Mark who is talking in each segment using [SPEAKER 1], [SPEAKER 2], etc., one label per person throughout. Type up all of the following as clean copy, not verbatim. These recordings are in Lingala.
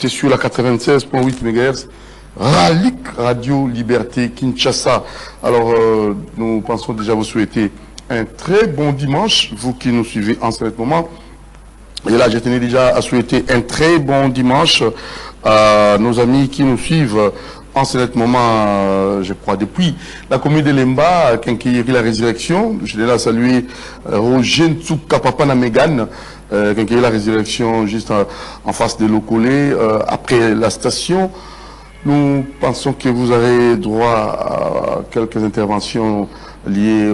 [SPEAKER 1] C'est sur la 96.8 MHz, Ralik Radio Liberté Kinshasa. Alors, nous pensons déjà vous souhaiter un très bon dimanche, vous qui nous suivez en ce moment. Et là, je tenais déjà à souhaiter un très bon dimanche à nos amis qui nous suivent en ce moment, je crois, depuis la commune de Lemba, Quincaillerie La Résurrection. Je tenais à saluer Roger Ntsuka Papa Namegan, Quincaillerie La Résurrection, juste en face de Lokolé, après la station. Nous pensons que vous aurez droit à quelques interventions liées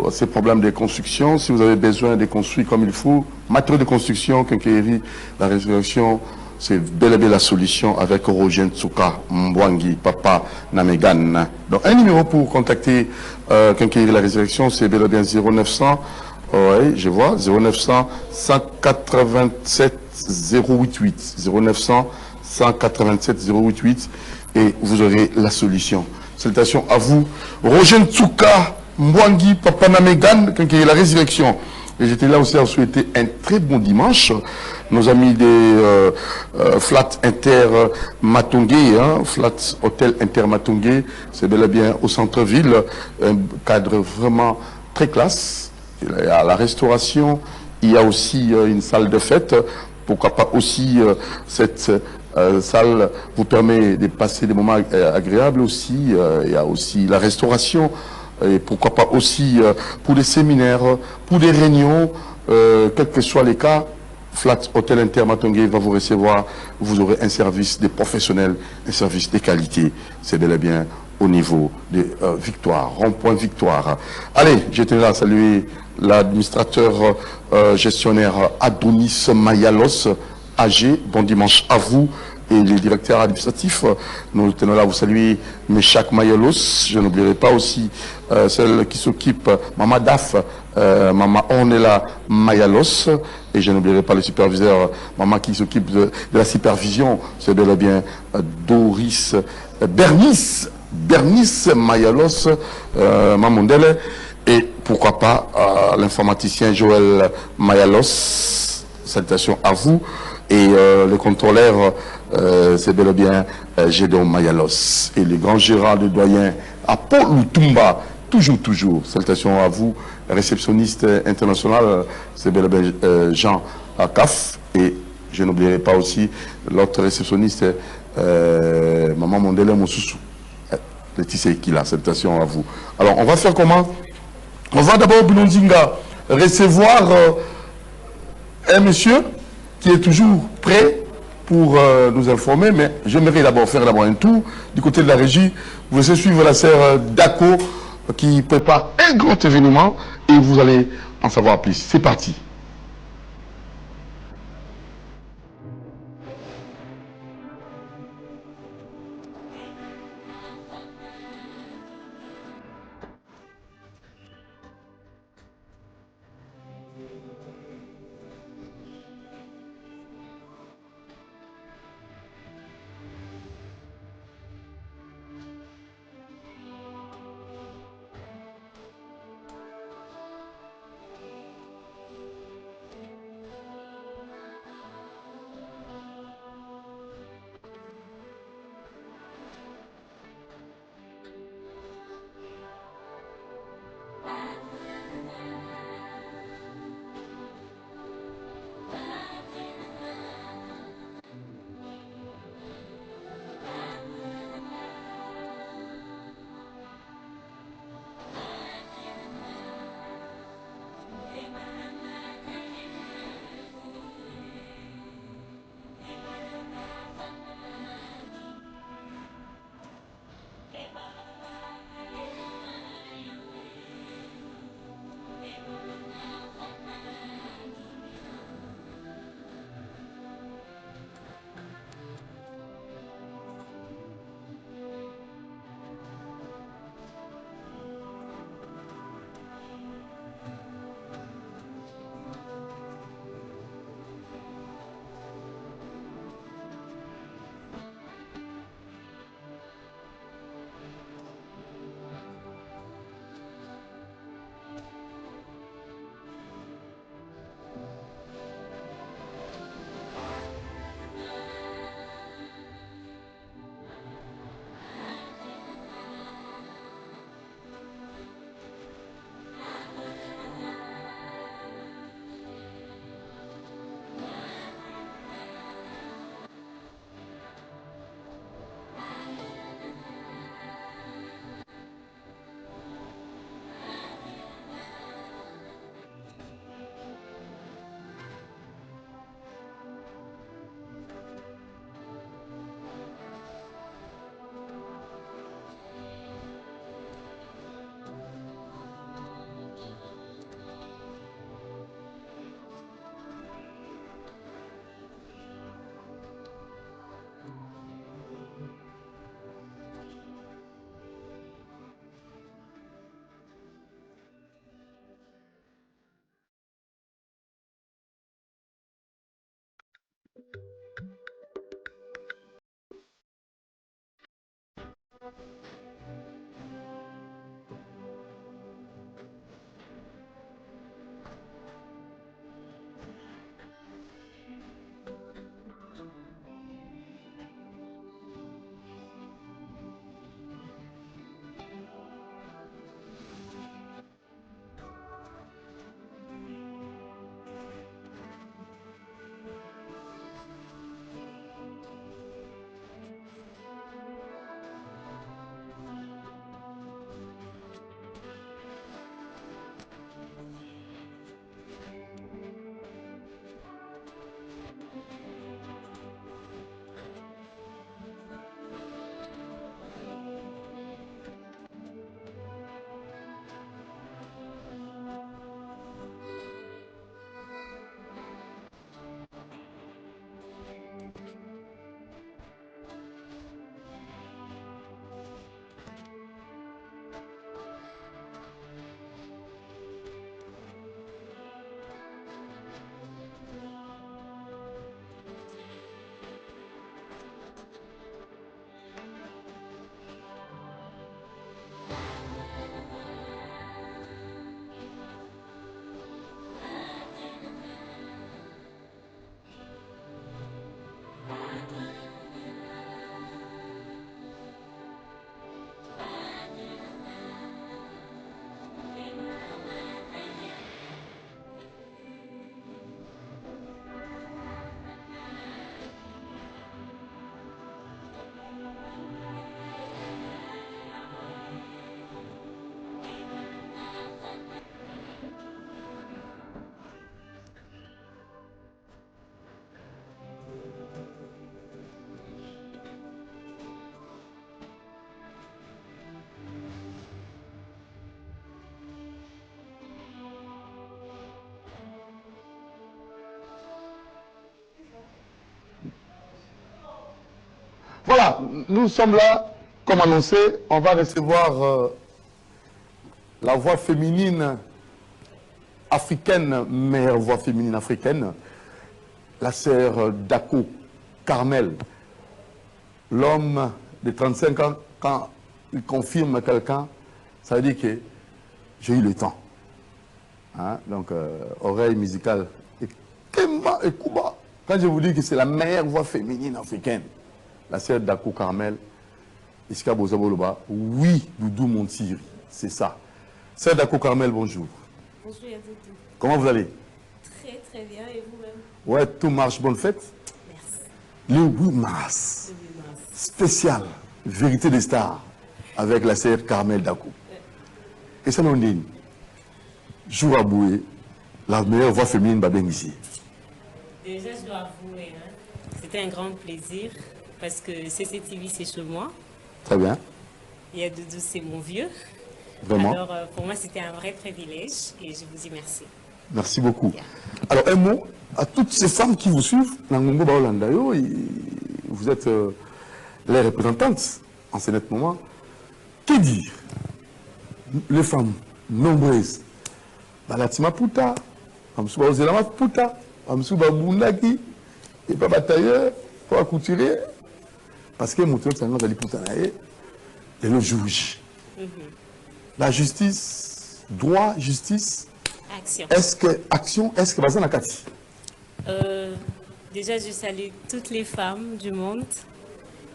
[SPEAKER 1] à ces problèmes de construction. Si vous avez besoin de construire comme il faut, matériaux de construction, Quincaillerie, la résurrection, c'est bel et bien la solution avec Roger Ntsuka Mbwangi, Papa Namegan. Donc un numéro pour contacter Quincaillerie la résurrection, c'est bel et bien 0900, oui, je vois, 0900 187 088, 0900 187 088 et vous aurez la solution. Salutations à vous. Roger Ntsuka Mbwangi, Papa Namegan, Quincaillerie la résurrection. Et j'étais là aussi à souhaiter un très bon dimanche. Nos amis des Flat Inter Matongé, Flat Hotel Inter Matongé, c'est bel et bien au centre-ville, un cadre vraiment très classe. Il y a la restauration, il y a aussi une salle de fête. Pourquoi pas aussi cette salle vous permet de passer des moments agréables aussi. Il y a aussi la restauration. Et pourquoi pas aussi pour des séminaires, pour des réunions, quels que soient les cas, Flat Hotel Inter Matongé va vous recevoir, vous aurez un service des professionnels, un service de qualité. C'est bel et bien au niveau de Victoire, rond-point Victoire. Allez, je tenais à saluer l'administrateur gestionnaire Adonis Mayalos, AG. Bon dimanche à vous. Et les directeurs administratifs, nous tenons là à vous saluer Meshak Mayalos. Je n'oublierai pas aussi celle qui s'occupe, Mama Daf, Mama Ornella Mayalos. Et je n'oublierai pas le superviseur, Mama qui s'occupe de la supervision, c'est bel et bien Doris, Bernice Mayalos, Mamondele. Et pourquoi pas l'informaticien Joël Mayalos. Salutations à vous. Et le contrôleur, c'est bel et bien Gédon Mayalos. Et le grand gérant de doyen Apollo Lutumba, toujours. Salutations à vous. Réceptionniste international, c'est bel et bien Jean Akaf. Et je n'oublierai pas aussi l'autre réceptionniste, Maman Mondele Moussoussou. Laetitia Ekila, salutations à vous. Alors, on va faire comment? On va d'abord, Boulonzinga, recevoir un monsieur qui est toujours prêt pour nous informer, mais j'aimerais d'abord faire un tour du côté de la régie. Vous laissez suivre la sœur Dako qui prépare un grand événement et vous allez en savoir plus. C'est parti. Voilà, nous sommes là, comme annoncé, on va recevoir la voix féminine africaine, meilleure voix féminine africaine, la sœur Dako Carmel. L'homme de 35 ans, quand il confirme quelqu'un, ça veut dire que j'ai eu le temps. Hein? Donc, oreille musicale. Et Kemba et Kuba. Quand je vous dis que c'est la meilleure voix féminine africaine, la sœur Dako Carmel, Iska Bozaboloba, oui, Doudou Montiri, c'est ça. Sœur Dako Carmel, bonjour.
[SPEAKER 2] Bonjour à vous tous.
[SPEAKER 1] Comment vous allez?
[SPEAKER 2] Très très bien, et vous-même?
[SPEAKER 1] Ouais, tout marche, bonne fête.
[SPEAKER 2] Merci.
[SPEAKER 1] Le 8 mars,
[SPEAKER 2] Le 8 mars.
[SPEAKER 1] spécial, vérité des stars, avec la sœur Carmel Dako. Et ça, on est jour à bouer, la meilleure voix féminine Babeng ici.
[SPEAKER 2] Déjà, je dois avouer, hein, c'était un grand plaisir parce que CCTV, c'est chez moi.
[SPEAKER 1] Très bien,
[SPEAKER 2] Il y a Doudou, c'est mon vieux.
[SPEAKER 1] vraiment.
[SPEAKER 2] Alors, pour moi, c'était un vrai privilège et je vous y remercie.
[SPEAKER 1] Merci beaucoup. Alors, un mot à toutes ces femmes qui vous suivent, Nangongo Baolandayo, vous êtes les représentantes en ce net moment. Que dire? Les femmes nombreuses, Balatima Puta, Amsouba Ozelama Puta, Amsouba Bundaki, et pas batailleur, pas couturier, parce que mon truc, c'est un grand Putanae, et le juge. La justice, droit, justice,
[SPEAKER 2] Action.
[SPEAKER 1] est-ce que action, est-ce que Bazan Akati?
[SPEAKER 2] Déjà, je salue toutes les femmes du monde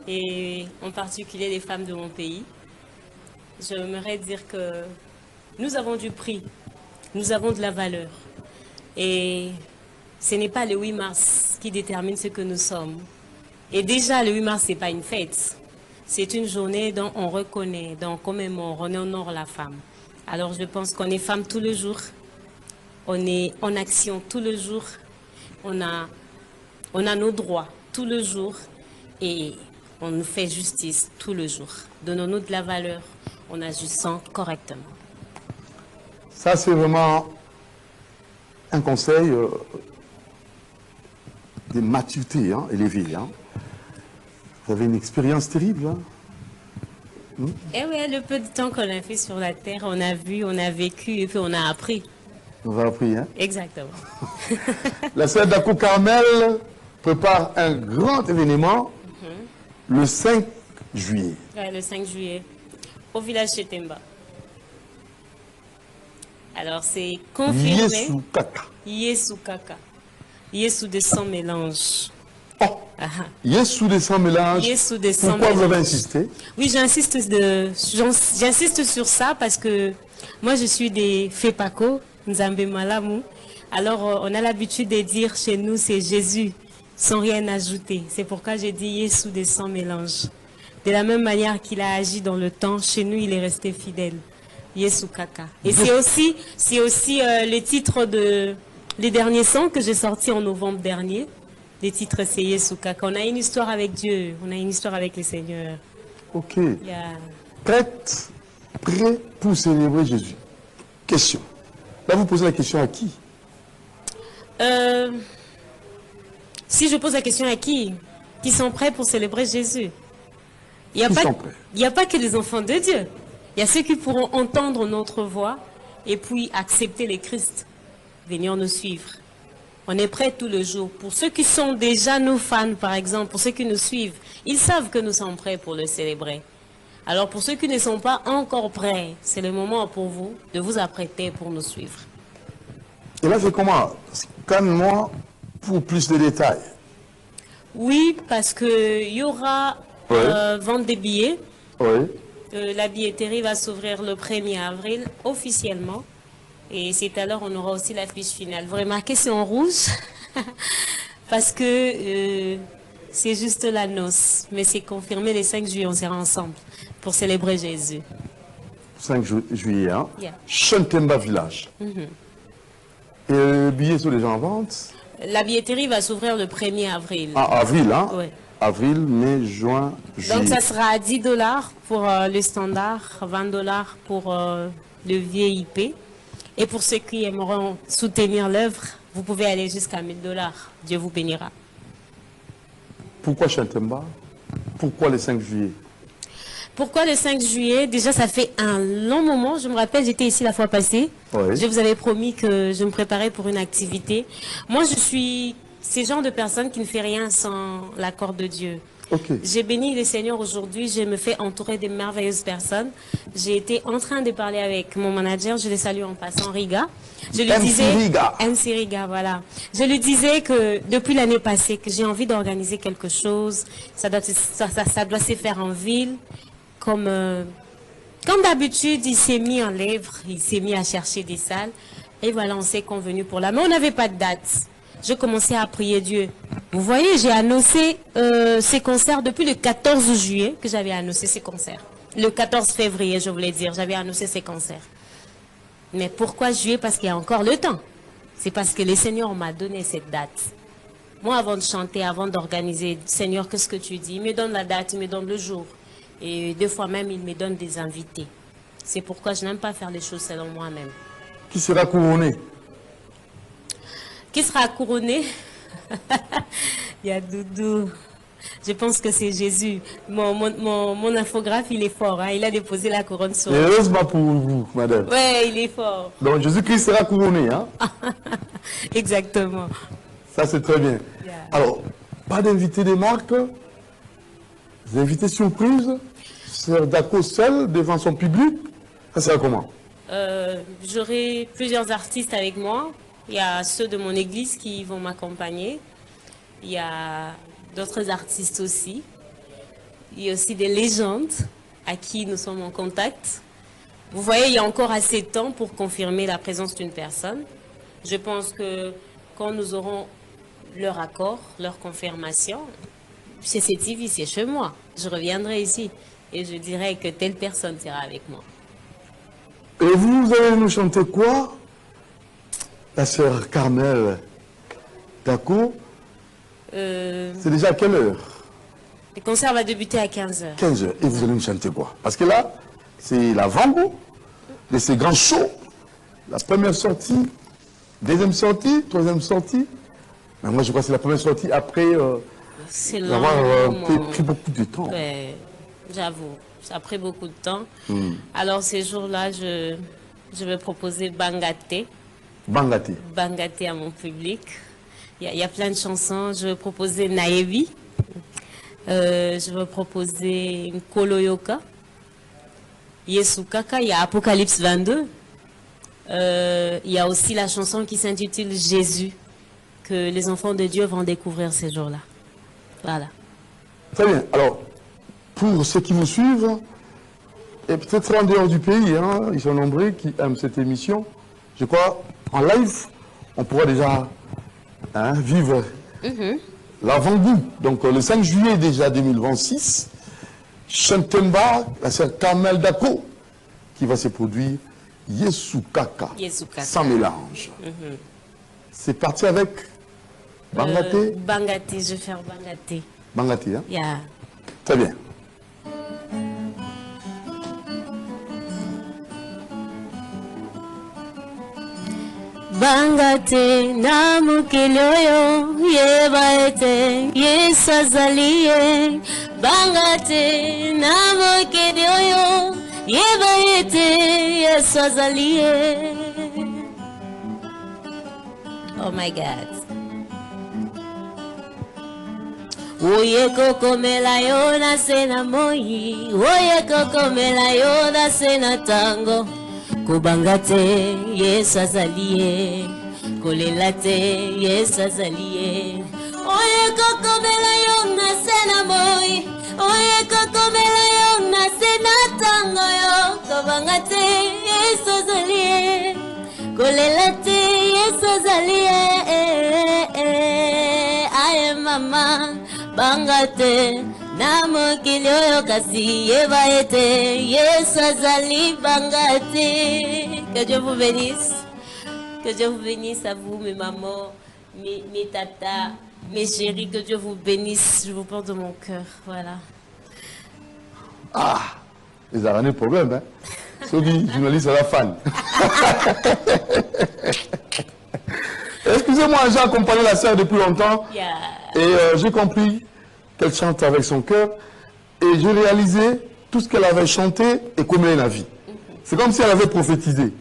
[SPEAKER 2] et en particulier les femmes de mon pays. J'aimerais dire que nous avons du prix, nous avons de la valeur. Et ce n'est pas le 8 mars qui détermine ce que nous sommes. Et déjà, le 8 mars, ce n'est pas une fête. C'est une journée dont on reconnaît, dont on commémore, on honore la femme. Alors je pense qu'on est femme tout le jour, on est en action tout le jour, on a nos droits tout le jour et on nous fait justice tout le jour. Donnons-nous de la valeur, on agissant correctement.
[SPEAKER 1] Ça, c'est vraiment un conseil de maturité élevée. Hein. Vous avez une expérience terrible. Hein.
[SPEAKER 2] Et oui, le peu de temps qu'on a fait sur la terre, on a vu, on a vécu et puis on a appris.
[SPEAKER 1] On va apprendre. Hein.
[SPEAKER 2] Exactement.
[SPEAKER 1] La sœur Dako Carmel prépare un grand événement le 5 juillet.
[SPEAKER 2] Ouais, le 5 juillet, au village Chetemba. Alors c'est confirmé.
[SPEAKER 1] Yesu Kaka.
[SPEAKER 2] Yesu Kaka. Yesu de sang mélange.
[SPEAKER 1] Oh,
[SPEAKER 2] Ah,
[SPEAKER 1] Yesu de sang mélange.
[SPEAKER 2] Yesu de sang
[SPEAKER 1] Pourquoi vous avez
[SPEAKER 2] mélange.
[SPEAKER 1] insisté?
[SPEAKER 2] Oui, j'insiste sur ça parce que moi je suis des Fepako, Nzambe Malamu. Alors on a l'habitude de dire chez nous c'est Jésus sans rien ajouter. C'est pourquoi j'ai dit Yesu de sang mélange. De la même manière qu'il a agi dans le temps, chez nous il est resté fidèle. Yesu Kaka. Et c'est aussi le titre les derniers sons que j'ai sortis en novembre dernier. Les titres c'est Yesu Kaka. On a une histoire avec Dieu, on a une histoire avec le Seigneur.
[SPEAKER 1] Ok.
[SPEAKER 2] Il y a-
[SPEAKER 1] Prêt pour célébrer Jésus. Question. Là, vous posez la question à qui?
[SPEAKER 2] Si je pose la question à qui sont prêts pour célébrer Jésus? Il
[SPEAKER 1] Qui sont prêts?
[SPEAKER 2] n'y a pas que les enfants de Dieu. Il y a ceux qui pourront entendre notre voix et puis accepter les Christ, venir nous suivre. On est prêts tout le jour. Pour ceux qui sont déjà nos fans, par exemple, pour ceux qui nous suivent, ils savent que nous sommes prêts pour le célébrer. Alors pour ceux qui ne sont pas encore prêts, c'est le moment pour vous de vous apprêter pour nous suivre.
[SPEAKER 1] Et là, c'est comment? Calme-moi pour plus de détails.
[SPEAKER 2] Oui, parce qu'il y aura
[SPEAKER 1] Ouais.
[SPEAKER 2] vente des billets.
[SPEAKER 1] Oui.
[SPEAKER 2] La billetterie va s'ouvrir le 1er avril officiellement. Et c'est alors on aura aussi l'affiche finale. Vous remarquez, c'est en rouge parce que c'est juste la noce. Mais c'est confirmé, les 5 juillet, on sera ensemble pour célébrer Jésus.
[SPEAKER 1] 5 juillet, hein?
[SPEAKER 2] Yeah.
[SPEAKER 1] Chantemba Village. Et les billets sont déjà en vente?
[SPEAKER 2] La billetterie va s'ouvrir le 1er avril.
[SPEAKER 1] En avril, hein?
[SPEAKER 2] Ouais.
[SPEAKER 1] Avril, mai, juin, juillet.
[SPEAKER 2] Donc ça sera à 10 $ pour le standard, 20 $ pour le VIP. Et pour ceux qui aimeront soutenir l'œuvre, vous pouvez aller jusqu'à 1 000 $. Dieu vous bénira.
[SPEAKER 1] Pourquoi Chantemba? Pourquoi le 5 juillet?
[SPEAKER 2] Pourquoi le 5 juillet? Déjà, ça fait un long moment. Je me rappelle, j'étais ici la fois passée.
[SPEAKER 1] Oui.
[SPEAKER 2] Je vous avais promis que je me préparais pour une activité. Moi, je suis ce genre de personne qui ne fait rien sans l'accord de Dieu.
[SPEAKER 1] Ok.
[SPEAKER 2] J'ai béni le Seigneur aujourd'hui. Je me fais entourer de merveilleuses personnes. J'ai été en train de parler avec mon manager. Je le salue en passant, Riga. Je lui disais, MC Riga, voilà. Je lui disais que depuis l'année passée, que j'ai envie d'organiser quelque chose. Ça doit se faire en ville. Comme d'habitude, il s'est mis en lèvres, il s'est mis à chercher des salles. Et voilà, on s'est convenu pour là. Mais on n'avait pas de date. Je commençais à prier Dieu. Vous voyez, j'ai annoncé ces concerts depuis le 14 juillet que j'avais annoncé ces concerts. Le 14 février, je voulais dire, j'avais annoncé ces concerts. Mais pourquoi juillet? Parce qu'il y a encore le temps. C'est parce que le Seigneur m'a donné cette date. Moi, avant de chanter, avant d'organiser, Seigneur, qu'est-ce que tu dis? Il me donne la date, il me donne le jour. Et des fois même, il me donne des invités. C'est pourquoi je n'aime pas faire les choses selon moi-même.
[SPEAKER 1] Qui sera couronné?
[SPEAKER 2] Qui sera couronné? Il y a Doudou. Je pense que c'est Jésus. Mon infographe, il est fort. Hein? Il a déposé la couronne sur...
[SPEAKER 1] Heureusement pour vous, madame.
[SPEAKER 2] Oui, il est fort.
[SPEAKER 1] Donc Jésus-Christ sera couronné. Hein?
[SPEAKER 2] Exactement.
[SPEAKER 1] Ça, c'est très bien.
[SPEAKER 2] Yeah.
[SPEAKER 1] Alors, pas d'invité des marques? Des invités surprises? Sœur Dako seule devant son public? Ça sera comment?
[SPEAKER 2] J'aurai plusieurs artistes avec moi. Il y a ceux de mon église qui vont m'accompagner. Il y a d'autres artistes aussi. Il y a aussi des légendes à qui nous sommes en contact. Vous voyez, il y a encore assez de temps pour confirmer la présence d'une personne. Je pense que quand nous aurons leur accord, leur confirmation, chez CTV, c'est chez moi. Je reviendrai ici et je dirai que telle personne sera avec moi.
[SPEAKER 1] Et vous allez nous chanter quoi? La sœur Carmel Dako, c'est déjà à quelle heure?
[SPEAKER 2] Le concert va débuter à 15h.
[SPEAKER 1] 15h. Et vous allez nous chanter quoi? Parce que là, c'est l'avant-goût de ces grands shows. La première sortie, deuxième sortie, troisième sortie. Mais moi, je crois que c'est la première sortie après
[SPEAKER 2] c'est long,
[SPEAKER 1] avoir pris beaucoup de temps.
[SPEAKER 2] Ouais, j'avoue, ça a pris beaucoup de temps. Alors, ces jours-là, je vais proposer Bangaté.
[SPEAKER 1] Bangaté.
[SPEAKER 2] Bangaté à mon public. Il y a plein de chansons. Je vais proposer Naevi. Je vais proposer Koloyoka. Yesukaka. Il y a Apocalypse 22. Il y a aussi la chanson qui s'intitule Jésus, que les enfants de Dieu vont découvrir ces jours-là. Voilà.
[SPEAKER 1] Très bien. Alors, pour ceux qui vous suivent, et peut-être en dehors du pays, hein, ils sont nombreux qui aiment cette émission, je crois, en live, on pourra déjà vivre l'avant-goût. Donc, le 5 juillet déjà 2026, Chantemba, la sœur Carmel Dako, qui va se produire Yesukaka, sans mélange. C'est parti avec Bangaté.
[SPEAKER 2] Bangaté, je vais faire Bangaté.
[SPEAKER 1] Bangaté, hein?
[SPEAKER 2] Yeah.
[SPEAKER 1] Très bien.
[SPEAKER 2] Bangaté na mokili oyo yeba ete Yesu azali ye. Bangaté na mokili oyo yeba ete Yesu azali ye. Oh my God. Oye kokomela yo na sena moi, oye kokomela yo na sena tango. Kobanga te Yesu azali ye, kolela te Yesu azali ye. Oye kokomela yo na sena moi, oye kokomela yo na sena tango yo. Kobanga te Yesu azali ye, kolela te Yesu azali ye. Aye mama Bangaté na mokili oyo kasi yeba ete Yesu azali Bangaté. Que Dieu vous bénisse. Que Dieu vous bénisse à vous, mes mamans, mes tatas, mes chéris. Que Dieu vous bénisse. Je vous porte de mon cœur. Voilà.
[SPEAKER 1] Ah, ils ont un problème, hein? Ceux qui journalistes à la fan. Excusez-moi, j'ai accompagné la sœur depuis longtemps.
[SPEAKER 2] Yeah.
[SPEAKER 1] Et j'ai compris qu'elle chante avec son cœur. et j'ai réalisé tout ce qu'elle avait chanté et combien elle a vie. C'est comme si elle avait prophétisé.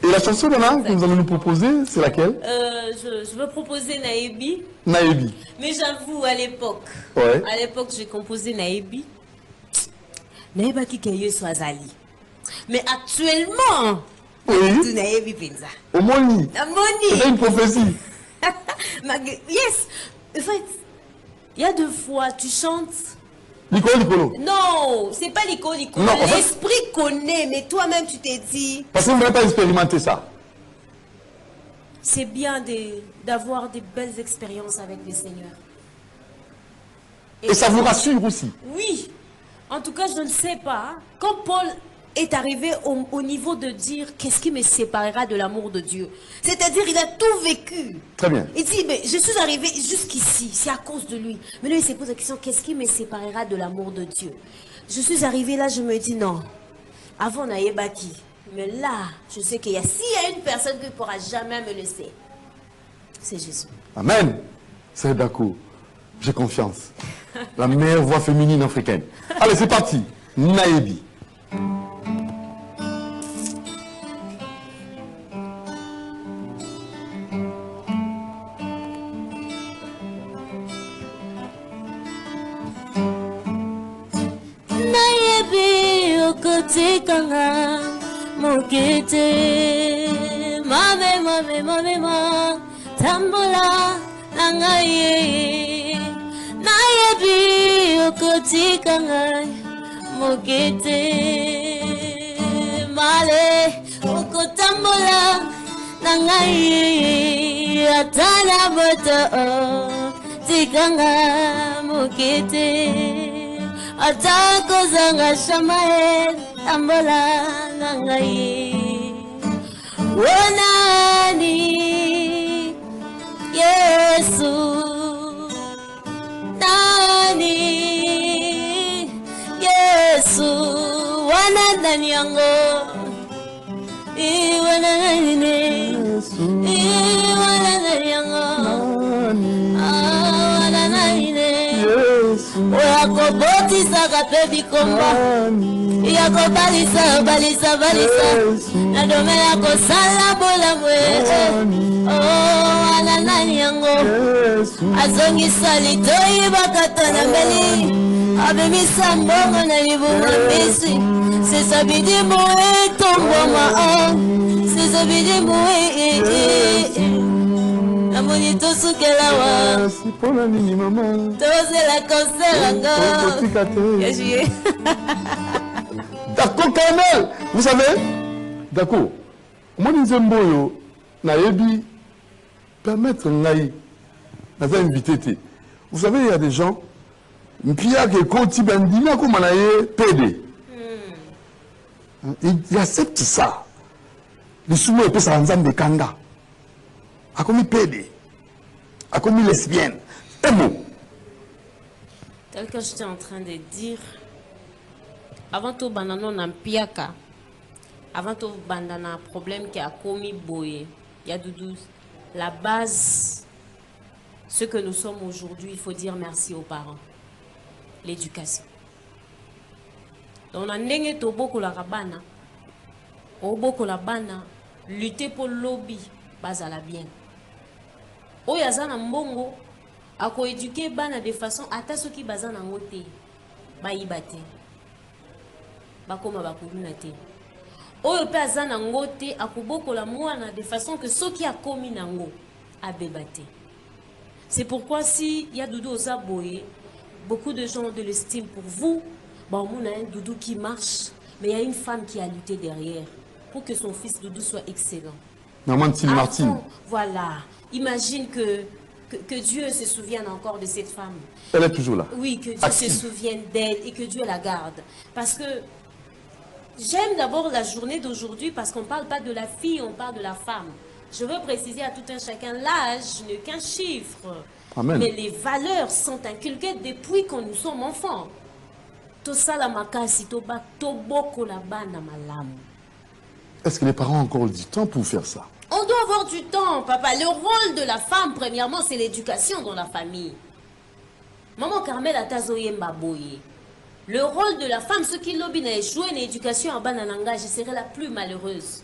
[SPEAKER 1] Et la chanson maintenant que vous allez nous proposer, c'est laquelle?
[SPEAKER 2] Je veux proposer Naebi.
[SPEAKER 1] Naebi.
[SPEAKER 2] Mais j'avoue, à l'époque, j'ai composé Naebi. Naeba Kikeyo Swazali. Mais actuellement,
[SPEAKER 1] oui.
[SPEAKER 2] Naebi Penza.
[SPEAKER 1] Au Moni. C'est une prophétie.
[SPEAKER 2] Yes. En fait, il y a 2 fois, tu chantes.
[SPEAKER 1] Licolo.
[SPEAKER 2] Non, c'est pas Licolo. L'esprit connaît, mais toi-même tu t'es dit.
[SPEAKER 1] Parce que vous n'avez pas expérimenté ça.
[SPEAKER 2] C'est bien d'avoir des belles expériences avec le Seigneur.
[SPEAKER 1] Et ça vous rassure aussi.
[SPEAKER 2] Oui. En tout cas, je ne sais pas. Quand Paul est arrivé au niveau de dire qu'est-ce qui me séparera de l'amour de Dieu. C'est-à-dire, il a tout vécu.
[SPEAKER 1] Très bien.
[SPEAKER 2] Il dit, mais je suis arrivé jusqu'ici, c'est à cause de lui. Maintenant, il se pose la question, qu'est-ce qui me séparera de l'amour de Dieu? Je suis arrivé là, je me dis, non. Avant, on a Yébaki. Mais là, je sais qu'il y a, s'il y a une personne qui ne pourra jamais me laisser, c'est Jésus.
[SPEAKER 1] Amen. C'est d'accord. J'ai confiance. La meilleure voix féminine africaine. Allez, c'est parti. Naebi.
[SPEAKER 2] Kanga mokete mame tambola nangaye nayebi okoti kanga mokete male okotambola nangaye atala boto tikanga mokete atako zanga shamael tambola nangai wonani Yesu nani Yesu wanani yango wanani Yesu wanani yango wanani Yesu wakoboti saka pebi komba yako balisa na dome yako sala bola mwe oh ala nani yango azongi sali toi bakata na mbeli abemi sambongo na libunga bisi sesa bidi moe tomboma oh sesa bidi moe amoni tosukela wa
[SPEAKER 1] sipona nini mama
[SPEAKER 2] tozela concert ngo yesu.
[SPEAKER 1] D'accord, Kamel. Vous savez, d'accord. Moi, nous sommes naebi permettre naï, nous invité. Vous savez, il y a des gens, qui a que quand bandina comme naïe PD. Ils acceptent ça. Les soumets ils peuvent s'ensemble de kanda. A comme PD, a comme lesbienne. Un mot.
[SPEAKER 2] Tel que j'étais en train de dire. Avant tout, banano na piaka. Avant tout, bandana problème qui a commis boye. Il y a doudou. La base, ce que nous sommes aujourd'hui, il faut dire merci aux parents. L'éducation. Donc, on a n'engé to beaucoup la rabana. Au beaucoup la bana. Lutter pour le lobby. Base à la bien. O yazana mbongo. A ko éduquer bana de façon à ta ce qui bazana ngote. Ba ibate. Bakoma bakuluna te oyo pe aza nango te akobokola mwana de façon que ceux qui a commis nango abeba te. C'est pourquoi si y a Doudou Ozaboye, beaucoup de gens ont de l'estime pour vous. Bon, on a un Doudou qui marche, mais il y a une femme qui a lutté derrière pour que son fils Doudou soit excellent.
[SPEAKER 1] Martine.
[SPEAKER 2] Voilà. Imagine que Dieu se souvienne encore de cette femme.
[SPEAKER 1] Elle est toujours là.
[SPEAKER 2] Oui, que Dieu se souvienne d'elle et que Dieu la garde. Parce que j'aime d'abord la journée d'aujourd'hui parce qu'on ne parle pas de la fille, on parle de la femme. Je veux préciser à tout un chacun, l'âge n'est qu'un chiffre.
[SPEAKER 1] Amen.
[SPEAKER 2] Mais les valeurs sont inculquées depuis que nous sommes enfants.
[SPEAKER 1] Est-ce que les parents ont encore du temps pour faire ça?
[SPEAKER 2] On doit avoir du temps, papa. Le rôle de la femme, premièrement, c'est l'éducation dans la famille. Maman Carmel Atazo Yemba Boye. Le rôle de la femme, ce qui lobby n'a échoué, l'éducation en banananga, je serais la plus malheureuse.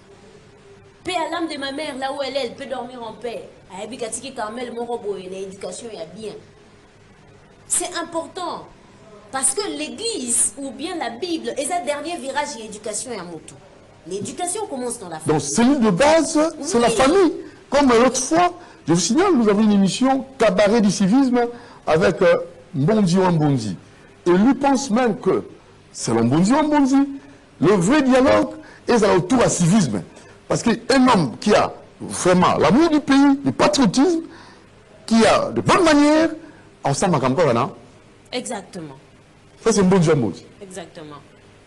[SPEAKER 2] Paix à l'âme de ma mère, là où elle est, elle peut dormir en paix. Abikatiki Carmel Moroboye, l'éducation il y a bien. C'est important. Parce que l'église ou bien la Bible est un dernier virage de l'éducation et à Moto. L'éducation commence dans la famille.
[SPEAKER 1] Donc, cellule de base, c'est la famille. Comme l'autre fois, je vous signale, nous avons une émission Cabaret du civisme avec Mbondi Wambondi. Et lui pense même que c'est l'Mbondi Wambondi. Le vrai dialogue est autour du civisme. Parce qu'un homme qui a vraiment l'amour du pays, le patriotisme, qui a de bonnes manières, ensemble à Kampala.
[SPEAKER 2] Exactement.
[SPEAKER 1] Ça, c'est Mbondi Wambondi.
[SPEAKER 2] Exactement.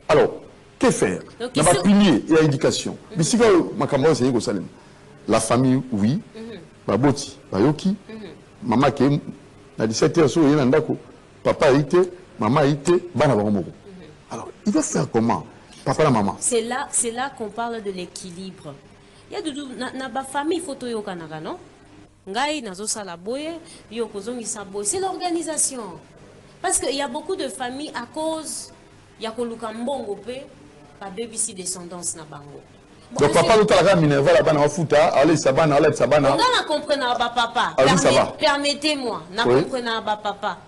[SPEAKER 1] Alors, que faire? Il y a un pilier et l'éducation. Mais si la famille, oui. Baboti, Bayoki, maman qui a 17 heures sur papa a été, maman a été, alors, il va faire comment? Papa et maman.
[SPEAKER 2] C'est là qu'on parle de l'équilibre. Il y a de famille photo yo kanaka, non? Ngai nazo sala boye, yo kozongi sa boye. C'est l'organisation. Parce qu'il y a beaucoup de familles à cause il y a koluka mbongo pe pa BBC descendance na bango.
[SPEAKER 1] Donc papa nous t'a Minerva la bana futa, allez sabana, allez sabana.
[SPEAKER 2] On a compris na papa. Permettez-moi, n'a compris na papa.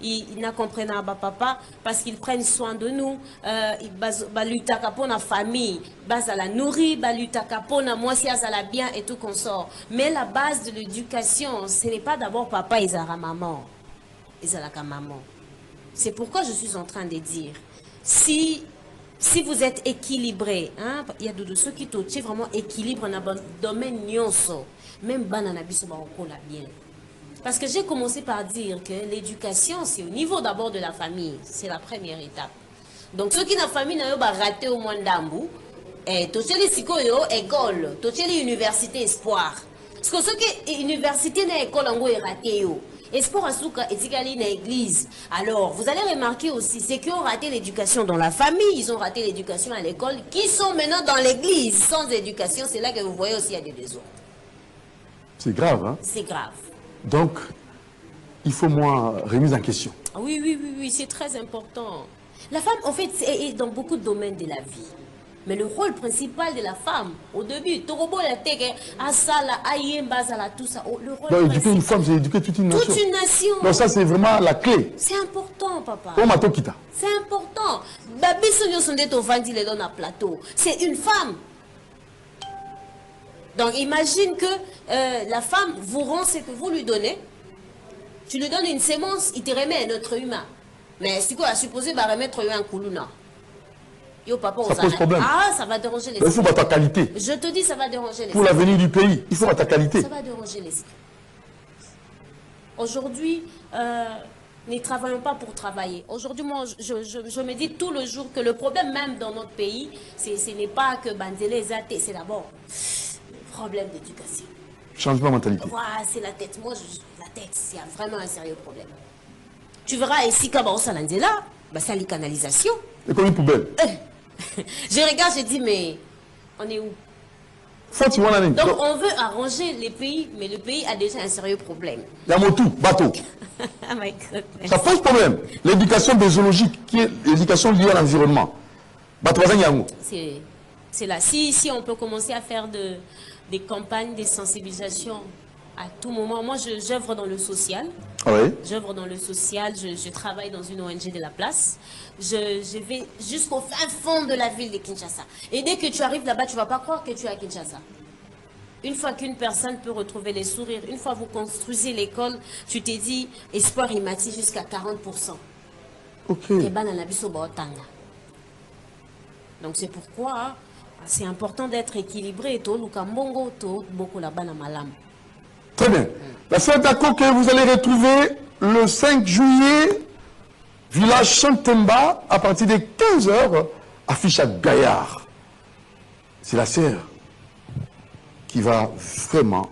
[SPEAKER 2] Il n'a compris na papa parce qu'ils prennent soin de nous. Ils balutaka pour la famille, base à la nourrir, balutaka pour la moi si à la bien et tout consort. Mais la base de l'éducation, ce n'est pas d'abord papa et Zara maman, et Zara maman. C'est pourquoi je suis en train de dire si vous êtes équilibré, hein, il y a de ceux qui touchent vraiment équilibre dans le domaine nyonso, même banana biso ba okola bien. Parce que j'ai commencé par dire que l'éducation, c'est au niveau d'abord de la famille, c'est la première étape. Donc ceux qui n'ont famille n'ont pas raté au moins d'ambou, et toucher les sikoyo école, toucher les universités espoir. Parce que ceux qui université n'a école en gros est raté yo. Espoir Asuka est égalé à l'église. Alors, vous allez remarquer aussi, ceux qui ont raté l'éducation dans la famille, ils ont raté l'éducation à l'école, qui sont maintenant dans l'église sans éducation, c'est là que vous voyez aussi il y a des désordres.
[SPEAKER 1] C'est grave, hein?
[SPEAKER 2] C'est grave.
[SPEAKER 1] Donc, il faut moins remise en question.
[SPEAKER 2] Oui, c'est très important. La femme, en fait, est dans beaucoup de domaines de la vie. Mais le rôle principal de la femme, au début, Torobo la teke, Asala, Ayemba, Zala, tout ça. Le rôle
[SPEAKER 1] donc, éduquer une femme, c'est éduquer toute une nation.
[SPEAKER 2] Toute une nation.
[SPEAKER 1] Donc ça, c'est vraiment la clé.
[SPEAKER 2] C'est important, papa. C'est important. Babi Sonyo Sonde Tovandi le donne à plateau. C'est une femme. Donc imagine que la femme vous rend ce que vous lui donnez. Tu lui donnes une sémence, il te remet un autre humain. Mais si quoi, à supposer, va remettre un koulouna. Yo, papa,
[SPEAKER 1] ça pose problème.
[SPEAKER 2] Ah, ça va déranger les
[SPEAKER 1] il faut ta qualité.
[SPEAKER 2] Je te dis, ça va déranger les
[SPEAKER 1] pour l'avenir du pays, il faut ta qualité.
[SPEAKER 2] Ça va déranger les Aujourd'hui, ne travaillons pas pour travailler. Aujourd'hui, moi, je me dis tout le jour que le problème même dans notre pays, ce n'est pas que Banzele est athée, c'est d'abord le problème d'éducation.
[SPEAKER 1] Changement de mentalité.
[SPEAKER 2] Voilà, c'est la tête. Moi, la tête, c'est vraiment un sérieux problème. Tu verras ici, quand on s'en est là, c'est la canalisation.
[SPEAKER 1] Et comme une poubelle.
[SPEAKER 2] Je regarde, je dis, mais on est où?
[SPEAKER 1] Donc
[SPEAKER 2] on veut arranger les pays, mais le pays a déjà un sérieux problème.
[SPEAKER 1] Il y a tout, bateau.
[SPEAKER 2] Oh my goodness.
[SPEAKER 1] Ça pose problème. L'éducation biologique, qui est l'éducation liée à l'environnement.
[SPEAKER 2] C'est là. Si on peut commencer à faire des campagnes de sensibilisation à tout moment. Moi, j'œuvre dans le social.
[SPEAKER 1] Oui.
[SPEAKER 2] J'œuvre dans le social. Je travaille dans une ONG de la place. Je vais jusqu'au fin fond de la ville de Kinshasa. Et dès que tu arrives là-bas, tu ne vas pas croire que tu es à Kinshasa. Une fois qu'une personne peut retrouver les sourires, une fois que vous construisez l'école, tu t'es dit, espoir imati jusqu'à 40%.
[SPEAKER 1] Ok.
[SPEAKER 2] Donc c'est pourquoi c'est important d'être équilibré.
[SPEAKER 1] Très bien. La fête d'accord que vous allez retrouver le 5 juillet, village Chantemba, à partir de 15h, affiche à Gaillard. C'est la sœur qui va vraiment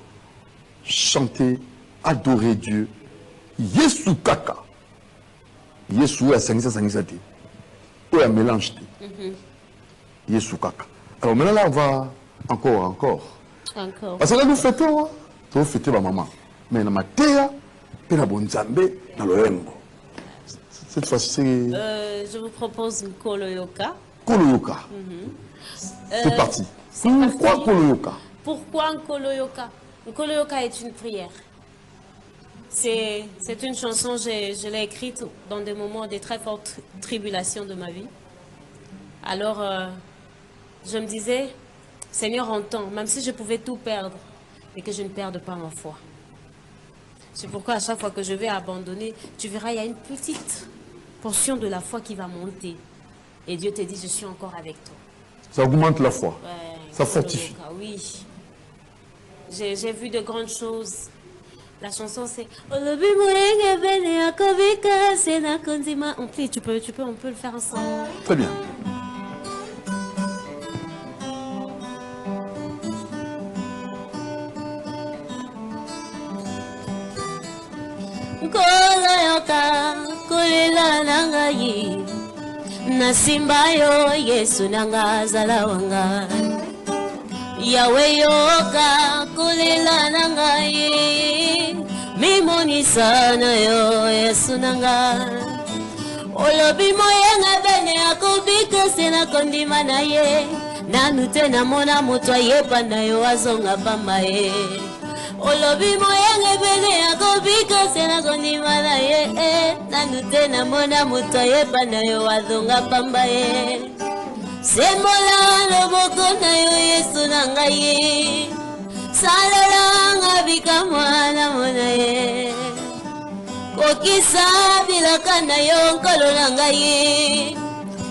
[SPEAKER 1] chanter, adorer Dieu. Yesu Kaka. Yesu a sangisate. Ou a mélange. Yesu Kaka. Alors maintenant là, on va encore. Parce que là, nous fêtons. Nous fêtons ma maman. Mais dans ma terre, puis na bonzambe, dans le lembo. Cette fois-ci, c'est...
[SPEAKER 2] Je vous propose Nkoloyoka.
[SPEAKER 1] Nkoloyoka. C'est parti. Pourquoi Nkoloyoka?
[SPEAKER 2] Pourquoi Nkoloyoka? Nkoloyoka est une prière. C'est une chanson, je l'ai écrite dans des moments de très fortes tribulations de ma vie. Alors, je me disais, Seigneur, entends, même si je pouvais tout perdre, mais que je ne perde pas ma foi. C'est pourquoi à chaque fois que je vais abandonner, tu verras, il y a une petite portion de la foi qui va monter. Et Dieu te dit, je suis encore avec toi.
[SPEAKER 1] Ça augmente la foi.
[SPEAKER 2] Ouais,
[SPEAKER 1] ça fortifie.
[SPEAKER 2] Oui. J'ai vu de grandes choses. La chanson c'est... On peut le faire ensemble.
[SPEAKER 1] Très bien.
[SPEAKER 2] Nasimbayo Yesu nanga zala wanga Yawe yoka kulela nanga ye Mimoni sana yo Yesu nanga Olobi moyenga bene akubika sena kondima na ye Nanu tena mona mutwa yepa na yo azonga pamba ye Olobi moyenga bene akubika sena kondima na ye Nanu tena mona mutwa yepa na yo azonga pamba ye Sembola loboko na yo Yesu nanga ye Salela nga bika mwana mona ye Kokisa bilaka na yo nkolo nanga ye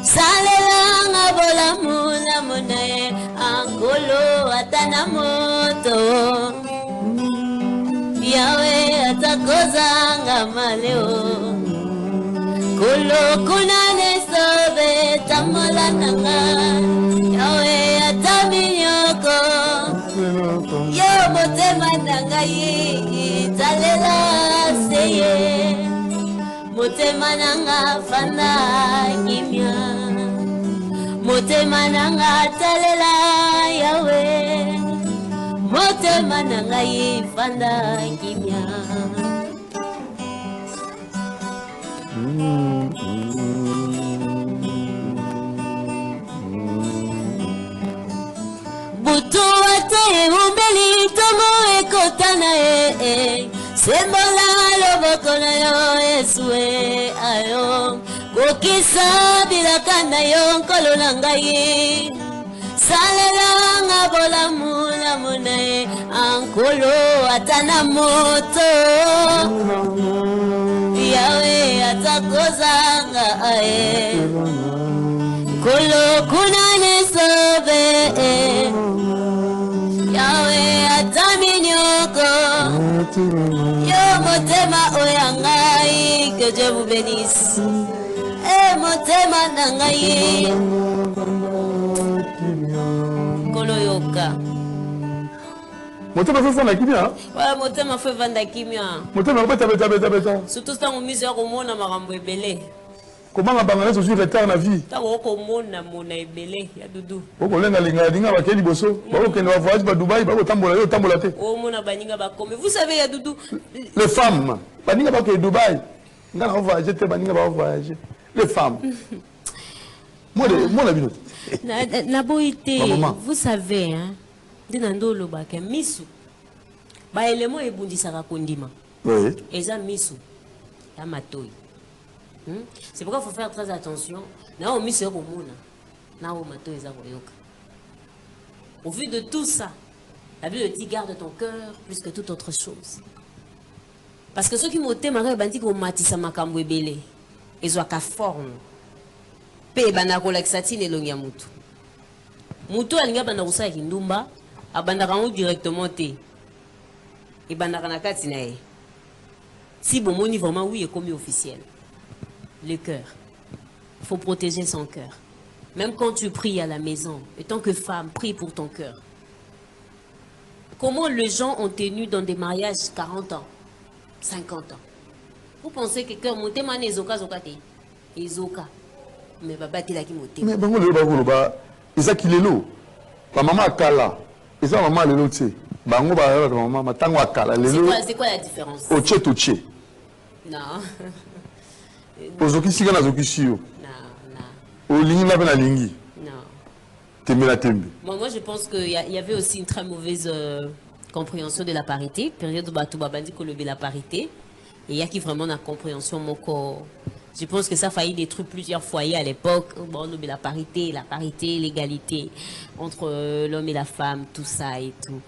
[SPEAKER 2] Salela nga bola muna mona ye Ankolo atana moto Yawe atakozanga maleo Kolo kunane sobe tamola nanga Yawe ataminyoko Yo motema nanga ye Talela seye Motema nanga fana kimya Motema nanga talela Yawe Motema nanga ye fana kimya Butu wate umbeli tomo ekotana Sembola loboko na yo Yesu ayo Kokisa bilaka na yo nkolo nanga ye Salela nga bola muna muna ye Ankolo atana moto Yawe atakozanga aye Kolo kunane sobe Yawe ataminyoko Yo motema oyangai Que Dieu vous bénisse motema nangai Koloyoka
[SPEAKER 1] Motema fait vanda kimia.
[SPEAKER 2] Ouais, motema fait vanda kimia.
[SPEAKER 1] Motema beta.
[SPEAKER 2] Surtout ça on mise au monde makambo ebele.
[SPEAKER 1] Comment on bangala sur retard na vie?
[SPEAKER 2] Ta ko mona mona ebele ya dudu.
[SPEAKER 1] Oko lenga linga ba keli boso. Ba ko kende voyage ba Dubaï, ba ko tambola te.
[SPEAKER 2] O mona baninga ba comme. Vous savez ya dudu
[SPEAKER 1] les femmes baninga ba ke Dubaï. Ngana voyager te baninga ba voyager. Les femmes. Moi la vie.
[SPEAKER 2] Na boité. Vous savez hein. Dinando lobaka misu ba elemo ebundisaka kondima
[SPEAKER 1] oui
[SPEAKER 2] eza misu ya matoi c'est pourquoi il faut faire très attention na o misu ekomona na o matoi eza koyoka au vu de tout ça la Bible dit garde ton cœur plus que toute autre chose parce que ceux qui motema ka bandi ko matisa makambo ebele ezwaka forme pe bana kolakisa tine longia mutu alinga bana kusala kindumba abandaka directement te et bandaka na kati na ye si bon moni vraiment oui est comme officiel le cœur il faut protéger son cœur même quand tu pries à la maison et tant que femme prie pour ton cœur comment les gens ont tenu dans des mariages 40 ans 50 ans vous pensez que cœur monte mané zoka te ezoka mais baba te la ki monte
[SPEAKER 1] mais bango le ba eza kilelo ba mama kala et ça maman le l'autre bango ba maman matango akala le
[SPEAKER 2] c'est quoi la différence
[SPEAKER 1] oche.
[SPEAKER 2] Non
[SPEAKER 1] Pozoki Siga na Zoki Shio.
[SPEAKER 2] Non,
[SPEAKER 1] Au Lingi Nabe na Lingi.
[SPEAKER 2] non.
[SPEAKER 1] Tembe la Tembe.
[SPEAKER 2] Moi, je pense qu'il y avait aussi une très mauvaise compréhension de la parité. Période où Batou Babandi Kolobe la parité. Et il y a qui vraiment la compréhension mon corps. Je pense que ça a failli détruire plusieurs foyers à l'époque. Bon, on la parité, l'égalité entre l'homme et la femme, tout ça et tout.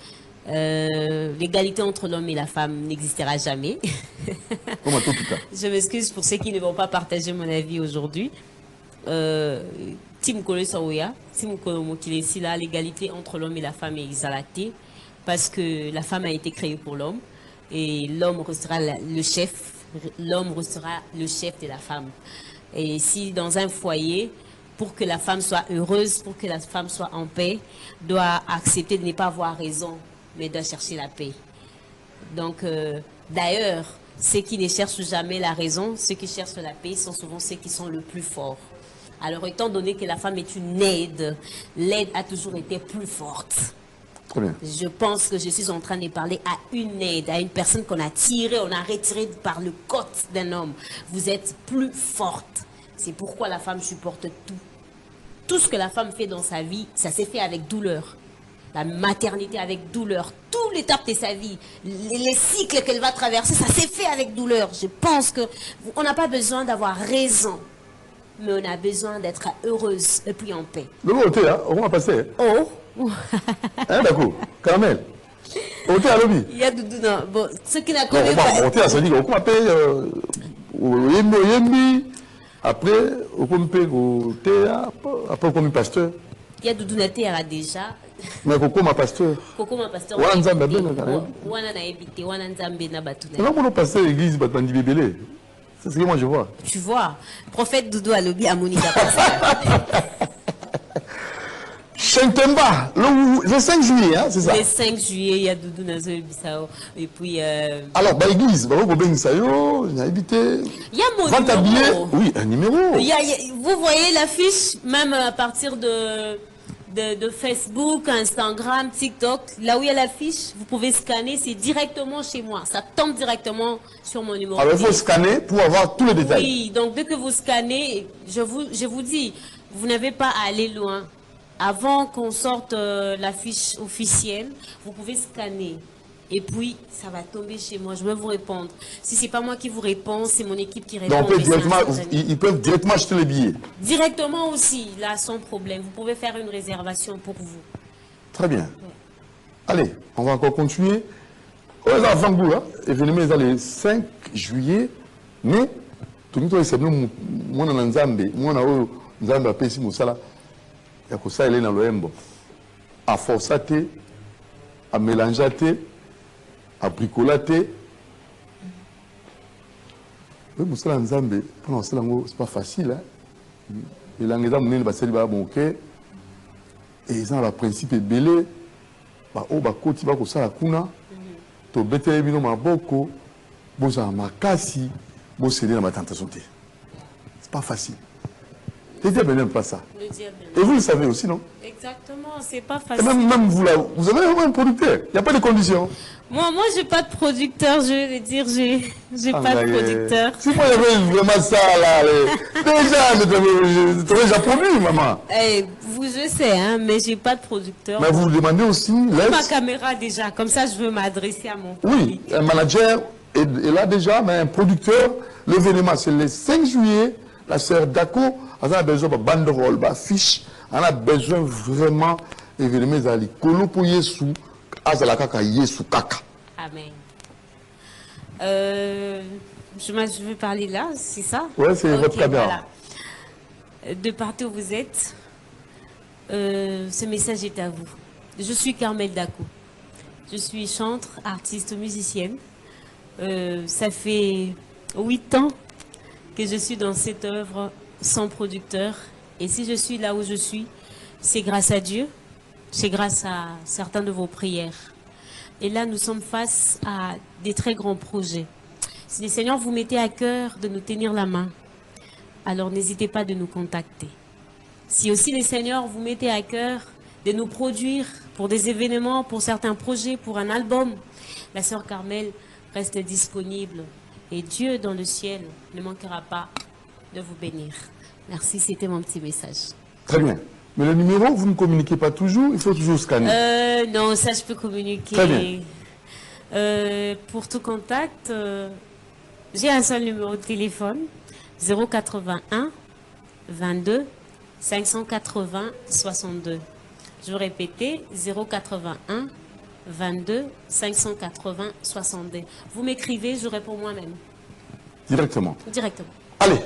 [SPEAKER 2] L'égalité entre l'homme et la femme n'existera jamais. Je m'excuse pour ceux qui ne vont pas partager mon avis aujourd'hui. Tim Kolo Saouya, Tim Kolo Mokilesi, là, l'égalité entre l'homme et la femme est exaltée parce que la femme a été créée pour l'homme et l'homme restera le chef. L'homme restera le chef de la femme. Et si dans un foyer, pour que la femme soit heureuse, pour que la femme soit en paix, doit accepter de ne pas avoir raison, mais doit chercher la paix. Donc, d'ailleurs, ceux qui ne cherchent jamais la raison, ceux qui cherchent la paix sont souvent ceux qui sont le plus forts. Alors, étant donné que la femme est une aide, l'aide a toujours été plus forte.
[SPEAKER 1] Très bien.
[SPEAKER 2] Je pense que je suis en train de parler à une aide, à une personne qu'on a tirée, on a retiré par le côte d'un homme. Vous êtes plus forte. C'est pourquoi la femme supporte tout. Tout ce que la femme fait dans sa vie, ça s'est fait avec douleur. La maternité avec douleur, toute l'étape de sa vie, les cycles qu'elle va traverser, ça s'est fait avec douleur. Je pense qu'on n'a pas besoin d'avoir raison, mais on a besoin d'être heureuse et puis en paix.
[SPEAKER 1] Le mot hein, on va passer.
[SPEAKER 2] Oh.
[SPEAKER 1] Hein, d'accord. Caramel. Oté à l'obby.
[SPEAKER 2] Il y a Doudou, non. Bon, ceux qui la
[SPEAKER 1] Non,
[SPEAKER 2] connaissent
[SPEAKER 1] on va
[SPEAKER 2] pas.
[SPEAKER 1] monter à Sadi, on va payer Yembi. Après, on va payer au théâtre. Après, on va pasteur.
[SPEAKER 2] Il y a Doudou Naté déjà.
[SPEAKER 1] Mais Coco, ma pasteur.
[SPEAKER 2] Coco, ma pasteur.
[SPEAKER 1] Wana Nzambe bien,
[SPEAKER 2] Wana na ebité, Wana Nzambe na Batuna.
[SPEAKER 1] C'est là pour nous passer à l'église, Batandi Bébélé. C'est ce que moi je vois.
[SPEAKER 2] Tu vois, prophète Doudou a lobby à Monica.
[SPEAKER 1] Chentemba, le 5 juillet, hein, c'est ça?
[SPEAKER 2] Le 5 juillet, il y a Doudou Nazo Bissao. Et puis.
[SPEAKER 1] Alors, bah, l'église, bah, on a habité.
[SPEAKER 2] Il y a mon numéro.
[SPEAKER 1] Oui, un numéro.
[SPEAKER 2] Vous voyez l'affiche, même à partir de Facebook, Instagram, TikTok, là où il y a l'affiche, vous pouvez scanner, c'est directement chez moi. Ça tombe directement sur mon numéro.
[SPEAKER 1] Alors, il faut scanner pour avoir tous les détails.
[SPEAKER 2] Oui, donc dès que vous scannez, je vous dis, vous n'avez pas à aller loin. Avant qu'on sorte la fiche officielle, vous pouvez scanner. Et puis, ça va tomber chez moi. Je vais vous répondre. Si ce n'est pas moi qui vous réponds, c'est mon équipe qui répond.
[SPEAKER 1] Donc, ils peuvent directement acheter les billets.
[SPEAKER 2] Directement aussi, là, sans problème. Vous pouvez faire une réservation pour vous.
[SPEAKER 1] Très bien. Ouais. Allez, on va encore continuer. Aux enfants, événement dans le 5 juillet, mais tout le monde, c'est nous, moi, on a Nzambe, moi, on a Nzambe à Pessi Moussala. Il y a ça, il est dans le Mbo. À forçater, à mélanger, à bricoler. Oui, Moussala Nzambe, c'est pas facile. Et là, les hommes, ils ont et ils ont le principe belé. Oh, bah, côté, bah, ça, la kuna. To bete bino maboko, boza makasi, bo céder dans ma tentation. C'est pas facile. Le diable n'aime pas ça. Et vous le savez aussi, non?
[SPEAKER 2] Exactement, c'est pas facile.
[SPEAKER 1] Et même vous, là, vous avez un producteur. Il n'y a pas de conditions.
[SPEAKER 2] Moi, j'ai pas de producteur, je vais le dire, j'ai pas de producteur.
[SPEAKER 1] Si moi j'avais vraiment ça, là, déjà, tu aurais déjà produit, maman.
[SPEAKER 2] Je sais, hein, mais j'ai pas de producteur.
[SPEAKER 1] Mais vous demandez aussi
[SPEAKER 2] ma caméra déjà, comme ça je veux m'adresser à mon public.
[SPEAKER 1] Oui, un manager est là déjà, mais un producteur, l'événement c'est le 5 juillet, la sœur Dako, on a besoin de banderole, de fiche, on a besoin vraiment d'événements d'Ali. Kolo pour Yesu, Azalaka Yesu Kaka.
[SPEAKER 2] Amen. Je veux parler là, c'est ça?
[SPEAKER 1] Oui, c'est votre caméra.
[SPEAKER 2] Voilà. De partout où vous êtes, ce message est à vous. Je suis Carmel Dako. Je suis chantre, artiste, musicienne. Ça fait 8 ans que je suis dans cette œuvre sans producteur. Et si je suis là où je suis, c'est grâce à Dieu, c'est grâce à certains de vos prières. Et là, nous sommes face à des très grands projets. Si le Seigneur vous mettez à cœur de nous tenir la main, alors n'hésitez pas de nous contacter. Si aussi le Seigneur vous mettez à cœur de nous produire pour des événements, pour certains projets, pour un album, la sœur Carmel reste disponible. Et Dieu dans le ciel ne manquera pas de vous bénir. Merci, c'était mon petit message.
[SPEAKER 1] Très bien. Mais le numéro, vous ne communiquez pas toujours, il faut toujours scanner.
[SPEAKER 2] Non, ça je peux communiquer.
[SPEAKER 1] Très bien.
[SPEAKER 2] Pour tout contact, j'ai un seul numéro de téléphone, 081 22 580 62. Je vais répéter, 081 22 580 62. Vous m'écrivez, je réponds moi-même.
[SPEAKER 1] Directement.
[SPEAKER 2] Directement.
[SPEAKER 1] Allez.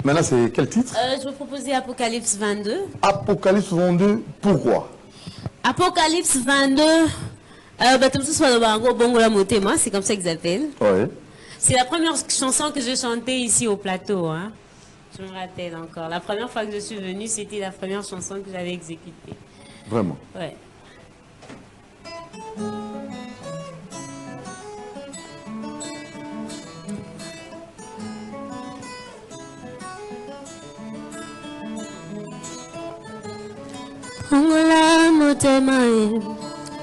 [SPEAKER 1] Maintenant, c'est quel titre?
[SPEAKER 2] Je vais proposer Apocalypse 22.
[SPEAKER 1] Apocalypse 22, pourquoi?
[SPEAKER 2] Apocalypse 22. C'est comme ça qu'ils appellent.
[SPEAKER 1] Oui.
[SPEAKER 2] C'est la première chanson que j'ai chantée ici au plateau. Hein. Je me rappelle encore. La première fois que je suis venue, c'était la première chanson que j'avais exécutée.
[SPEAKER 1] Vraiment?
[SPEAKER 2] Ouais. Ongola motema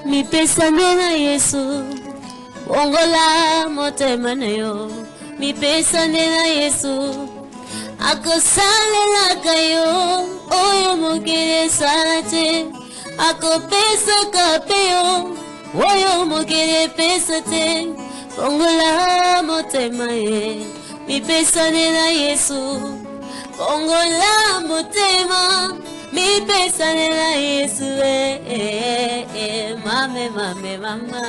[SPEAKER 2] mi pesa na Yesu. Ongola motema na yo mi pesa na Yesu. Akosalela kayo oyo mokele salate. Akopesa kapeyo oyo mokele pesa te. Ongola motema mi pesa na Yesu. Ongola motema mi pesa na Yesu, mame, mame, mama.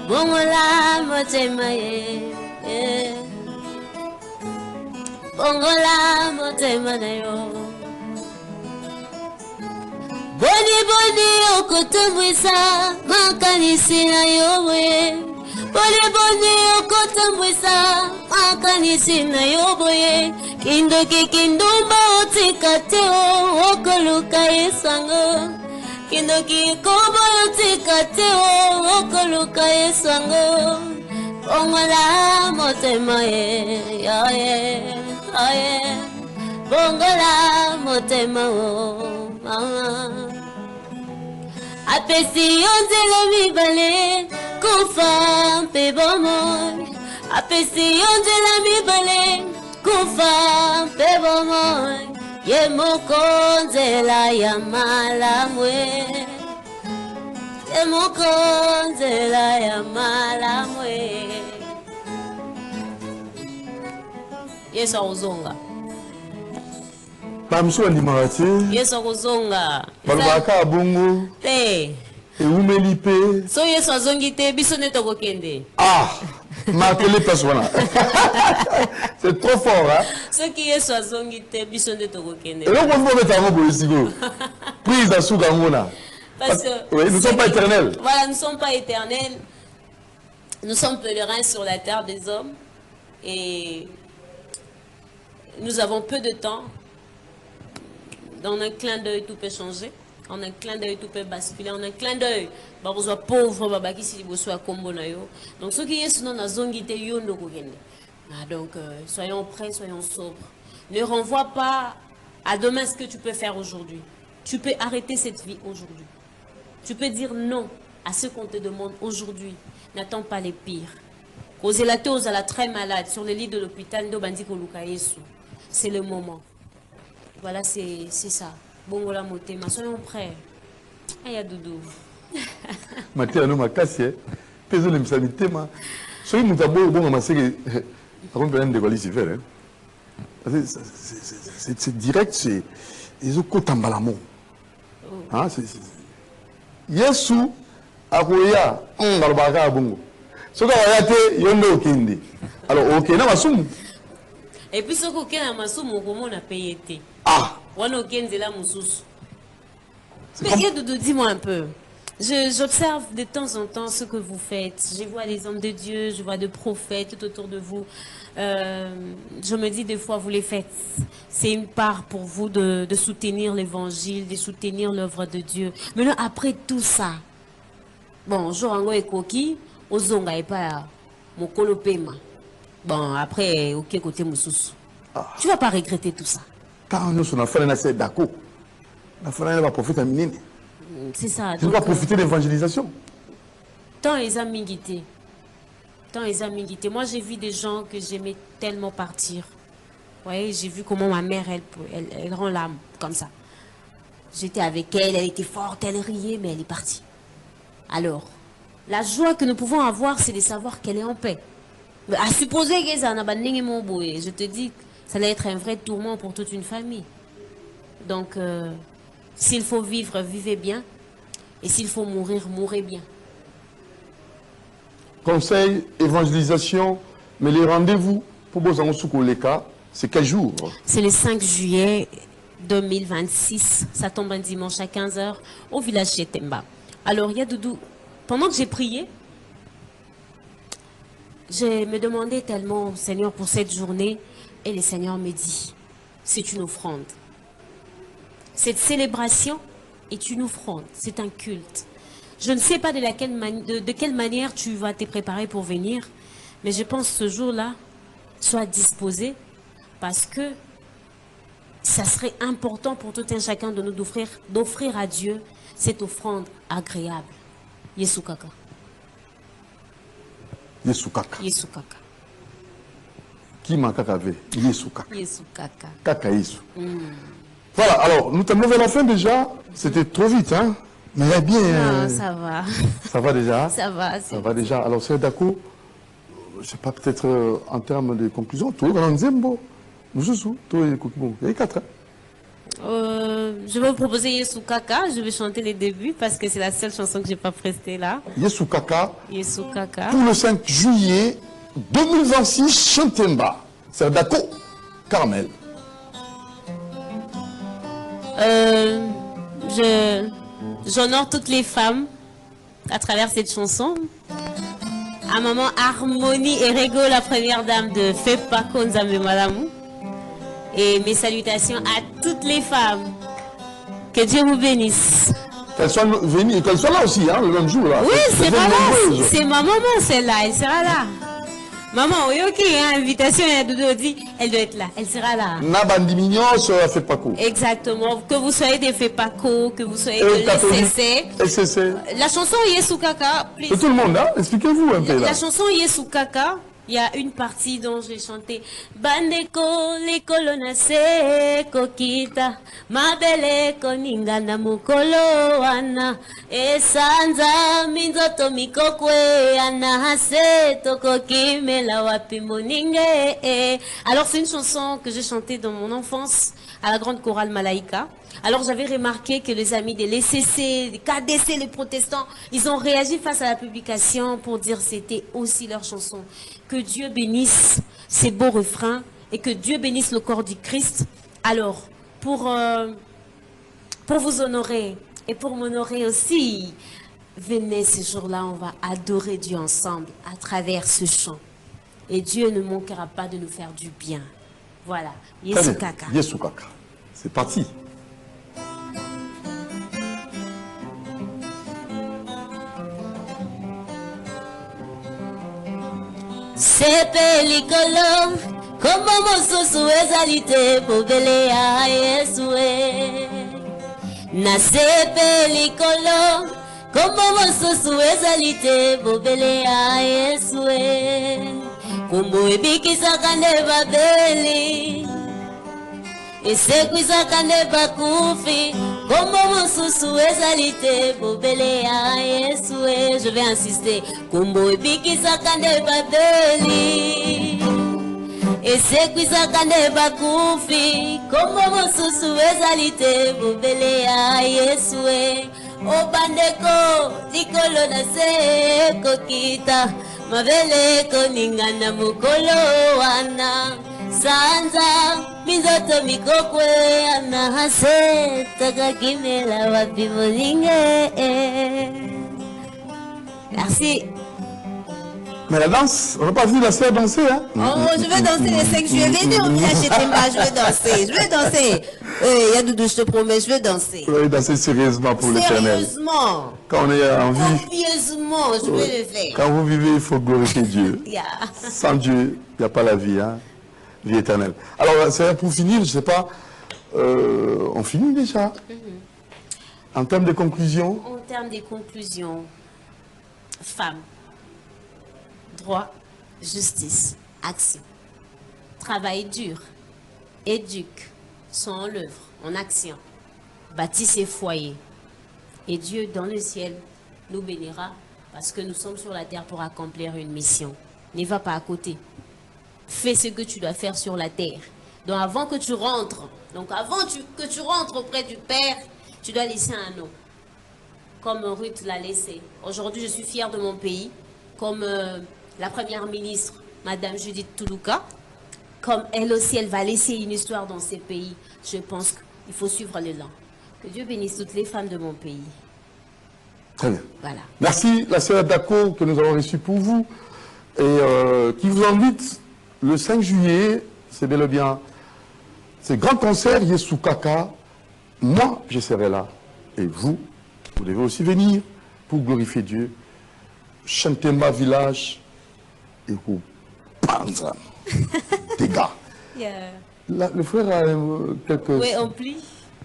[SPEAKER 2] Bongola motema bongola motema na yo. Boni boni okotombwisa makanisi na yo we. Boni boni okotombwisa makanisi na yo boye. Kindoki kindumba otikate o okoluka esango. Kindoki kobo otikate o okoluka esango. Bongola motema bongola motema o mama. Apesi yonzela mibale kufa mpe bomo. Apesi yonzela mibale kufa mpe bomo. Ye mokonzela ya malamwe. Ye mokonzela ya malamwe. Yesu akuzonga.
[SPEAKER 1] Bamso andimaka te.
[SPEAKER 2] Yesu akuzonga.
[SPEAKER 1] Balobaka abongo.
[SPEAKER 2] Te.
[SPEAKER 1] Ewumeli pe.
[SPEAKER 2] So Yesu azongi te biso nde tokokende.
[SPEAKER 1] Ah, marquez-les place voilà. C'est trop fort, hein?
[SPEAKER 2] Ce qui est soit zongite, bisonde tokokende.
[SPEAKER 1] Et donc on va mettre un mot ici. Prise à Sougamona.
[SPEAKER 2] Parce que
[SPEAKER 1] oui, nous ne sommes pas éternels.
[SPEAKER 2] Voilà, nous ne sommes pas éternels. Nous sommes pèlerins sur la terre des hommes. Et nous avons peu de temps. Dans un clin d'œil, tout peut changer. En un clin d'œil, tout peut basculer. En un clin d'œil, babozo pauvre, babaki si bosso a combo na yo. Donc ce qui est sinon na zongite yondo kokende. Donc soyons prêts, soyons sobres. Ne renvoie pas à demain ce que tu peux faire aujourd'hui. Tu peux arrêter cette vie aujourd'hui. Tu peux dire non à ce qu'on te demande aujourd'hui. N'attends pas les pires. Kozelato ozala très malade sur le lit de l'hôpital Ndobandi Koluka Yesu. C'est le moment. Voilà, c'est ça. Bongola motema, soyons prêts. Aya doudou.
[SPEAKER 1] Matéa no makasi, peso le msamitema. Soyez moutabo bon maseke. Par contre, de quoi faire, c'est direct, c'est ils ont côté embalamo. Hein, c'est Yesu akoya on balbaka bongo. Ce qu'on a été yondo okindi. Alors ok na masumu.
[SPEAKER 2] Et puis ce qu'on a masumu comment on a payé té.
[SPEAKER 1] Ah.
[SPEAKER 2] On a okindi la mususu. Mais Doudou, dis-moi un peu. J'observe de temps en temps ce que vous faites. Je vois les hommes de Dieu, je vois des prophètes tout autour de vous. Je me dis des fois, vous les faites. C'est une part pour vous de soutenir l'évangile, de soutenir l'œuvre de Dieu. Maintenant, après tout ça, bon, Jorango et Koki, Ozonga et pas Mokolo Pema. Bon, après, ok, côté Moussous. Tu vas pas regretter tout ça.
[SPEAKER 1] Quand nous sommes en train d'accord. La France va profiter à Minine.
[SPEAKER 2] C'est ça.
[SPEAKER 1] Tu dois profiter de l'évangélisation.
[SPEAKER 2] Tant les amiguités. Tant les amis guités. Moi, j'ai vu des gens que j'aimais tellement partir. Vous voyez, j'ai vu comment ma mère, elle rend l'âme comme ça. J'étais avec elle, elle était forte, elle riait, mais elle est partie. Alors, la joie que nous pouvons avoir, c'est de savoir qu'elle est en paix. Mais à supposer que ça n'a pas de je te dis, ça allait être un vrai tourment pour toute une famille. Donc, s'il faut vivre, vivez bien. Et s'il faut mourir, mourrez bien.
[SPEAKER 1] Conseil, évangélisation, mais les rendez-vous pour Bozango-Soukoleka, c'est quel jour?
[SPEAKER 2] C'est le 5 juillet 2026. Ça tombe un dimanche à 15 h au village Chetemba. Alors, il y a Doudou. Pendant que j'ai prié, je me demandais tellement, Seigneur, pour cette journée. Et le Seigneur me dit, c'est une offrande. Cette célébration est une offrande. C'est un culte. Je ne sais pas de quelle manière tu vas te préparer pour venir, mais je pense que ce jour-là, sois disposé parce que ça serait important pour tout un chacun de nous d'offrir à Dieu cette offrande agréable. Yesu Kaka.
[SPEAKER 1] Yesu Kaka.
[SPEAKER 2] Yesu Kaka.
[SPEAKER 1] Qui m'a kakavé? Yesu Kaka.
[SPEAKER 2] Yesu Kaka.
[SPEAKER 1] Kaka Yesu. Voilà, alors, nous t'avons vers la fin déjà. C'était trop vite, hein? Mais il y a bien...
[SPEAKER 2] Non, ça va.
[SPEAKER 1] Ça va déjà?
[SPEAKER 2] Ça va.
[SPEAKER 1] Ça va déjà. Alors, c'est d'accord. Je ne sais pas, peut-être en termes de conclusion. Toi, dans le Zembo. Nous sommes toi, il y a 4 ans.
[SPEAKER 2] Je vais vous proposer Yesu Kaka. Je vais chanter les débuts parce que c'est la seule chanson que je n'ai pas prestée là.
[SPEAKER 1] Yesu Kaka.
[SPEAKER 2] Yesu Kaka.
[SPEAKER 1] Pour le 5 juillet 2026, Chantemba. C'est d'accord, Carmel.
[SPEAKER 2] J'honore toutes les femmes à travers cette chanson. À maman Harmonie et Rego, la première dame de Fepa Konzambe Malamu. Et mes salutations à toutes les femmes. Que Dieu vous bénisse.
[SPEAKER 1] Qu'elles soient venues et qu'elles soient là aussi, hein, le même jour. Là.
[SPEAKER 2] Oui, c'est pas là. C'est ma maman, celle-là. Elle sera là. Maman, oui, ok, hein, invitation, elle doit être là. Elle sera là.
[SPEAKER 1] Nabandi Mignon, ça fait pas quoi.
[SPEAKER 2] Exactement. Que vous soyez des FEPACO, que vous soyez de l'SCC.
[SPEAKER 1] SCC.
[SPEAKER 2] La chanson Yesu Kaka.
[SPEAKER 1] C'est tout le monde, hein? Expliquez-vous un peu là.
[SPEAKER 2] La chanson Yesu Kaka, il y a une partie dont j'ai chanté Bandeko le kolonase kokita mabele koningana mukolo wana esanza minzoto mikokwe ana haseto kokimela wapi moninge. Alors c'est une chanson que j'ai chantée dans mon enfance à la grande chorale Malaïka. Alors j'avais remarqué que les amis des LCC, des KDC, les protestants, ils ont réagi face à la publication pour dire que c'était aussi leur chanson. Que Dieu bénisse ces beaux refrains et que Dieu bénisse le corps du Christ. Alors, pour vous honorer et pour m'honorer aussi, venez ce jour-là, on va adorer Dieu ensemble à travers ce chant. Et Dieu ne manquera pas de nous faire du bien. Voilà, Yesu Kaka.
[SPEAKER 1] Yesu Kaka. C'est parti.
[SPEAKER 2] Sepe likolo, como mosusu ezalite pobele ya Yesue. Na sepe likolo, como mosusu ezalite pobele ya Yesue. Kumbu ebikisaka ne babeli, esekwisaka ne bakufi. Como mosusu ezalite pobele ya Yesue. Je vais insister. Kumbu ebikisaka ne babeli, esekwisaka ne bakufi. Como mosusu ezalite pobele ya Yesue. Obandeko likolo na se kokita mabele koningana mukolo wana sanza mizoto mikokwe anahase takakimela wapi molinge. Merci.
[SPEAKER 1] Mais la danse, on va pas venir la faire danser, hein?
[SPEAKER 2] Oh, je veux danser les 5 juillet. Venez au village Chetemba, je veux danser. Je veux danser. Yadoudou, je te promets, je veux danser.
[SPEAKER 1] Vous allez danser sérieusement pour l'Éternel.
[SPEAKER 2] Sérieusement.
[SPEAKER 1] Quand on est en vie.
[SPEAKER 2] Copieusement, je veux le faire.
[SPEAKER 1] Quand vous vivez, il faut glorifier Dieu.
[SPEAKER 2] Yeah.
[SPEAKER 1] Sans Dieu, il n'y a pas la vie, hein? Vie éternelle. Alors, c'est pour finir, je ne sais pas, on finit déjà. En termes de conclusion.
[SPEAKER 2] En termes de conclusion, femme, droit justice, action. Travail dur, éduque, sont en l'œuvre, en action. Bâtit ses foyers. Et Dieu, dans le ciel, nous bénira parce que nous sommes sur la terre pour accomplir une mission. N'y va pas à côté. Fais ce que tu dois faire sur la terre. Donc avant que tu rentres, que tu rentres auprès du Père, tu dois laisser un nom. Comme Ruth l'a laissé. Aujourd'hui, je suis fière de mon pays. Comme la première ministre, Madame Judith Toulouka. Comme elle aussi, elle va laisser une histoire dans ces pays. Je pense qu'il faut suivre l'élan. Que Dieu bénisse toutes les femmes de mon pays.
[SPEAKER 1] Très bien.
[SPEAKER 2] Voilà.
[SPEAKER 1] Merci, la sœur Dako, que nous avons reçue pour vous. Et qui vous invite le 5 juillet, c'est bel et bien, c'est grand concert Yesukaka. Moi, je serai là. Et vous, vous devez aussi venir pour glorifier Dieu. Chantemba village et vous Panza. Des gars.
[SPEAKER 2] Yeah.
[SPEAKER 1] Le frère a quelques...
[SPEAKER 2] Oui, on plie.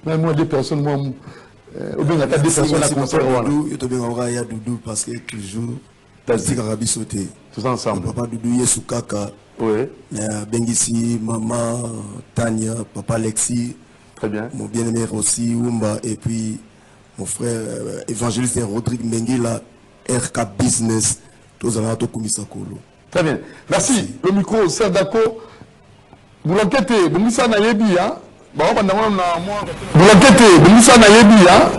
[SPEAKER 1] Même moi, 2 personnes, moi... Ou bien il y a 4 personnes à concert.
[SPEAKER 3] Il y a Doudou parce que toujours... Tous
[SPEAKER 1] ensemble.
[SPEAKER 3] Papa Doudou, Yesukaka.
[SPEAKER 1] Oui.
[SPEAKER 3] Bengisi, maman, Tania, papa Alexis.
[SPEAKER 1] Très bien.
[SPEAKER 3] Mon bien-aimé aussi, Oumba. Et puis mon frère évangéliste Rodrigue Menguila, RK Business. Tous en tout Koumisakolo.
[SPEAKER 1] Très bien. Merci. Le micro, Sœur Dako. Vous l'enquêtez, vous m'y en yebi, hein? Vous l'enquêtez, vous m'y en yebi, hein?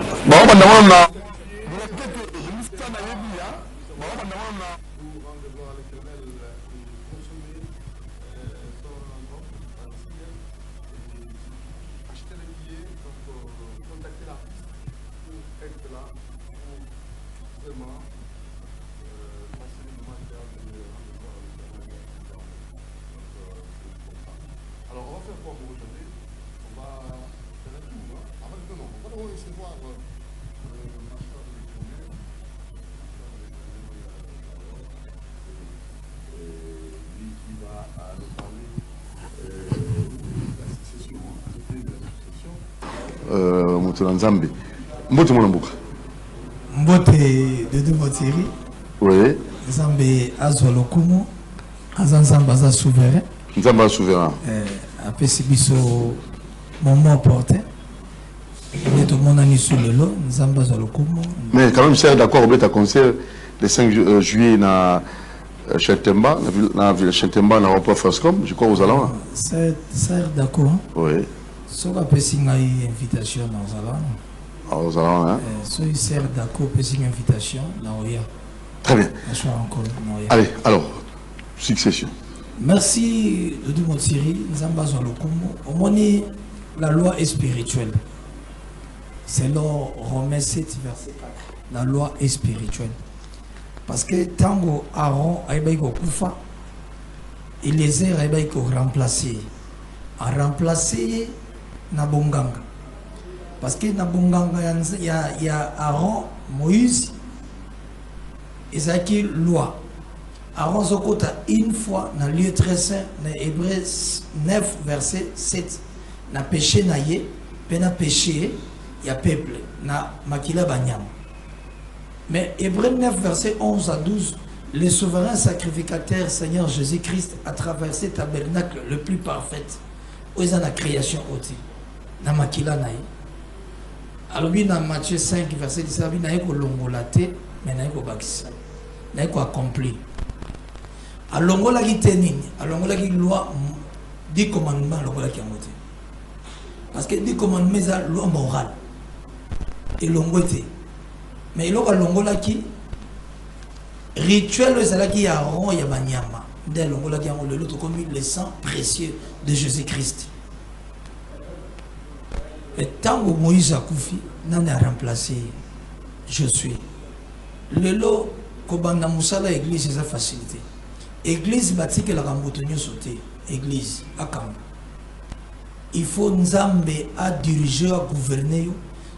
[SPEAKER 1] Nzambe. Mbote mwana mboka.
[SPEAKER 4] Mbote de Motiri.
[SPEAKER 1] Oui.
[SPEAKER 4] Nzambe azwa lokumu. Nzambe aza souverain.
[SPEAKER 1] Nzambe aza souverain.
[SPEAKER 4] Apesi biso moment porté. Et tout le monde a mis sur le lot. Nzambe azwa lokumu.
[SPEAKER 1] Mais quand même, c'est d'accord, on est à concert le 5 juillet na Chantemba, na ville Chantemba, na rapport Frascom, je crois aux allants.
[SPEAKER 4] C'est d'accord.
[SPEAKER 1] Oui.
[SPEAKER 4] So ka pesinga invitation na Ozalana.
[SPEAKER 1] Aux allants, hein.
[SPEAKER 4] So il sert d'accord pesinga invitation na Oya.
[SPEAKER 1] Très bien. Allez, alors, succession.
[SPEAKER 4] Merci Doudou Motiri, Nzamba Zolokumo. Au moins, la loi est spirituelle. C'est l'or Romains 7, verset 4. La loi est spirituelle. Parce que Tango Aaron a été Kufa, et les airs a été remplacés. A remplacé Nabonganga. Parce que Nabonganga, il y a Aaron, Moïse, et ça qui loi. Aaron Zokota une fois dans le lieu très saint, dans Hébreu 9, verset 7. Na péché na ye, pena péché, il y a peuple, na makila banyam. Mais Hébreu 9, verset 11 à 12, le souverain sacrificateur Seigneur Jésus-Christ a traversé le tabernacle le plus parfait. Où est la création ôtée? Na makila na ye. Alors, dans Matthieu 5, verset 17, il y a un longolate, mais il y a un bakisa. Il y a un accompli. A longola ki tenini, a longola ki loi 10 commandements longola ki amote. Parce que 10 commandements c'est loi morale. Et longote. Mais il y a longola ki rituel c'est là qui a rond ya banyama. Dès longola ki amote l'autre comme le sang précieux de Jésus-Christ. Et tant que Moïse a koufi, n'a remplacé je suis. Le lot kobanda musala église c'est sa facilité. Église bâtie que la rambotonio sauté. Église à Kambo. Il faut Nzambe à diriger, à gouverner.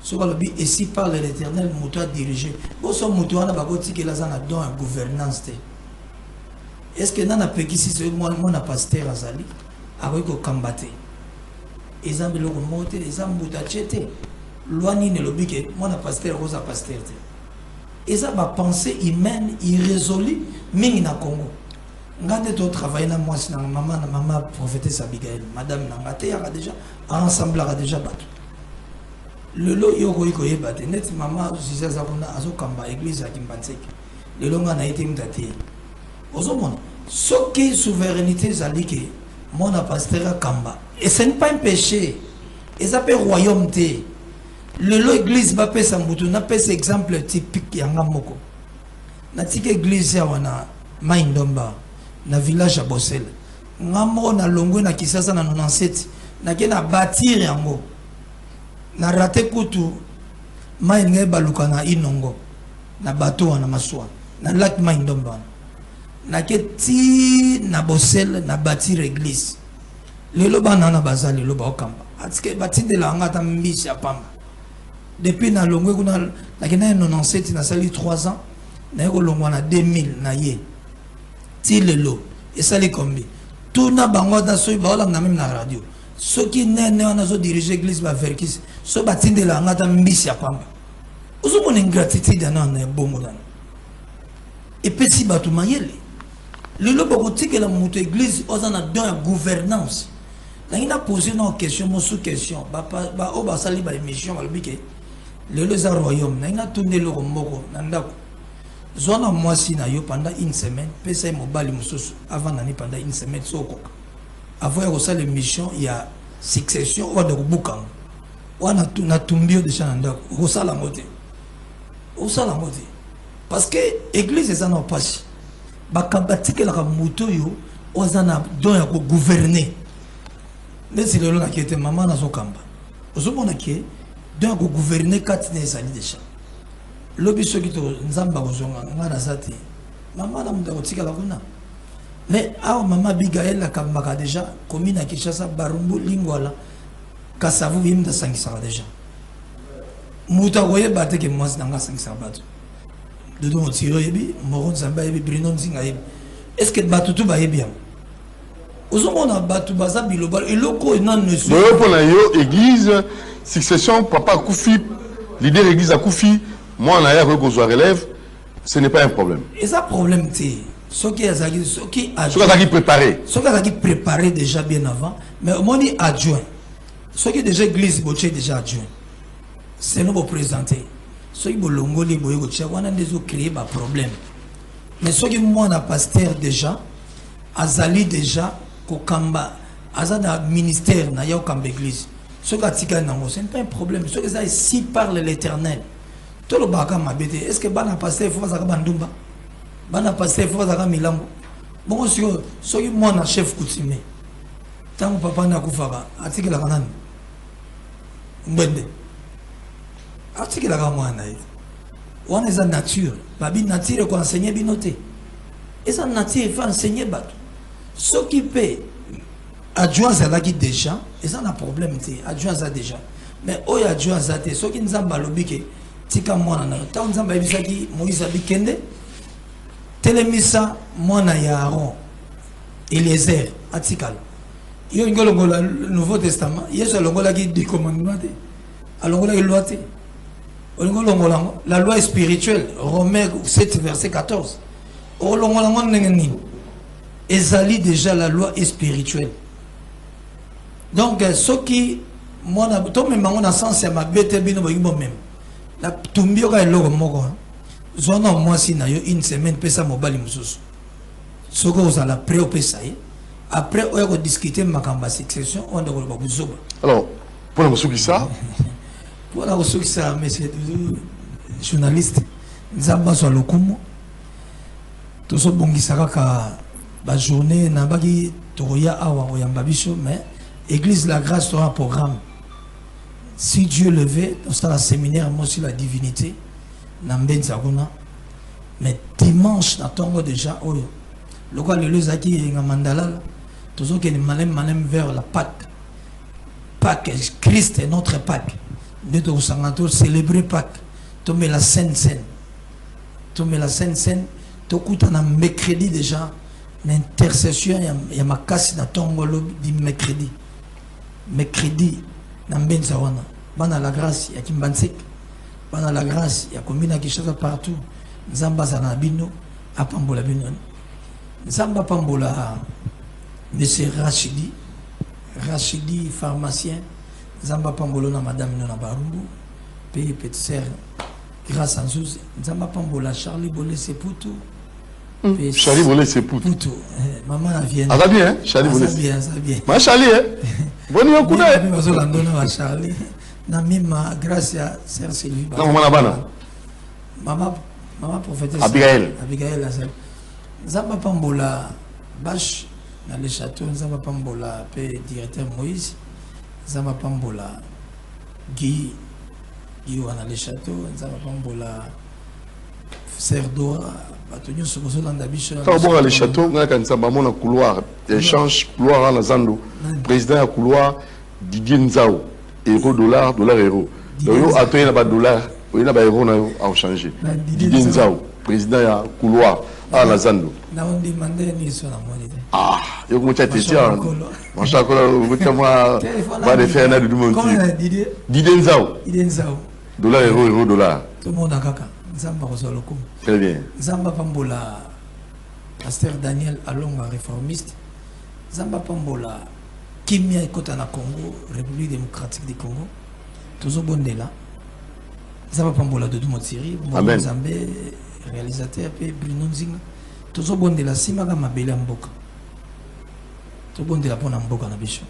[SPEAKER 4] Ce qu'on dit ici par l'Éternel, Mouto à diriger. Bon, son Mouto a bagoti que la zana don à gouvernance. Est-ce que nana peki si c'est moi na pasteur azali avec au kambate. Exemple le monter, exemple Mouto a chete. Loani ne lobi que moi na pasteur rosa pasteur. Et ça ma pensée humaine irrésolue mingi na Congo. Ngande to travailler na moi na maman prophétesse Abigail, madame Nangate ya déjà ensemble a déjà battu. Le lo yoko yeba net maman Ziza Zakuna azokamba église ya Kimbanseki. Le lo ngana été mtati. Ozomona soki souveraineté zalike mon pasteur Kamba. Et ce n'est pas un péché. Et ça peut royaume te. Le lo église va pesa mbutu na pesa exemple typique ya ngamoko. Na tike église ya wana Maindomba na village à Bossel. Ngamo na longwe na Kisasa na 97 na ke na bâtir yango. Na raté kutu mai nge baluka na Inongo na bateau na maswa na lac Maindomba. Na ke ti na Bossel na bâtir église. Lelo bana na bazali lelo ba okamba. Atike batinde la ngata mbisi ya pamba. Depuis na longwe kuna na ke na 97 na sali 3 ans na yeko longwa na 2000 na ye. Ti lelo et ça les combi. Tout na bango da so ba ola na même na radio. Ceux qui ne wana zo diriger église ba verkis so batinde la ngata mbisi ya pamba. Ozo mon ingratitude na na bomo dana. Et petit batu mayele. Lelo ba kotike la muto église ozana dans la gouvernance. Là il a posé une question mon sous question ba o ba sali ba émission ba bike. Lelo za royaume na ina tourner le romboko na ndako. Zona moi si na yo pendant une semaine, pesa mobali mususu avant nani pendant une semaine soko. Avant yo ça l'émission il y a succession ou de bukang. Wana na tumbio de chananda, o ça la moté. O ça la moté. Parce que église ça n'a pas si. Ba kabatike la muto yo ozana don ya ko gouverner. Nesi lelo na kiete maman na zokamba. Ozomona ki don ya ko gouverner katine ezali déjà. Lobi soki to nzamba kozonga ngana zati mama na muta kotika la kuna mais awa mama Bigael la kambaka déjà commune à Kinshasa Barumbu Lingwala kasavu yimda sangisa déjà muta koye bateke mwasi nanga sangisa batu dodo motiro yebi moron zamba yebi Bruno Nzinga yebi est-ce que batutu ba yebi ozomona batu baza biloba eloko nan ne so
[SPEAKER 1] pour la yo église succession papa Koufi leader église à Koufi. Moi, en arrière, que je relève, ce n'est pas un problème.
[SPEAKER 4] Et ça, problème, c'est ce qui
[SPEAKER 1] est préparé.
[SPEAKER 4] Ce qui est préparé déjà bien avant, mais au moins adjoint. Ce qui est déjà glisse, c'est déjà adjoint. C'est nous pour présenter. Ce qui est longo, les boyaux, on a déjà créé un problème. Mais ce qui est moi, on a pasteur déjà, Azali déjà, Kokamba, Azana ministère, n'a pas église. Ce qui est ce n'est pas un problème. Ce qui est si parle l'Éternel. Tout le baka mabete est-ce que bana passer faut ça bandumba bana passer faut ça milambo bon so qui moi na chef coutumier tant papa na kufaka atiki la kanani mbende atiki la kamwana hivi wana za nature babi nature ko enseigner binoté et ça nature faut enseigner bato ce qui peut adjoint ça là qui déjà et ça n'a problème té adjoint ça déjà mais oya adjoint ça té ce qui nzamba lobike tika mwana na ta nzamba ebisaki Moïse abikende telemisa mwana ya Aaron Eliezer atikala yo ngolongola Nouveau Testament Yesu alongola ki des commandements alongola loi te ngolongola la loi spirituelle Romains 7 verset 14 olongola ngoni ezali déjà la loi spirituelle donc ce qui mwana to même on a sens ya mabete bino bo même la tumbio ka eloko moko zona moi si na yo une semaine pesa mobali mususu soko osala pré-opesa après on va discuter makamba succession on doit ba kuzoba
[SPEAKER 1] alors pour la qui ça
[SPEAKER 4] pour la qui ça monsieur journaliste nzamba so lokumo to so bongisa kaka ba journée na baki toya awa oyamba biso mais église la grâce sera un programme. Si Dieu le veut, on sera à séminaire, moi aussi la divinité, mais dimanche, on déjà, le cas de l'Ozaki et Mandala, tout ce qui est malem vers la Pâque. Pâque, Christ est notre Pâque. Nous devons célébrer Pâque. Tu mets la Sainte Seine. Tu mets la Sainte Seine. Tu écoutes un mercredi déjà, l'intercession, il y a ma casse dans ton dit mercredi. Mercredi, Nambenza wana. Bana la grâce, il y a Kimbansek. Bana la grâce, il y a combien de choses partout. Nzamba Zanabino, Apambola Bino. Zamba Pambola, monsieur Rachidi, pharmacien, Zamba Pambola na madame Nona Barumbu, petite sœur, grâce à Zouz, Zamba Pambola, Charlie Bolé Sepoutou.
[SPEAKER 1] Charlie Bolé Sepoutou.
[SPEAKER 4] Maman vient.
[SPEAKER 1] Ah, ça va bien, hein? Charlie Bolé.
[SPEAKER 4] Ça bien, ça bien.
[SPEAKER 1] Ma Charlie, hein? Bonne nuit, coup d'œil.
[SPEAKER 4] Charlie. Na mima, grâce à Sœur Sylvie.
[SPEAKER 1] Non, maman là-bas.
[SPEAKER 4] Maman prophétesse.
[SPEAKER 1] Abigail.
[SPEAKER 4] Abigail, la sœur. Zamba Pambola, Bach, dans le château, Zamba Pambola, directeur Moïse, Zamba Pambola, Guy, dans le château, Zamba Pambola, Sœur Dora, Batonio Sokoso dans l'habitation.
[SPEAKER 1] Quand on va les châteaux, on a quand même un couloir, échange, couloir à Zando, président à couloir, Didier Nzao, euro, dollar, dollar, euro. Donc, à toi, il y a pas de dollar, il y a pas euro à changer. Didier Nzao, président à couloir. Ah, la Zando. Ah, il y a un petit Mon cher collègue, va de faire un de monde. Didier Nzao. Dollar, euro, euro, dollar.
[SPEAKER 4] Tout le monde a caca. Zamba Rosoloko.
[SPEAKER 1] Très bien.
[SPEAKER 4] Zamba Pambola, pasteur Daniel Alonga, réformiste. Zamba Pambola, Kimia Ekotana Congo, République démocratique du Congo. Toujours bon là. Zamba Pambola de Dumotiri, Momo Zambé, réalisateur, puis Bruno Nzinga. Toujours bon de la Simaga Mabele Mboka. Tout bon de la bonne Mboka na bicho.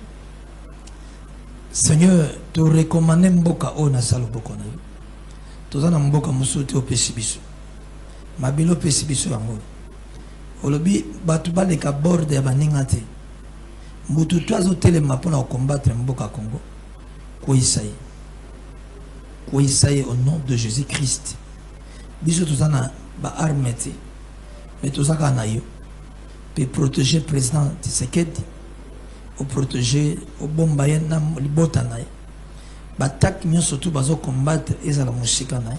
[SPEAKER 4] Seigneur, tu recommandes Mboka o na salo boko na yo. Tozana Mboka musote o pesibiso. Mabelo pesibiso yango. Olobi batu baleka borde ya baninga te. Mutu twazo telema pona combattre Mboka Congo. Koisaye. Koisaye au nom de Jésus-Christ. Biso tozana ba arme te. Mais tozaka na yo. Pe protéger président Tshisekedi. Au protéger au bombayen na libota na ye. Batak mio surtout bazo combattre ezala musika na ye.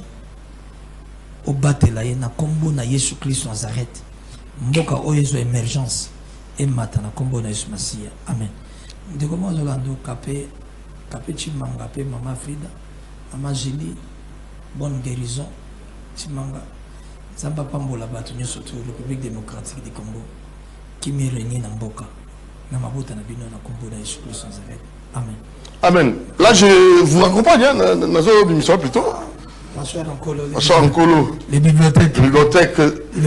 [SPEAKER 4] Au batela ye na kombo na Yesu Christ Nazareth. Mboka oyezo émergence et matana kombo na Yesu Masia. Amen. De comment Zolando capé Chimanga pe Mama Frida, Mama Julie, bonne guérison. Chimanga Zamba Pambola batu nyo surtout République démocratique du Congo qui me régné na mboka. Na mabota na bino na kombo na Yesu Christ Nazareth. Amen.
[SPEAKER 1] Amen. Là, je vous accompagne, hein, dans notre émission plutôt.
[SPEAKER 4] François
[SPEAKER 1] Nkolo.
[SPEAKER 4] Les bibliothèques.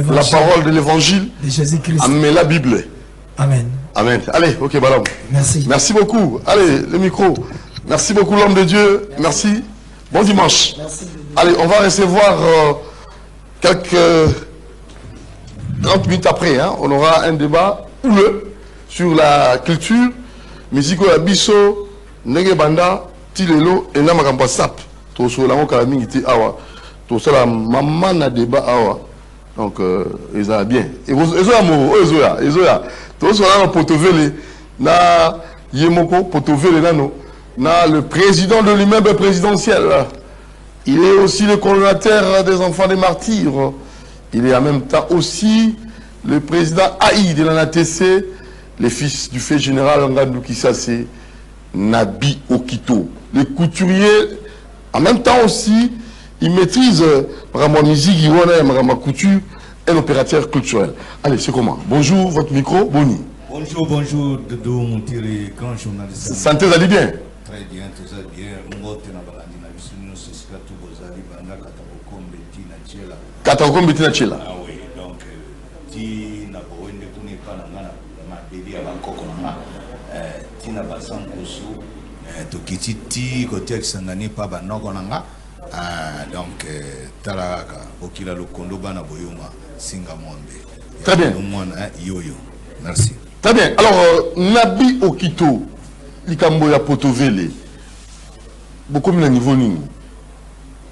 [SPEAKER 1] La parole de l'évangile.
[SPEAKER 4] De Jésus-Christ.
[SPEAKER 1] Amen, la Bible.
[SPEAKER 4] Amen.
[SPEAKER 1] Amen. Allez, ok, madame.
[SPEAKER 4] Merci.
[SPEAKER 1] Merci beaucoup. Allez, le micro. Merci beaucoup, l'homme de Dieu. Merci. Bon dimanche.
[SPEAKER 4] Merci.
[SPEAKER 1] Allez, on va recevoir quelques 30 minutes après. Hein, on aura un débat houleux sur la culture, musique à biso. Nege banda tilelo et na makambo sap to so la ngoka mingi ti awa to so la maman na débat awa donc ils ont bien et ils ont to so la potovele na yemoko potovele nano na le président de l'immeuble présidentiel. Il est aussi le coordonnateur des enfants des martyrs. Il est en même temps aussi le président AI de la NATC, les fils du fait général Ngadou Kissase Nabi Okito. Le couturier, en même temps aussi, il maîtrise ma musique, ma couture, un opérateur culturel. Allez, c'est comment? Bonjour, votre micro, Boni.
[SPEAKER 5] Bonjour, bonjour, Dodo Montiri, grand journaliste.
[SPEAKER 1] Santé, vous allez bien?
[SPEAKER 5] Très bien, tout ça bien.
[SPEAKER 1] Katakom Bettina Chela.
[SPEAKER 5] Ah oui, donc, si na boende kune pa na ngana mabeli ya bakoko na tina basankoso tokititi kotia kisangani pa banoko na nga donc talaka okila lokondo bana boyoma singa mwambe.
[SPEAKER 1] Très bien.
[SPEAKER 5] Yoyo. Merci.
[SPEAKER 1] Très bien. Alors Nabi Okito likambo ya Potovele. Beaucoup de niveau nini.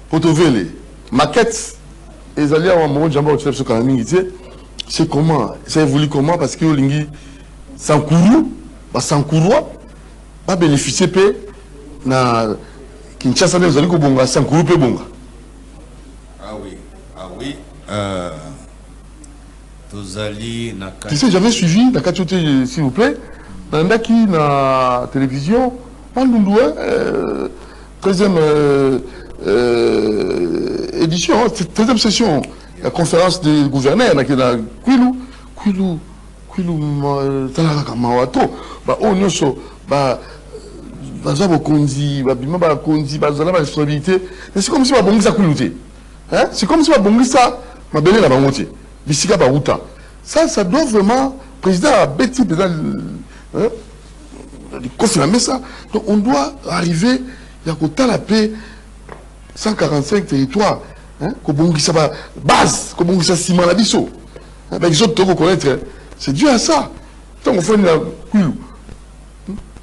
[SPEAKER 1] Potovele maquette. Et allez à un moment c'est comment, ça évolue comment parce que Olingi Sankourou, Sankourou, va bénéficier de na Kinshasa mais vous allez bonga Sankourou pe bonga.
[SPEAKER 5] Ah oui. Tozali na.
[SPEAKER 1] Tu sais, j'avais suivi la qualité s'il vous plaît, dans la télévision, Mandoumboué, 13e édition, 13e session, la conférence des gouverneurs, Kwilu, kwilu talaka mawato ba onyoso ba baza bokonzi ba bima ba konzi bazala ba responsabilité mais c'est comme si ba bongisa kwilu hein c'est comme si ba bongisa mabele na bangote bisika ba uta ça doit vraiment président a bêti président hein confirmer ça donc on doit arriver il y a côté la paix 145 territoires hein ko bongisa ba base ko bongisa ciment la biso ben les autres doivent connaître c'est dû à ça tant qu'on fait la kwilu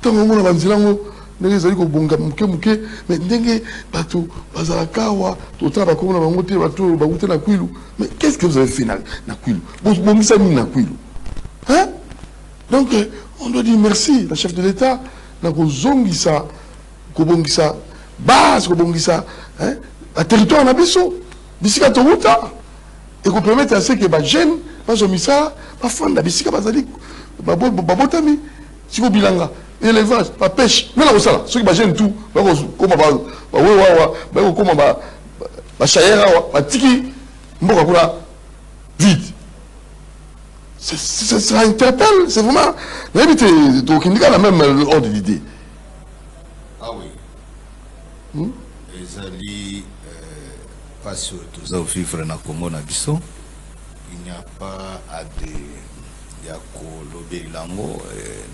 [SPEAKER 1] tant qu'on a banzilango ndenge ezali ko bonga muke mais ndenge bato bazala kawa tota ba komona bangote bato ba uta na kwilu mais qu'est-ce que vous avez fait na kwilu bongisa ni na kwilu hein donc on doit dire merci la chef de l'État na ko zongisa ko bongisa base ko bongisa hein la territoire na biso bisika to uta et qu'on permette à ce que les jeunes, les hommes, les femmes, les bisika, les babotami, si vous bilanga, l'élevage, la pêche, mais là, ceux qui gênent tout, comme la chaïra, la tiki, vite. Ça interpelle, c'est vraiment. Donc, il y a la même ordre d'idée.
[SPEAKER 5] Ah oui. Ezali. Pas sur tout ça au fifre na Congo na biso, il n'y a pas à de yako lobe lango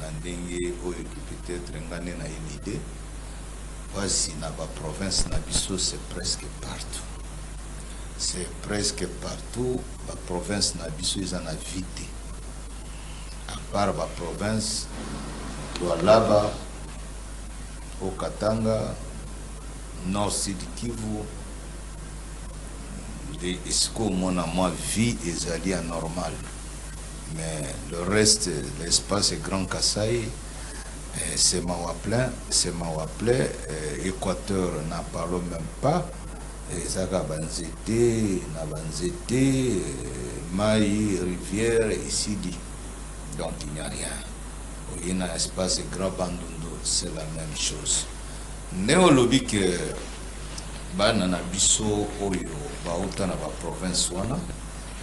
[SPEAKER 5] na ndenge o peut-être ngane na une idée. Voici na ba province na biso c'est presque partout. C'est presque partout la province na biso ils en a vite. À part la province Lualaba, au Katanga, Nord Sud Kivu. Est-ce qu'au moins moi vie est anormal, mais le reste l'espace est Grand Kasaï, c'est Mawaplein, Équateur n'en parlons même pas, Zaka Banzete, Nabanzete, Maï, Rivière, ici dit. Donc il n'y a rien. Il y a un espace Grand Bandundu, c'est la même chose. Néolobique bana na biso oyo bauta na ba province wana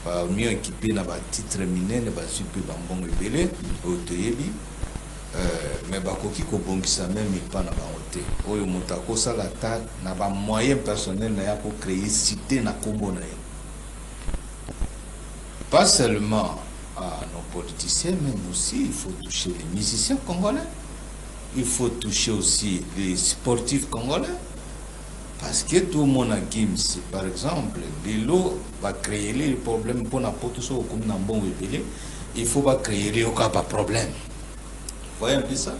[SPEAKER 5] ba mieux équipé na ba titre minene ba super bambongo ebele otoyebi mais ba koki ko bongisa même pas na ba hote oyo mutako sala ta na ba moyen personnel na ya ko créer cité na kombo na ye pas seulement à nos politiciens mais aussi il faut toucher les musiciens congolais, il faut toucher aussi les sportifs congolais. Parce que tout le monde a Gims, par exemple, l'eau va créer les problèmes pour n'importe quoi comme dans bon il faut pas créer les problèmes. Vous voyez un peu ça?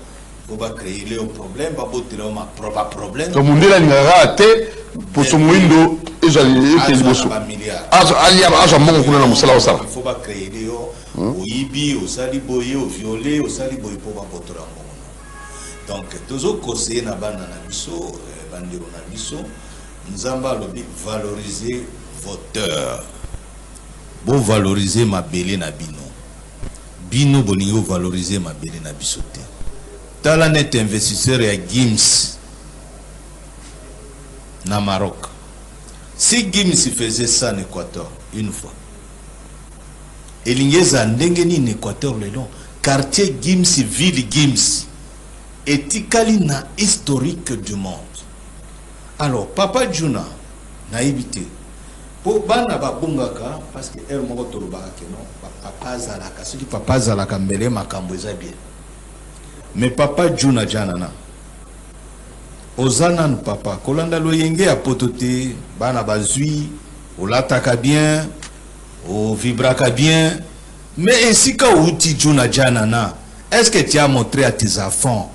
[SPEAKER 5] Il faut pas créer les problèmes, pas botter ma propre problème.
[SPEAKER 1] Tout le monde a raté pour son window et j'allais il
[SPEAKER 5] faut pas créer les au ibi, au saliboye, au violet, au saliboye pour pas botter donc toujours conseiller na bana na biso bandiro na biso nzamba lobi valoriser voteur bon valoriser ma belé na bino boningo valoriser ma belé na biso te tala net investisseur ya Gims na Maroc si Gims faisait ça en Équateur une fois elingeza ndenge ni en Équateur le long quartier Gims ville Gims etikali na historique du monde. Alors papa Juna na évité pour bana ba bungaka parce que elle moko tolobaka que non papa zalaka ce qui papa zalaka mbele makambo eza bien mais papa Juna janana ozana no papa kolanda loyenge ya potote bana bazui olataka bien o vibraka bien mais ainsi ka uti Juna janana est-ce que tu as montré à tes enfants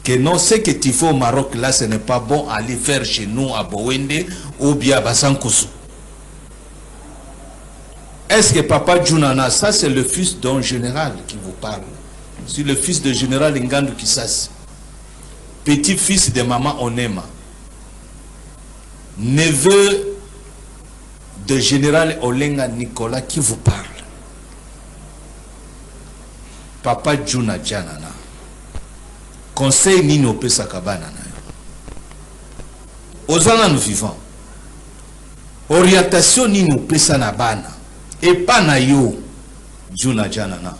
[SPEAKER 5] que non, ce que tu fais au Maroc, là, ce n'est pas bon à aller faire chez nous, à Bowende ou bien à Bassankousou. Est-ce que Papa Djounana, ça c'est le fils d'un général qui vous parle. C'est le fils de général Ngandu Kissas. Petit-fils de maman Onema. Neveu de général Olenga Nicolas qui vous parle. Papa Djouna Djanana. Conseil Nino Pesa Kabana. Ozana nous vivants. Orientation Nino Pesa Nabana. Et pas na yo Djouna Djanana.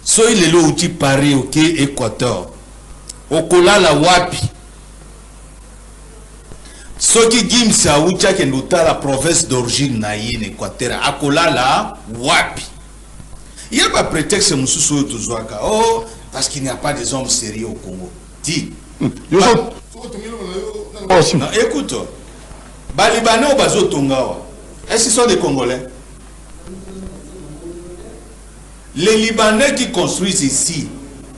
[SPEAKER 5] soki lelo uti Paris oke Équateur okolala wapi soki Gims auti akende otala province d'origine na ye na Équateur akolala wapi. Il y a pas prétexte mosusu oyo tozwaka oh parce qu'il n'y a pas des hommes sérieux au Congo. Dis. Non, écoute, Libanais au bazo Tongawa. Est-ce qu'ils sont des Congolais? Les Libanais qui construisent ici,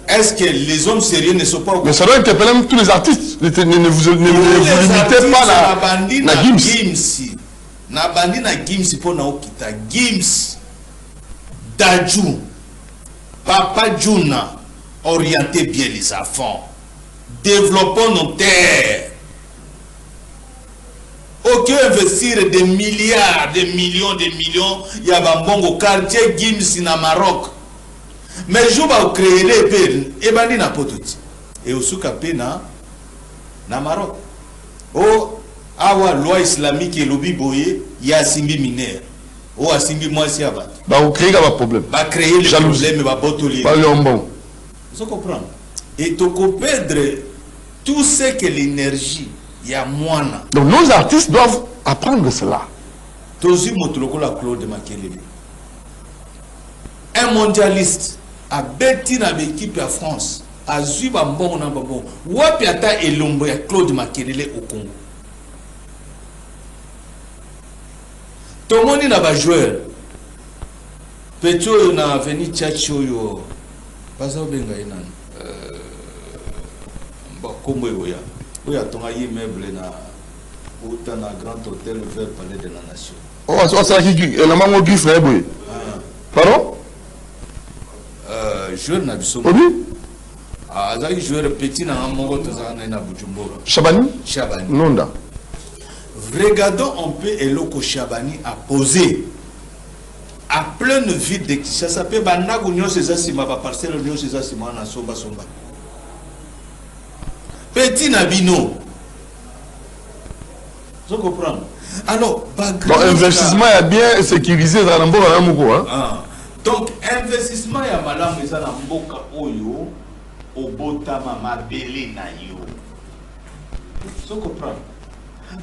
[SPEAKER 5] est-ce que les hommes sérieux ne sont pas au Congo?
[SPEAKER 1] Mais ça doit interpeller même tous les artistes. Ne vous limitez pas la Gims.
[SPEAKER 5] Na bandi na Gims pour na okita. Gims, Dadju, Papa Juna, orientez bien les enfants. Développons nos terres. Ok, investir des milliards, des millions, il y a un bon quartier Gims na Maroc. Mais je vais créer les pays et bandi na pototi. Et au soukapé na Maroc. Oh, awa loi islamique et lobby boye, il y a simbi mineur. Oh, simbi moi si abat.
[SPEAKER 1] Bah, vous créez un problème.
[SPEAKER 5] Bah, créer les problèmes et bah, botolier.
[SPEAKER 1] Bah, bon.
[SPEAKER 5] Vous comprenez? Et tu peux perdre tout ce que l'énergie, il y a moins.
[SPEAKER 1] Donc nos artistes doivent apprendre cela.
[SPEAKER 5] Claude Makelele. Un mondialiste a bêti dans l'équipe à France. A suivi un bon ou un bon. Wapiata et l'ombre à Claude Makelele au Congo. Tout le monde n'a pas joué. Petro na venu tchatcho yo. Pas ça benga inan. Comme il y a ton immeuble dans un grand hôtel vers le palais de la nation.
[SPEAKER 1] Oh, c'est qui la maman qui fait oui. Pardon?
[SPEAKER 5] Joueur n'a pas
[SPEAKER 1] oui.
[SPEAKER 5] Ah, ça joueur petit na mongo tozana na Bujumbura.
[SPEAKER 1] Chabani?
[SPEAKER 5] Chabani.
[SPEAKER 1] Nonda.
[SPEAKER 5] Regardons un peu Eloko Chabani a posé à pleine ville de Kinshasa. Pe banda gunyo seza sima ba parcelle gunyo seza sima na somba. Petit Nabino. Je comprends. Alors,
[SPEAKER 1] donc, investissement est bien sécurisé dans l'emboka na moko, hein?
[SPEAKER 5] Donc, investissement ya malamu eza na mboka oyo obotama mabele na yo. Je comprends.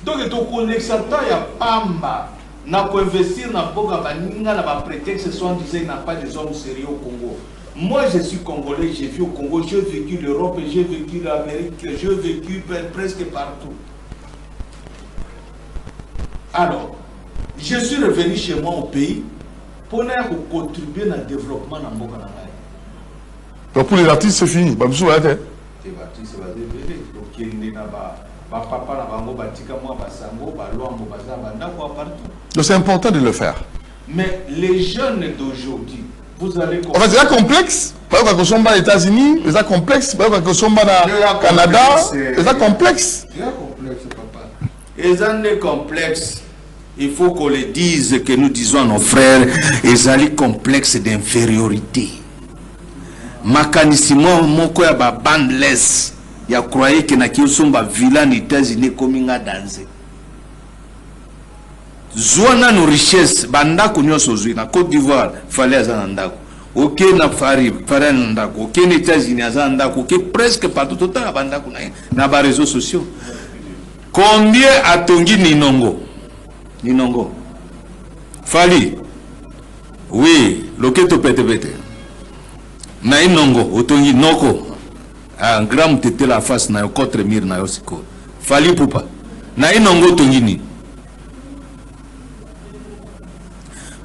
[SPEAKER 5] Donc, to connexion ya pamba na ko investir na mboka baninga na ba prétexte soit disait n'a pas des hommes sérieux au Congo. Moi, je suis congolais, j'ai vu au Congo, j'ai vécu l'Europe, j'ai vécu l'Amérique, j'ai vécu presque partout. Alors, je suis revenu chez moi au pays pour contribuer au développement de mon pays.
[SPEAKER 1] Donc pour les artistes, c'est fini. Les artistes,
[SPEAKER 5] c'est
[SPEAKER 1] donc c'est important de le faire.
[SPEAKER 5] Mais les jeunes d'aujourd'hui, vous allez
[SPEAKER 1] comprendre. En fait, c'est un complexe. Par exemple, quand ils sont aux États-Unis, c'est un complexe. Par exemple, quand ils sont au Canada, c'est un complexe.
[SPEAKER 5] C'est un complexe, papa. Ils ont des complexes. Il faut qu'on le dise, que nous disons à nos frères, ils ont des complexes d'infériorité. Makanissimo, mon quoi, ba bandless. Il a croyé que na kiosomba villa aux États-Unis comme une danse. Zouana nos richesses, banda kunyo sozui na Côte d'Ivoire, fallait azanandako. Ok na fari nandako, ok na États-Unis azanandako, ok presque partout total la banda kunaye na ba réseaux sociaux. Combien a tongi Ninongo? Ninongo. Fali. Oui, loketo pete. Na Ninongo, otongi noko. Un grand tete la face na yo contre mir na yo siko. Fali pupa. Na Ninongo tongi ni.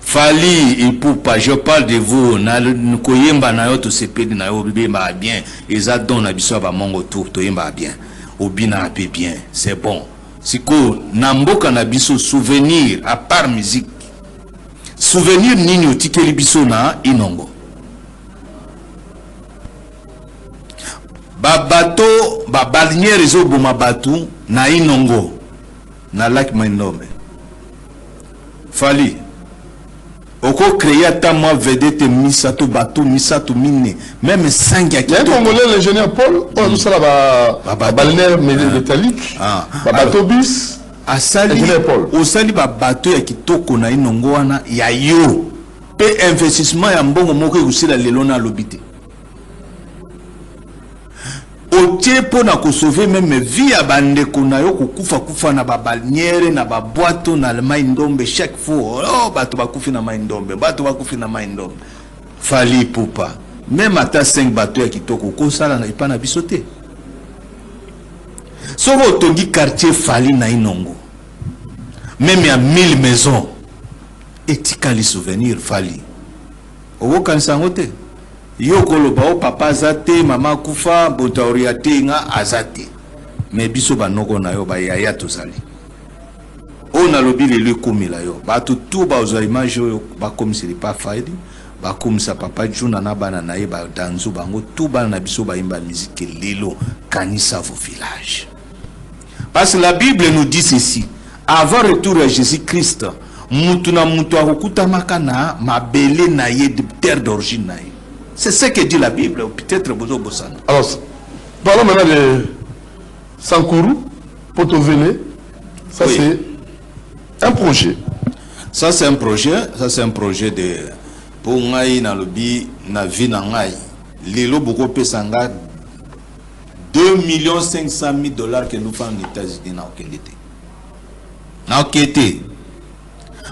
[SPEAKER 5] Fali et Poupa, je parle de vous. Na koyemba na yo to sepedi na yo bimba bien. Eza don na biso ba mongo tout to yemba bien. Obina ape bien, c'est bon. Siko namboka na biso souvenir à part musique. Souvenir nini tikeli biso na Inongo. Ba bateau, ba balinière ezo boma batu na Inongo. Na lac Maindombe. Fali Oko créer ta moi vedette misato bateau misato mine même 5 à qui.
[SPEAKER 1] Il y a un Congolais l'ingénieur Paul, tout ça là balnéaire métallique, bateau bus.
[SPEAKER 5] Asali au sali ba bateau ya kitoko na Inongo wana ya yo pe investissement ya mbongo moko ekusila lelo na lobité. Otie pona ko sauver même vie ya bande kuna yo kufa na babalniere na babwato na mai ndombe chaque fois. Oh bato bakufi na mai ndombe, bato bakufi na mai ndombe. Fali Poupa. Même ata 5 bateaux ya kitoko ko sala na ipana bisote. Soko tongi quartier Fali na Inongo. Même ya 1000 maisons. Etikali souvenir Fali. Owo kansango te. Yo koloba o papa azate, mama kufa, bota oriate nga azate. Mais biso banoko na yo ba yaya tozali. O na lobi le komila yo. Ba tout ba ozo image yo ba comme si pas Fali. Ba comme ça papa Juna na bana na ye ba danzu bango tout bana na biso ba imba musique lelo kanisa vos villages. Parce que la Bible nous dit ceci. Avant le retour à Jésus-Christ, mutuna mutu akukutamaka na mabele na ye de terre d'origine na ye. C'est ce que dit la Bible, peut-être Bozo Bossana.
[SPEAKER 1] Alors, parlons maintenant de Sankourou, Potovele. Ça, oui. C'est un projet.
[SPEAKER 5] Ça, c'est un projet de... Pour ngai na lobi na vie na ngai. Lelo boko pesanga 2 500 000 $ que nous faisons aux États-Unis na okendete. Na okete.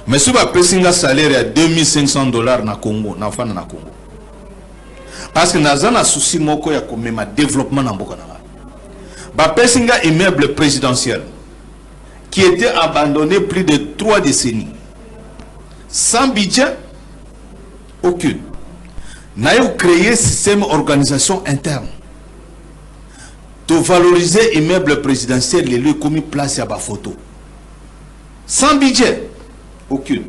[SPEAKER 5] Mais si ba pesinga salaire à 2 500 $ na Congo, na fana na Congo. Parce que nous avons un souci moko ya komema développement na mboka na nga. Ba pesinga immeuble présidentiel qui était abandonné plus de 3 décennies. Sans budget aucune. Nous avons créé un système organisation interne. De valoriser immeuble présidentiel, les lieux commis place à ma photo. Sans budget aucune.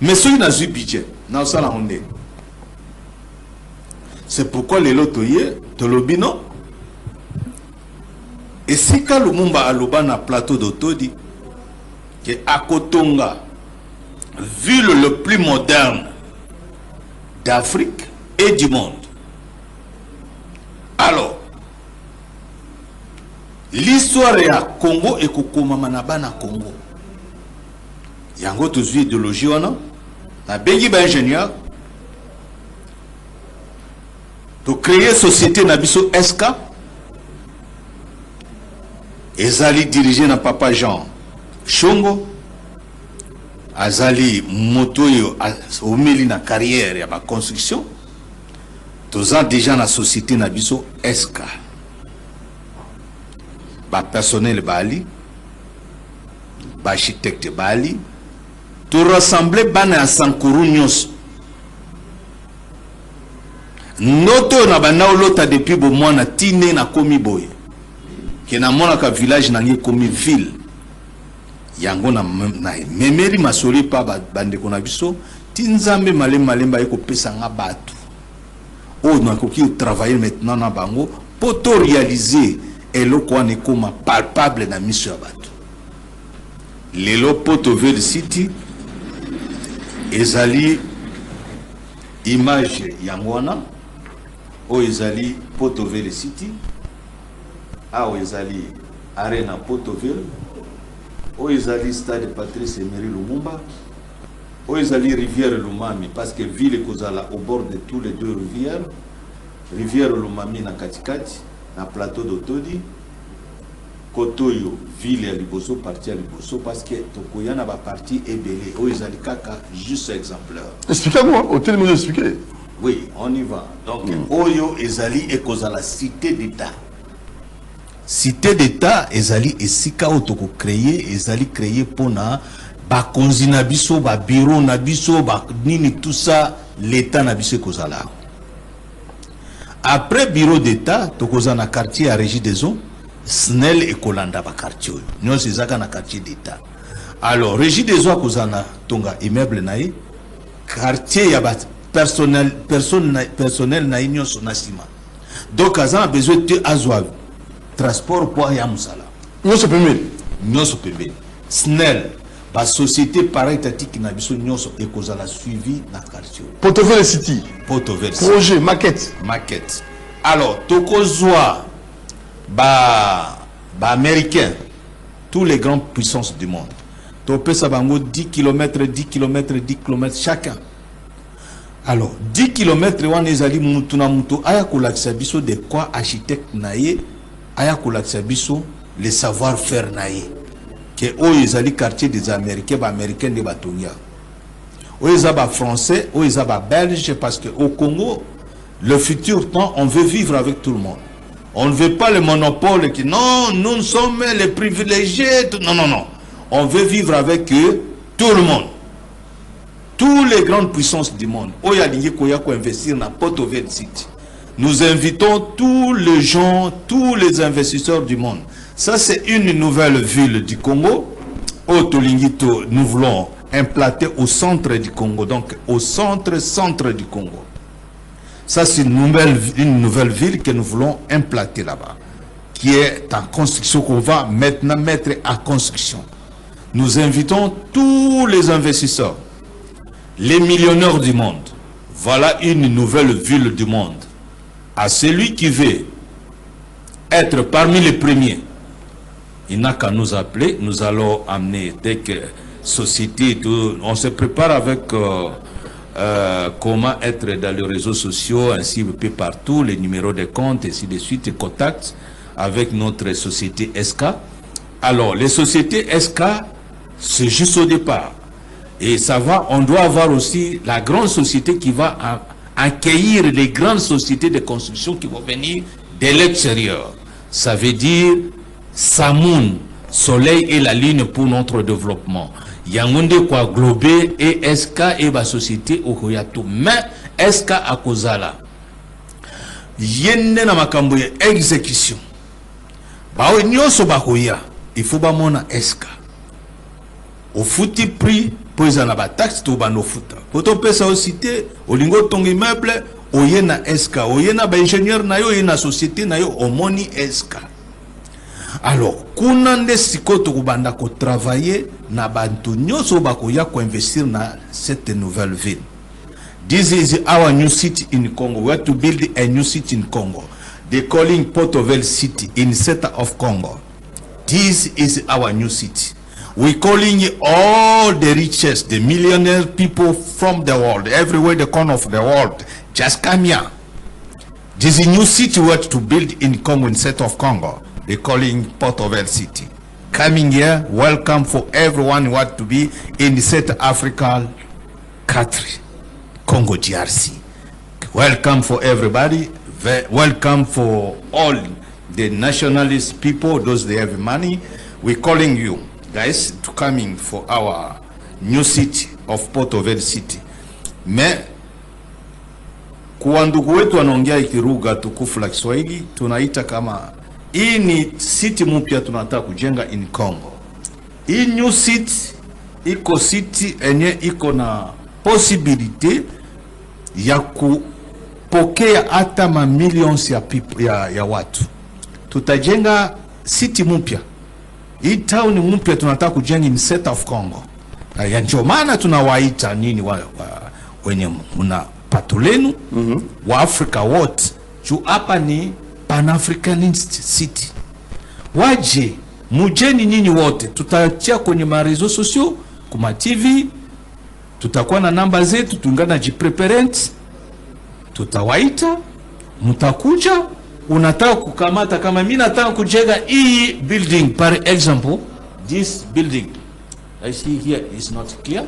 [SPEAKER 5] Mais ceux qui n'ont pas eu budget, nous avons eu. C'est pourquoi les lotoyers, de l'obino, et si quand le monde a le plateau d'Otodi, qui est à Kotonga, ville le plus moderne d'Afrique et du monde. Alors, l'histoire est à Congo et Kokomamanaba na Congo. Il y a une idéologie, on a bengi ba ingénieur. De créer société Nabiso SK. Ezali dirigé na papa Jean Chongo. Azali motoyo au milieu na carrière ya ba construction. Toza déjà na société Nabiso SK. Ba personnel bali. Ba architecte bali. To rassembler bana à Sankourou nyos. Noto na bana olota depuis bo mwana tine na komi boy. Ke na mona ka village na ngi komi ville. Yango na memeri masoli pa bande kona biso tinzambe malemba eko pesa nga batu. Oh na ko ki travailler maintenant na bango pour to réaliser eloko ane koma palpable na mission ya batu. Lelo Potovele City ezali image yangwana o ezali Potovele City a ezali arena Potovele o ezali stade Patrice Emery Lumumba o ezali rivière Lumami parce que ville kozala au bord de tous les deux rivière Lumami na katikati na plateau d'Otodi Kotoyo ville ya liboso partie ya liboso parce que tokoyana ba partie ebele o ezali kaka juste exemplaire.
[SPEAKER 1] Expliquez-moi, au tel nous expliquer.
[SPEAKER 5] Oui, on y va. Donc Oyo ezali ekozala cité d'État. Cité d'État ezali esika otoko créer ezali créer pona ba konzi na biso ba bureau na biso ba nini tout ça l'État na biso ekozala. Après bureau d'État tokozana na quartier à Régie des eaux SNEL et Kolanda ba quartier. Nous c'est ça na quartier d'État. Alors Régie des eaux kozana tonga immeuble nae quartier ya ba personnel na union sonasima. Donc azan a besoin de azwa transport pour ya musala.
[SPEAKER 1] Nous se permet.
[SPEAKER 5] Nous se permet. SNEL ba société paritatique na biso nyonso ekozala suivi na quartier.
[SPEAKER 1] Potovele City.
[SPEAKER 5] Potovele.
[SPEAKER 1] Projet maquette.
[SPEAKER 5] Maquette. Alors tokozwa ba américains, tous les grandes puissances du monde. topé ça bango 10 km, 10 km, 10 km chacun. Alors, 10 km, on est allé mutuna mutu, aya kolakisa biso de quoi architecte naye, aya kolakisa biso le savoir-faire naye. Que o ezali quartier des Américains, ba Américains de Batonia. O ezaba français, o ezaba belge, parce que au Congo, le futur temps, on veut vivre avec tout le monde. On ne veut pas le monopole qui, non, nous sommes les privilégiés. Non, non, non. On veut vivre avec eux, tout le monde. Toutes les grandes puissances du monde. Oyalingi Koyako investir dans Porto-Verde City. Nous invitons tous les gens, tous les investisseurs du monde. Ça, c'est une nouvelle ville du Congo. Otolingito, nous voulons implanter au centre du Congo. Donc, au centre du Congo. Ça, c'est une nouvelle ville que nous voulons implanter là-bas. Qui est en construction, qu'on va maintenant mettre en construction. Nous invitons tous les investisseurs, les millionnaires du monde. Voilà une nouvelle ville du monde. À celui qui veut être parmi les premiers, il n'a qu'à nous appeler. Nous allons amener dès que société, tout, on se prépare avec comment être dans les réseaux sociaux, ainsi un peu partout, les numéros de compte, ainsi de suite, et contacts avec notre société SK. Alors, les sociétés SK, c'est juste au départ. Et ça va, on doit avoir aussi la grande société qui va accueillir les grandes sociétés de construction qui vont venir de l'extérieur. Ça veut dire Samoun, Soleil et la Lune pour notre développement. Yangonde kwa globé et SK et la société Okoyato. Mais SK à Kozala. Yenne na makambo ya exécution. Bawe nyoso bakoya. Il faut ba mona SK. Au fouti prix pour na ba taxe to ba no futa. Poto pesa au cité, au lingo tongi meuble, oye na SK, oye na ba ingénieur na yo, oye na société na yo, omoni SK. Alors, kunande sikoto kubanda ko travailler na bantu nyoso bakoya ko investir na cette nouvelle ville. This is our new city in Congo. We have to build a new city in Congo. They calling Porto-Verde City in center of Congo. This is our new city. We calling all the richest, the millionaire people from the world, everywhere the corner of the world, just come here. This is a new city we have to build in Congo, in center of Congo. They calling Porto-Verde City. Coming here, welcome for everyone who want to be in the South African country, Congo DRC. Welcome for everybody. Welcome for all the nationalist people, those they have money. We're calling you guys to coming for our new city of Porto-Verde City. Me kwa ndugu wetu wanaongea Kiruga tukufu la Kiswahili, tunaita kama hii ni city mpya tunataka kujenga in Congo. Hii new city iko city enye iko na possibility ya kupokea hata mamillions ya watu. Tutajenga city mpya. Hii town mpya tunataka kujenga in set of Congo. Ya ndio maana tunawaita nini wenye mna patulenu wa Africa wote. Juu hapa ni Pan-Africanist City. Waje, mujeni nyinyi wote. Tutatia kwenye marezo sosio, kuma TV, tutakuwa na namba zetu, tungana jipreparent, tutawaita, mutakuja, unataka kukamata kama mimi nataka kujenga hii building, par example, this building. I see here is not clear.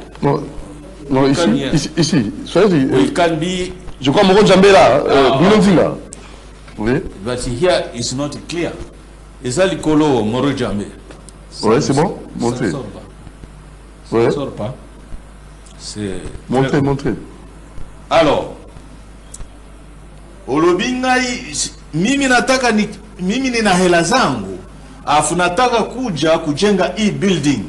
[SPEAKER 1] Non, ici, soyez
[SPEAKER 5] we can be.
[SPEAKER 1] Je crois Moro Djambé là, Binonzinga. Oui.
[SPEAKER 5] But here is not clear. Ezali kolo Moro Djambé.
[SPEAKER 1] Ouais, c'est bon. Montrez.
[SPEAKER 5] Ça ne sort pas. C'est.
[SPEAKER 1] Montrez.
[SPEAKER 5] Alors, olobingai mimi nataka ni mimi nina hela zangu afu nataka kuja kujenga hii building.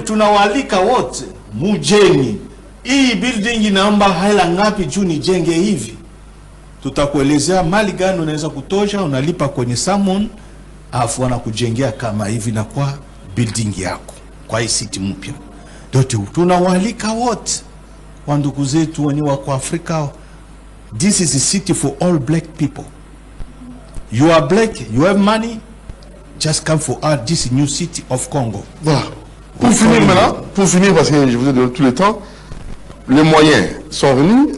[SPEAKER 5] Tunawalika wote mujeni. Hii building inaomba hela ngapi juu nijenge hivi? Tutakuelezea mali gani unaweza kutosha, unalipa kwenye Samon, afu wanakujengea kama hivi na kwa building yako kwa hii city mpya. Dote tunawalika wote wandugu zetu wenye wako Afrika. This is a city for all black people. You are black, you have money, just come for this new city of Congo.
[SPEAKER 1] Voilà. Pour finir maintenant, parce que je vous ai donné tout le temps, les moyens sont venus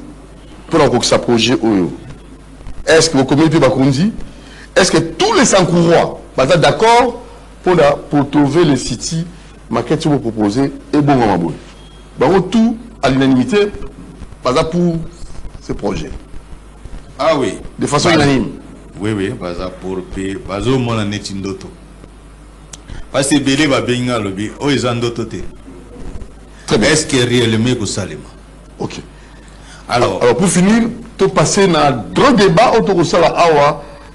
[SPEAKER 1] pour encore s'approcher au. Est-ce que vos communautés Bakundi, est-ce que tous les Sankourois sont d'accord pour trouver les sites maquettes que vous proposez et bon Mamabou? Tout à l'unanimité, pas pour ce projet.
[SPEAKER 5] Ah oui.
[SPEAKER 1] De façon unanime.
[SPEAKER 5] Oui, baza pour payer, bazo mona netindoto. Parce que belé va benga lobi, o izandoto te.
[SPEAKER 1] Très bien.
[SPEAKER 5] Est-ce que réellement que salima?
[SPEAKER 1] Ok.
[SPEAKER 5] Alors
[SPEAKER 1] pour finir, tu passer dans un grand débat autour de ça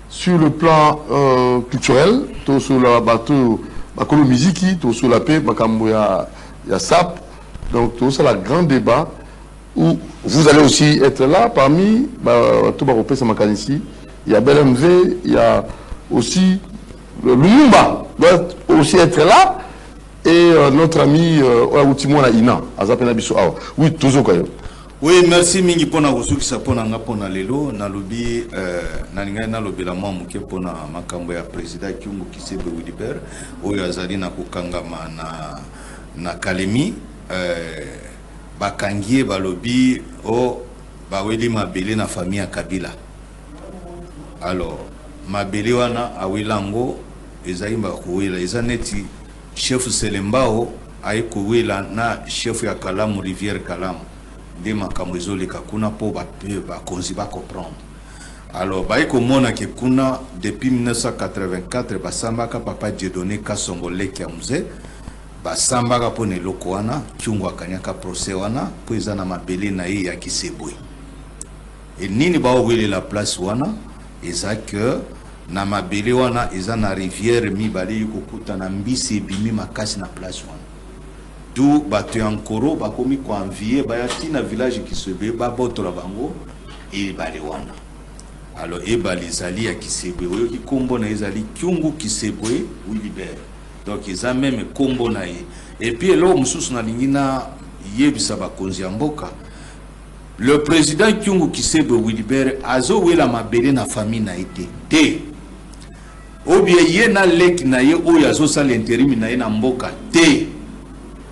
[SPEAKER 1] sur le plan culturel, sur la bateau, la musique, sur la paix, il y a SAP. Donc tout ça, le grand débat où vous allez aussi être là parmi tout le ici. Il y a BLMV, il y a aussi le Lumumba doit aussi être là et notre ami Outimona Ina, Azapena Biso Awa. Oui, toujours quand même.
[SPEAKER 5] Oui, merci mingi pona kusuki sapona nga pona lelo na lobi nalinga na lobi la mwa muke pona makambo ya president Kyungu Kisebe Wilibert oyo azali na kokangama na Kalemi bakangie balobi o baweli mabele na famille ya Kabila. Alors mabele wana awilango ezayimba kuwela ezaneti chef Selembao ay kuwela na chef ya Kalamu Rivière Kalamu de makambo ezoleka kuna po bakonzi ba comprendre. Alors baiko mona ke kuna depuis 1984 basambaka papa Dieudonné Kasongo leki ya mzee basambaka po ne loko wana Kyungu akanyaka procès wana po ezana mabele na ye ya Kisebwe. Et nini ba wele la place wana eza que na mabele wana eza na rivière mibale yokukuta na mbisi ebimi makasi na place wana. D'où bato yankoro bakomi ko envier bayati na village Kisebe babotola bango et bale wana. Alors ebali ezali ya Kisebwe oyo kikombo na ezali Kyungu Kisebwe Wilibert. Donc ils ont même combo na ye. Et puis là mususu na lingina yebisa bakonzi ya mboka. Le président Kyungu Kisebe Wilibert azo wela mabele na famille na ite. Te. Obie ye na leki na ye oyo azo sa l'intérim na ye na mboka. Te.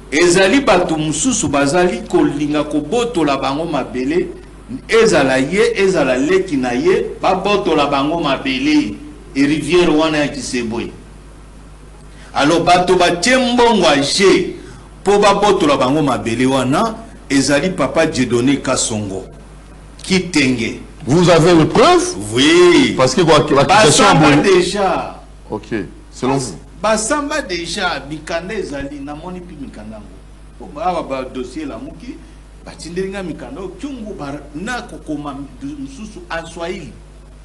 [SPEAKER 5] Ezali batu mususu bazali kolinga kobotola bango mabele. Ezala ye, ezala leki na ye, babotola bango mabele. E rivière wana ya Kisebwe. Alors bato ba tiembongo aje po babotola bango mabele wana ezali papa Dieudonné Kasongo Kitenge.
[SPEAKER 1] Vous avez une preuve?
[SPEAKER 5] Oui.
[SPEAKER 1] Parce que quoi,
[SPEAKER 5] basamba déjà.
[SPEAKER 1] Ok. Selon vous.
[SPEAKER 5] Basamba déjà mikanda ezali na moni pi mikandango. Po ba dossier la muki batindelinga mikanda Kyungu na kokoma mususu en Swahili.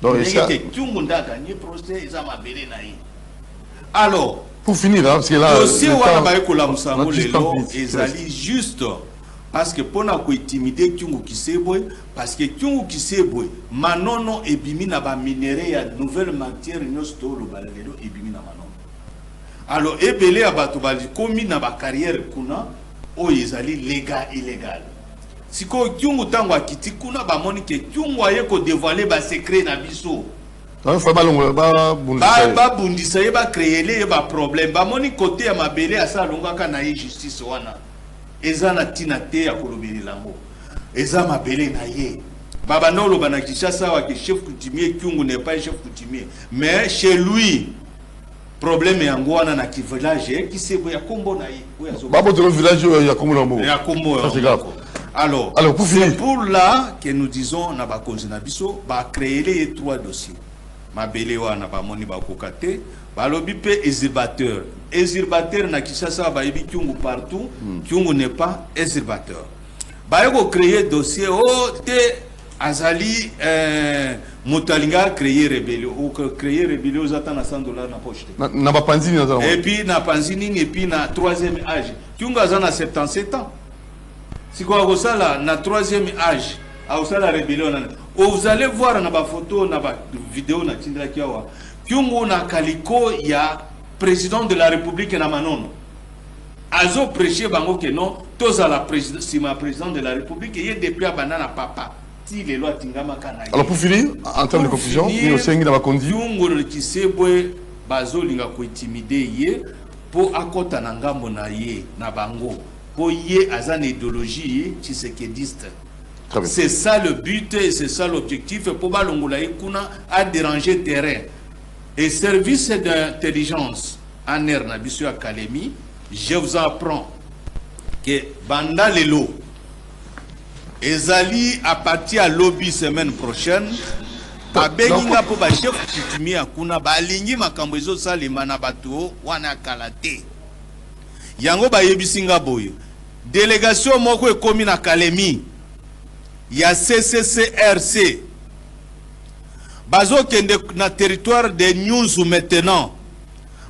[SPEAKER 5] Donc ça Kyungu ndaka ni procès za mabele na yi. Alors
[SPEAKER 1] pour finir, hein, parce que là,
[SPEAKER 5] dossier wana baikola musango lelo ezali juste parce que pona ko intimider Kyungu Kisebwe parce que Kyungu Kisebwe manono ebimi na ba minéraux ya nouvelle matière nyonso lo balelo ebimi na manono. Alors ebele abato bali komi na ba carrière kuna o ezali légal illégal. Siko Kyungu tango akiti kuna ba moni ke Kyungu aye ko dévoiler ba secret na biso.
[SPEAKER 1] Ba
[SPEAKER 5] bundisa ye ba créer les ba problème ba moni côté ya mabele asa longaka na ye justice wana eza na tina te ya kolobeli lango eza mabele na ye baba nolo bana Kinshasa wa ke chef coutumier Kyungu n'est pas chef coutumier mais chez lui problème yango wana na ki village qui se ya kombo na ye
[SPEAKER 1] babo de village ya kombo na mo
[SPEAKER 5] ya kombo alors pour finir pour là que nous disons na ba konzina biso ba créer les trois dossiers mabele wana ba moni ba kokate ba lobi pe exurbateur na Kinshasa ba yebi Kyungu partout Kyungu n'est pas exurbateur ba yoko créer dossier te azali motalinga créer rébellion ou créer rébellion zata na $100 na poche
[SPEAKER 1] na ba panzini na
[SPEAKER 5] et puis na panzini et puis na troisième âge Kyungu azana 77 ans si quoi ko sala na troisième âge a sala rébellion na vous allez voir na ba photo na ba vidéo na tindra kiawa Kyungu na kaliko ya président de la République na manono azo prêcher bango que non tous à la président si ma président de la République et depuis à banana papa ti les lois tingama kana.
[SPEAKER 1] Alors pour finir en termes de conclusion ni au sengi na ba kondi
[SPEAKER 5] Kyungu Kisebwe bazolinga ko intimider ye po akota na ngambo na ye na bango po ye azan idéologie tshisekediste. C'est ça le but et c'est ça l'objectif pour balongola kuna a déranger terrain. Et service d'intelligence en air na biso académie, je vous apprends que banda lelo ezali à partir à lobby semaine prochaine babenginga po ba chef coutumier akuna balingi makambo ezo salema na bato wana kalate yango bayebisinga boyo délégation moko ekomi na Kalemi ya CCCRC bazo kende na territoire de Nyunzu maintenant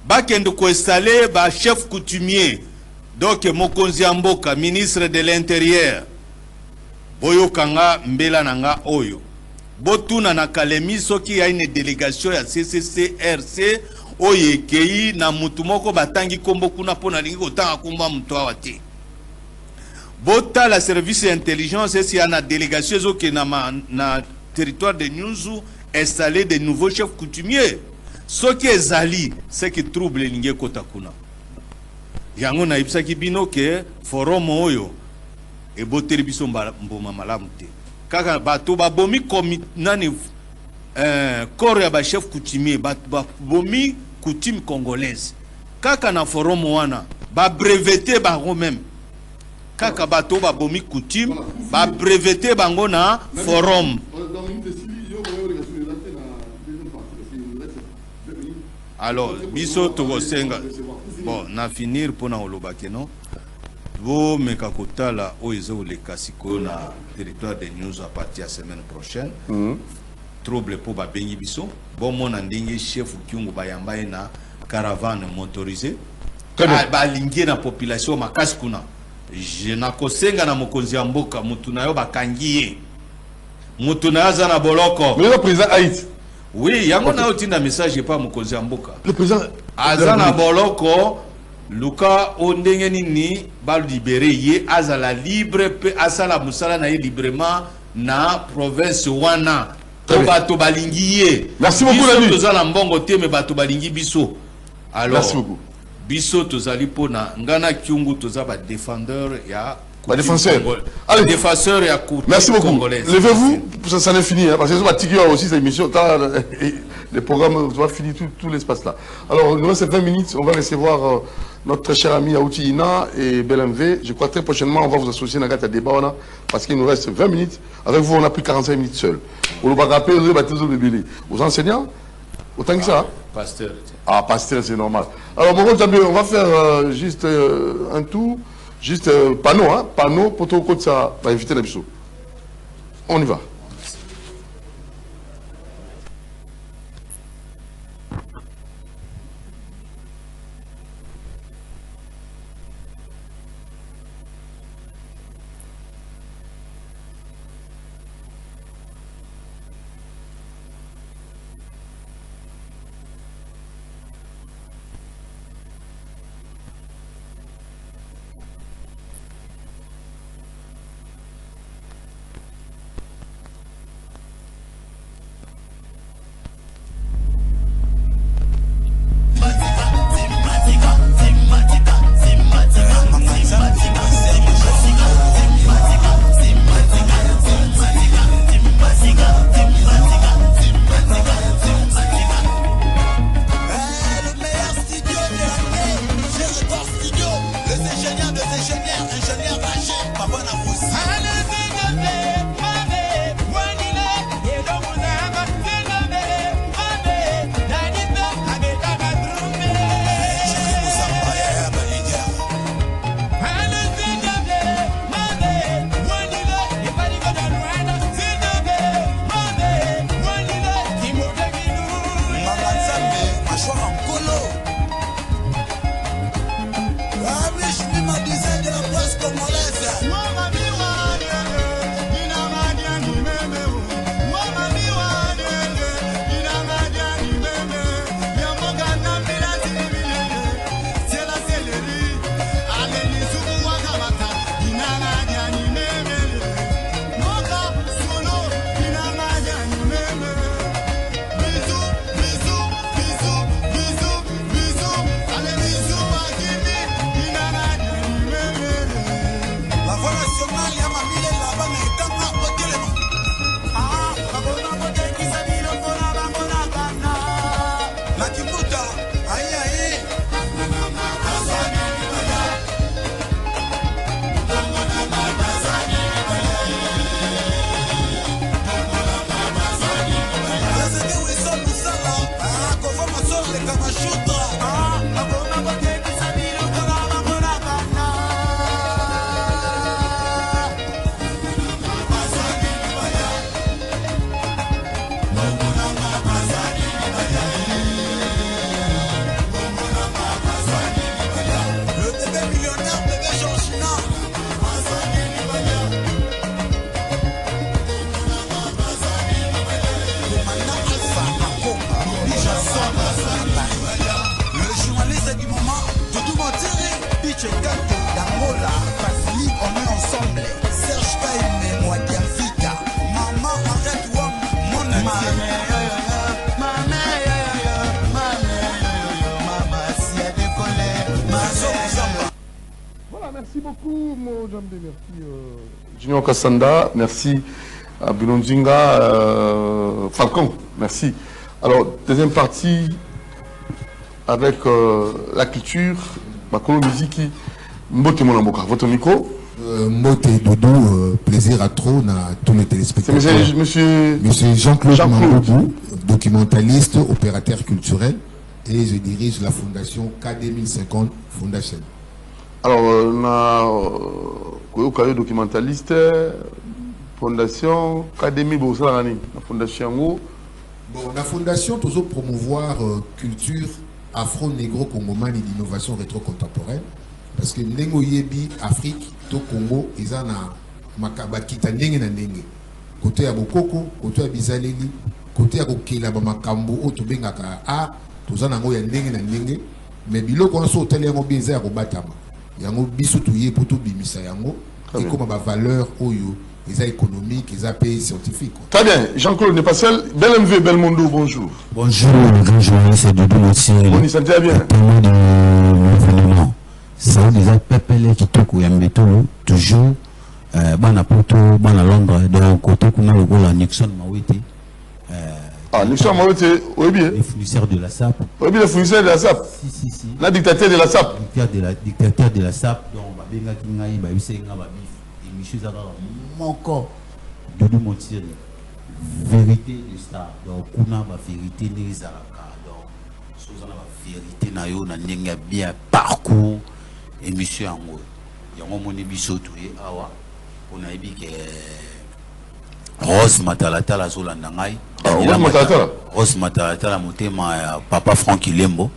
[SPEAKER 5] ba kende ko installer ba chef coutumier donc mokonzi ya mboka ministre de l'intérieur boyo kanga mbela nanga oyo botuna na Kalemi soki ya une délégation ya CCCRC oye kei na mutu moko batangi kombo kuna pona lingi kotanga komba mutu awate bota la service d'intelligence et si y a une délégation qui na territoire de Nyunzu installé de nouveaux chefs coutumiers ce qui est zali c'est qui trouble lingi kota kuna yango na ibisa kibino ke forum oyo e boteli biso mboma malamu te kaka bato babomi komi nani corps ya ba chef coutumier babomi coutume congolaise kaka na forum wana ba breveté ba même kaka bato babomi coutume ba breveté bango na forum. Alors biso tokosenga bon na finir pona oloba keno bo mekakotala oizo le kasiko na territoire de Nyunzu à partir de la semaine prochaine. Trouble pour ba bengi biso bon mon ndenge chef Kyungu bayamba na caravane motorisée ba lingi na population makasi kuna je na kosenga na mokonzi ya mboka mutu na yo bakangiye mutu na aza na boloko
[SPEAKER 1] mais le président Haïti
[SPEAKER 5] oui yango na otinda message pas mokonzi ya mboka
[SPEAKER 1] le président
[SPEAKER 5] aza na boloko luka ondenge nini ba libérer ye azala libre pe asala musala na ye librement na province wana to bato balingi ye.
[SPEAKER 1] Merci beaucoup Nabi.
[SPEAKER 5] Toza na mbongo te me bato balingi biso. Alors
[SPEAKER 1] merci beaucoup.
[SPEAKER 5] Biso tozali pona ngana Kyungu toza ba défendeur ya
[SPEAKER 1] ba défenseur.
[SPEAKER 5] Allez, défenseur ya coutume.
[SPEAKER 1] Merci beaucoup.
[SPEAKER 5] Congolaise.
[SPEAKER 1] Levez-vous, ça n'est fini hein, parce que ça va tiquer aussi cette émission. Les programmes va finir tout l'espace là. Alors, il nous reste 20 minutes, on va recevoir notre très cher ami Aouti Ina et BLMV. Je crois très prochainement, on va vous associer dans un débat parce qu'il nous reste 20 minutes. Avec vous, on a pris 45 minutes seuls. On va rappeler aux enseignants, autant que ça. Hein?
[SPEAKER 5] Pasteur.
[SPEAKER 1] Ah, pasteur, c'est normal. Alors, bon, on va faire juste un tour, juste panneau, hein, panneau pour tout le côté ça va inviter les bisous. On y va. Merci beaucoup, Mojambe. Merci, Junior Kassanda. Merci à Bilonjinga. Falcon, merci. Alors, deuxième partie avec la culture, Makolo Musique, Mbote Monamboka. Votre micro.
[SPEAKER 6] Mbote Doudou, plaisir à trop à tous les téléspectateurs.
[SPEAKER 1] C'est monsieur
[SPEAKER 6] Jean-Claude Mambobou, documentaliste, opérateur culturel, et je dirige la fondation K2050 Fondation.
[SPEAKER 1] Alors, on a documentaliste, fondation, académie, la fondation.
[SPEAKER 6] Bon, la fondation, toujours promouvoir culture afro-négro-congomane et d'innovation rétro-contemporaine. Parce que Nengo Yebi, Afrique, to Congo, ils ont makabakita ndenge na ndenge. Côté ya Bokoko, côté ya Bizaleli, côté ya Kokela Bamakambo, Otobengaka A, tous en ango ya ndenge na ndenge. Mais biloko on so tele yango beza ya kobatama. Yango biso tuye pour tout bimisa yango et comme ma valeur oyo les économiques les pays scientifiques.
[SPEAKER 1] Très bien, Jean-Claude n'est pas seul. Bel MV Belmondo, bonjour.
[SPEAKER 7] Bonjour, le grand journaliste de Doumoti.
[SPEAKER 1] On y sentait bien.
[SPEAKER 7] Témoin de l'événement. C'est déjà Pepele qui toque Yambeto, toujours Bana Poto, Bana Londres, de côté qu'on a le rôle à Nixon Mawete.
[SPEAKER 1] Ah, Nixon Mawete, oui bien.
[SPEAKER 7] Les fournisseurs de la SAP.
[SPEAKER 1] Oui bien, les fournisseurs de la SAP.
[SPEAKER 7] Si.
[SPEAKER 1] La dictateur de la SAP.
[SPEAKER 7] Dictateur de la SAP, donc Babenga Kingaï, Babisenga Babif, et Michel Zara, mon corps, Doudou Montiri, vérité de star, donc Kuna, ma vérité, Nezaraka, donc Sozana, ma vérité, Nayo, Nanenga, bien parcours, et Monsieur Ango, Yango Monibiso, Toué, Awa, on a dit que Rose Matalatala, Zolandangaï, Rose Matalatala, Motema, Papa Franck Lembo.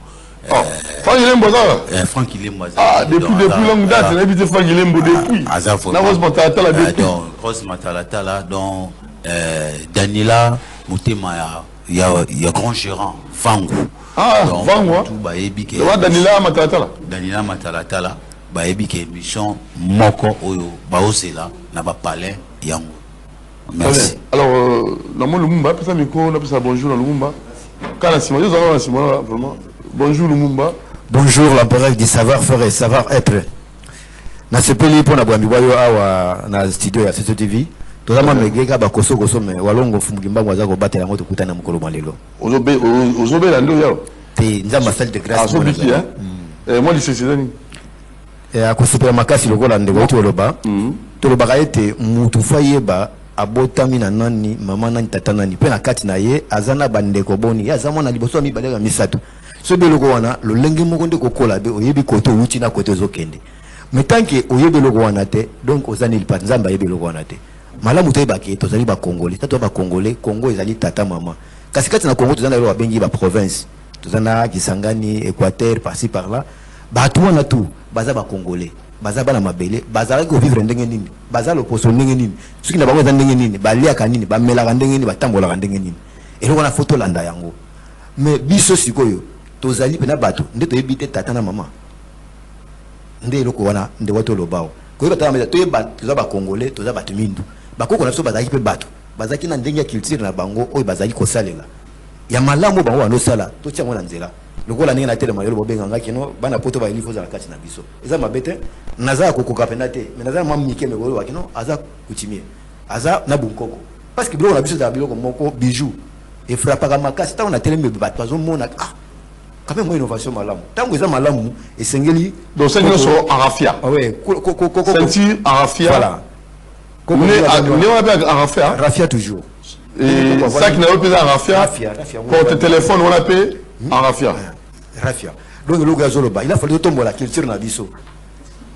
[SPEAKER 1] Franck Lembo, ça
[SPEAKER 7] Franck Lembo.
[SPEAKER 1] Ah, depuis longue date, on a habité Franck Lembo depuis.
[SPEAKER 7] Rose Matalatala, depuis. Rose Matalatala, donc Daniela Motema, il y a grand gérant, Fango.
[SPEAKER 1] Ah, Fango. Daniela Matalatala.
[SPEAKER 7] Daniela Matalatala, Baebi qui émission Moko Oyo, Baosela, Naba Palais, Yango. Merci.
[SPEAKER 1] Alors, dans mon Lumumba, on appelle ça bonjour dans Lumumba. Vraiment. Bonjour Lumumba.
[SPEAKER 8] Bonjour l'empereur du savoir-faire et savoir-être. Na sepeli pour na bwambi wayo awa na studio ya CCTV. Tozama megeka ba koso me walongo fumugimba mwaza ko batela ngoto kutana mukolo malelo.
[SPEAKER 1] Ozobe la ndo yao.
[SPEAKER 8] Te nzamba salle de grâce.
[SPEAKER 1] Azobiki moi lycée Cédani.
[SPEAKER 8] Ako super makasi lokola ndeko to loba. To loba ka ete mutu fayeba abotami na nani mama nani tata nani pe na kati na ye azana bandeko boni ya zamona liboso mi balega misato so beloko wana lo lenge moko nde kokola be oyebi koto uti na koto zokende metanke oyebi loko wana te donc ozani lipat nzamba yebi loko wana te malamu to yebaki to zali ba congolais tato ba congolais Congo ezali tata mama kasi kati na Congo tozana lo babengi ba province tozana Kisangani Équateur par-ci par-là ba tout wana tout baza ba congolais baza bana mabele bazalaki ko vivre ndenge nini bazalo poso ndenge nini soki na bango za ndenge nini baliaka nini bamelaka ndenge nini batambolaka ndenge nini eloko na photo landa yango mais biso sikoyo tozali pena bato nde toyebi te tata na mama nde eloko wana nde wato lobao koyeba tata meza toyeba toza ba congolais toza bato mindu bakoko na biso bazalaki pe bato bazalaki na ndenge ya culture na bango oyo bazali kosalela ya malamu bango banosala totia ngo na nzela lokola ndenge na telema yolo bobenga kino bana poto ba ilifo za kati na biso eza mabete naza kokoka pena te mais naza mam mike me bolo wakino aza kutimie aza na bunkoko parce que biloko na biso za biloko moko bijou et frappaka makasi ta on a telema bato bazo mona ah quand même innovation malamu tango eza malamu esengeli
[SPEAKER 1] donc c'est une so arafia
[SPEAKER 8] ah ouais
[SPEAKER 1] senti arafia
[SPEAKER 8] voilà
[SPEAKER 1] on appelle arafia
[SPEAKER 8] rafia toujours
[SPEAKER 1] et ça qui n'a pas arafia porte téléphone on l'appelle En raffia.
[SPEAKER 8] Raffia. Donc le gars Zoloba, il a fallu tomber la culture na biso.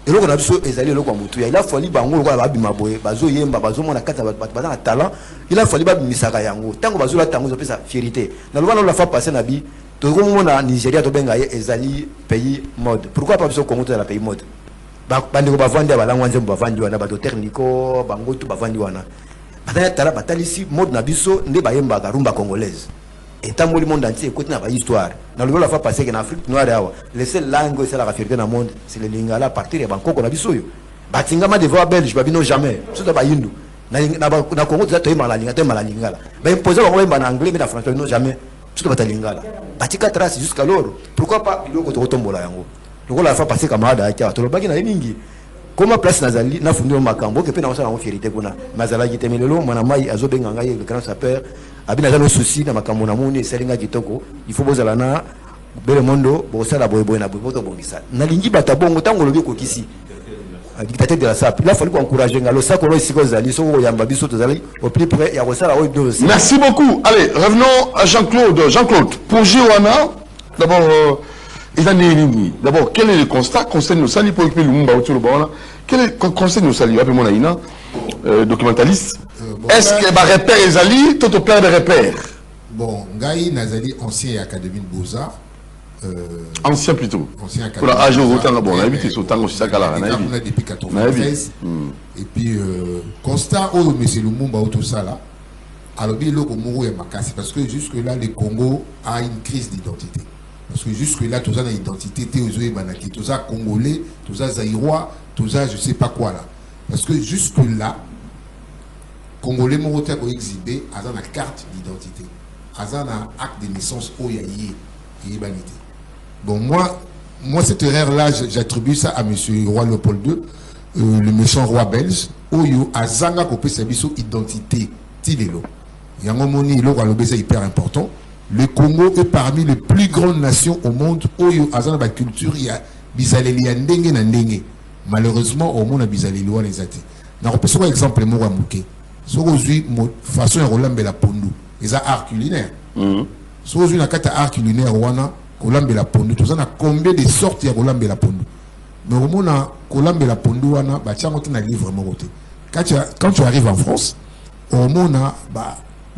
[SPEAKER 8] Et le Nabiso est allé le Kwamutu. Il a fallu bango le Babimaboye, Bazo Yemba, Bazo Monakata, Bazana talent. Il a fallu Babimissaka Yango. Tant que Bazo la tango sa fierté. Dans le moment où la fois passé Nabi, tout le monde en Nigeria, tout Bengaye, Ezali, pays mode. Pourquoi pas besoin Congo de la pays mode? Bande Bavandi, Balanwanzem Bavandi, Bato Technico, Bango, tout Bavandi. Bataya Tala, Batalisi, mode Nabiso, ne Bayemba, Garumba congolaise. Et tant que le monde entier écoute notre histoire. Dans le la fois passé qu'en Afrique noire, les seules langues c'est la fierté dans le monde, c'est le lingala à partir de Bangkok on a bisoyo. Batingama de voix belge, babino jamais. Surtout pas hindu. Na Congo tu as toi malalinga, toi malingala. Ben imposer on va en anglais mais en français non jamais. Surtout pas lingala. Batika trace jusqu'à l'or. Pourquoi pas il ko tombola yango. Donc la fois passé camarade a été to le bagi na mingi. Comment place nazali na fundo makambo que pe na osala fierté kuna. Mazala gitemelelo mwana mai azobenga ngai le grand sapeur. Abina zano souci na makambo na moni selinga kitoko il faut bozala na bele mondo bosala boyeboy na boyeboto bongisa na lingi bata bongo tango lobi ko kisi dictateur de la SAP il a fallu encourager ngalo ça ko siko zali so ko yamba biso tozali au plus près ya kosala o dossier. Merci
[SPEAKER 1] beaucoup. Allez, revenons à Jean-Claude. Jean-Claude, pour Joana, d'abord d'abord quel est le constat concernant nos sali pour que le monde autour le bon quel est concerne nos sali appelez moi ina documentaliste. Est-ce que ma repère est Ali, tout au plein de repères?
[SPEAKER 6] Bon, Ngaï Nazali, ancien Académie de Beaux-Arts.
[SPEAKER 1] Ancien plutôt.
[SPEAKER 6] Ancien
[SPEAKER 1] Académie de Beaux-Arts. Bon, on a évité ce temps aussi, ça là.
[SPEAKER 6] On a depuis 93. Et puis, constat, oh, mais c'est le Mumba, tout ça là. Alors, bien, le Congo est macassé. Parce que jusque-là, le Congo a une crise d'identité. Parce que jusque-là, tout ça, une identité, tout ça, Congolais, tout ça, Zaïrois, tout ça, je ne sais pas quoi là. Parce que jusque-là, Congolais Moroté a exhibé à la carte d'identité, à un acte de naissance au Yaye et Ibanité. Bon, moi cette erreur-là, j'attribue ça à M. Roi Léopold II, le méchant roi belge, où il a Zanga Kopé Sabiso identité, Tilelo. Yangomoni, le roi Lobé, c'est hyper important. Le Congo est parmi les plus grandes nations au monde où il y a une culture, il y a Bizaleli Ndenge na Ndenge. Malheureusement, au monde, il y a Bizaleli les athées. N'a pas un exemple, moi, à Mouké. Si vous avez une façon de faire la pondu, ils ont art culinaire. Si vous avez une art culinaire, vous avez la pondu. Vous avez combien de sortes de la pondu? Mais au moment où vous avez la pondu, vous avez un livre. Quand tu arrives en France, au moment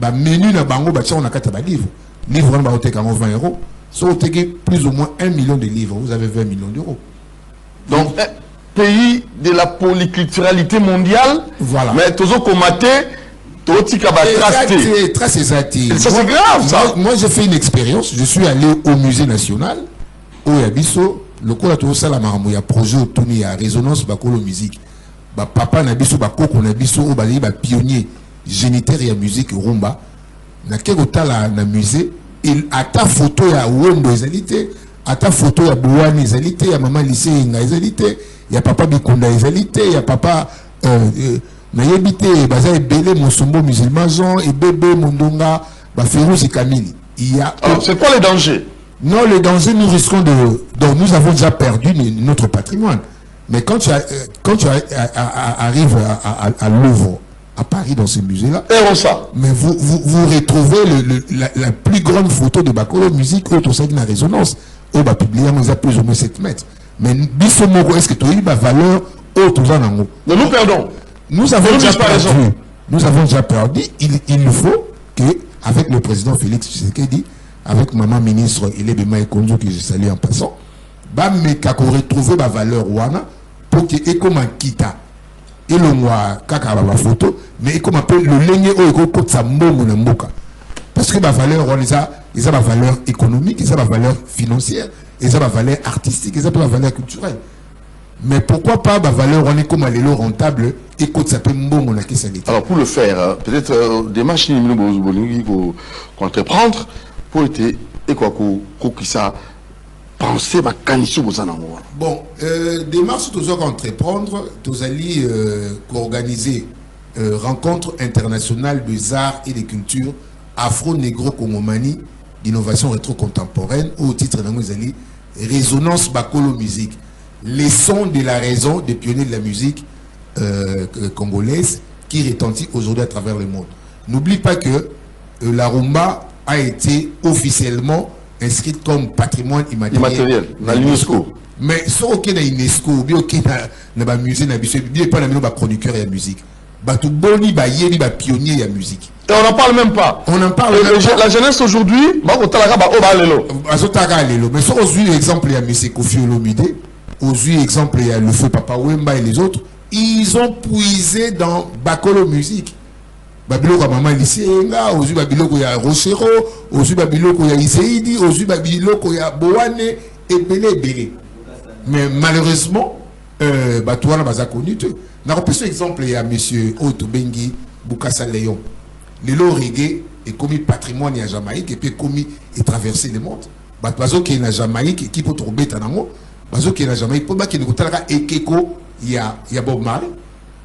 [SPEAKER 6] où menu na bango, vous avez un livre. Livre, vous avez 20 euros. Si vous avez plus ou moins 1 million de livres, vous avez 20 millions d'euros.
[SPEAKER 1] Donc, pays de la polyculturalité mondiale,
[SPEAKER 6] voilà.
[SPEAKER 1] Mais tous ont combattu, tous c'est grave ça.
[SPEAKER 6] Moi j'ai fait une expérience, je suis allé au musée national, au Yabiso, le cours tout ça la il y a projet autour il y a résonance bakolo musique. Ba papa na biso ba koko na biso o ba pionnier géniteur ya musique rumba. Na kekota la na musée, il a ta photo ya Wendo ezalité, a ta photo ya Bouani ezalité, ya maman lycée nga ezalité. Il y a papa Bikonda Ezalité, il y a papa Nayebité, Baza Ebele, Monsombo musulman Jean, et bébé Mondonga, Baferouzi Kamini. Il y a.
[SPEAKER 1] Alors, c'est quoi les dangers?
[SPEAKER 6] Non, les dangers, nous risquons de. Donc, nous avons déjà perdu notre patrimoine. Mais quand tu arrives à Louvre, à Paris, dans ce musée-là, mais vous retrouvez la plus grande photo de Bakolo Musique, tout ça qui a résonance. On va publier, on a plus ou moins 7 mètres. Mais est-ce que tu as eu ma valeur
[SPEAKER 1] nous perdons.
[SPEAKER 6] Nous avons déjà perdu. Nous avons déjà perdu. Il faut que, avec le président Félix Tshisekedi, avec maman ministre Elebema Ekonzo, que je salue en passant, qu'on retrouve ma valeur wana pour que Ekoma Kita et le moi kaka ma photo, mais Ekoma appelle le lengue au Eko sa mbongo na mboka. Parce que ma valeur on les a ma valeur économique, ils ont ma valeur financière. Ils ont ma valeur artistique, ils ont ma valeur culturelle. Mais pourquoi pas ma valeur on est comme l'élo rentable et qu'on s'appelle Mbongo na Kissanité.
[SPEAKER 1] Alors pour le faire, peut-être des machines qu'on entreprendre pour être et quoi qu'on ça penser ma canissou pour ça.
[SPEAKER 6] Bon, des marches tous entreprendre, tous allés organiser rencontre internationale des arts et des cultures afro-négro-congomanie d'innovation rétro-contemporaine au titre d'un Résonance Bakolo Musique, les sons de la raison des pionniers de la musique congolaise qui retentit aujourd'hui à travers le monde. N'oublie pas que la rumba a été officiellement inscrite comme patrimoine
[SPEAKER 1] immatériel dans l'UNESCO.
[SPEAKER 6] Mais si on est dans l'UNESCO, ou bien dans le musée, bien pas dans le chroniqueur et la musique. Tout boni, yéli, pionnier et la musique.
[SPEAKER 1] Et on n'en parle même pas.
[SPEAKER 6] On en parle
[SPEAKER 1] même pas. La jeunesse aujourd'hui, mais
[SPEAKER 6] si on suit l'exemple, il y a M. Kofi Olomide, on suit l'exemple, il y a le feu Papa Wemba et les autres, ils ont puisé dans Bakolo Musique. Babiloko Maman Lisenga, Ozu Babiloko ya Rochero, Ozu Babiloko ya Iseidi, Ozu Babiloko ya Boane, et belé. Mais malheureusement, Batouana Baza connu. N'a pas ce exemple, il y a M. Otto Bengi Bukasa Léon. Le lot reggae est commis patrimoine à Jamaïque et puis commis et traversé le monde. Bazo qui est en Jamaïque, qui peut trouver Tanamo, Bazo qui est en Jamaïque, pour qui nous talera et Keko, il y a Bob Marley.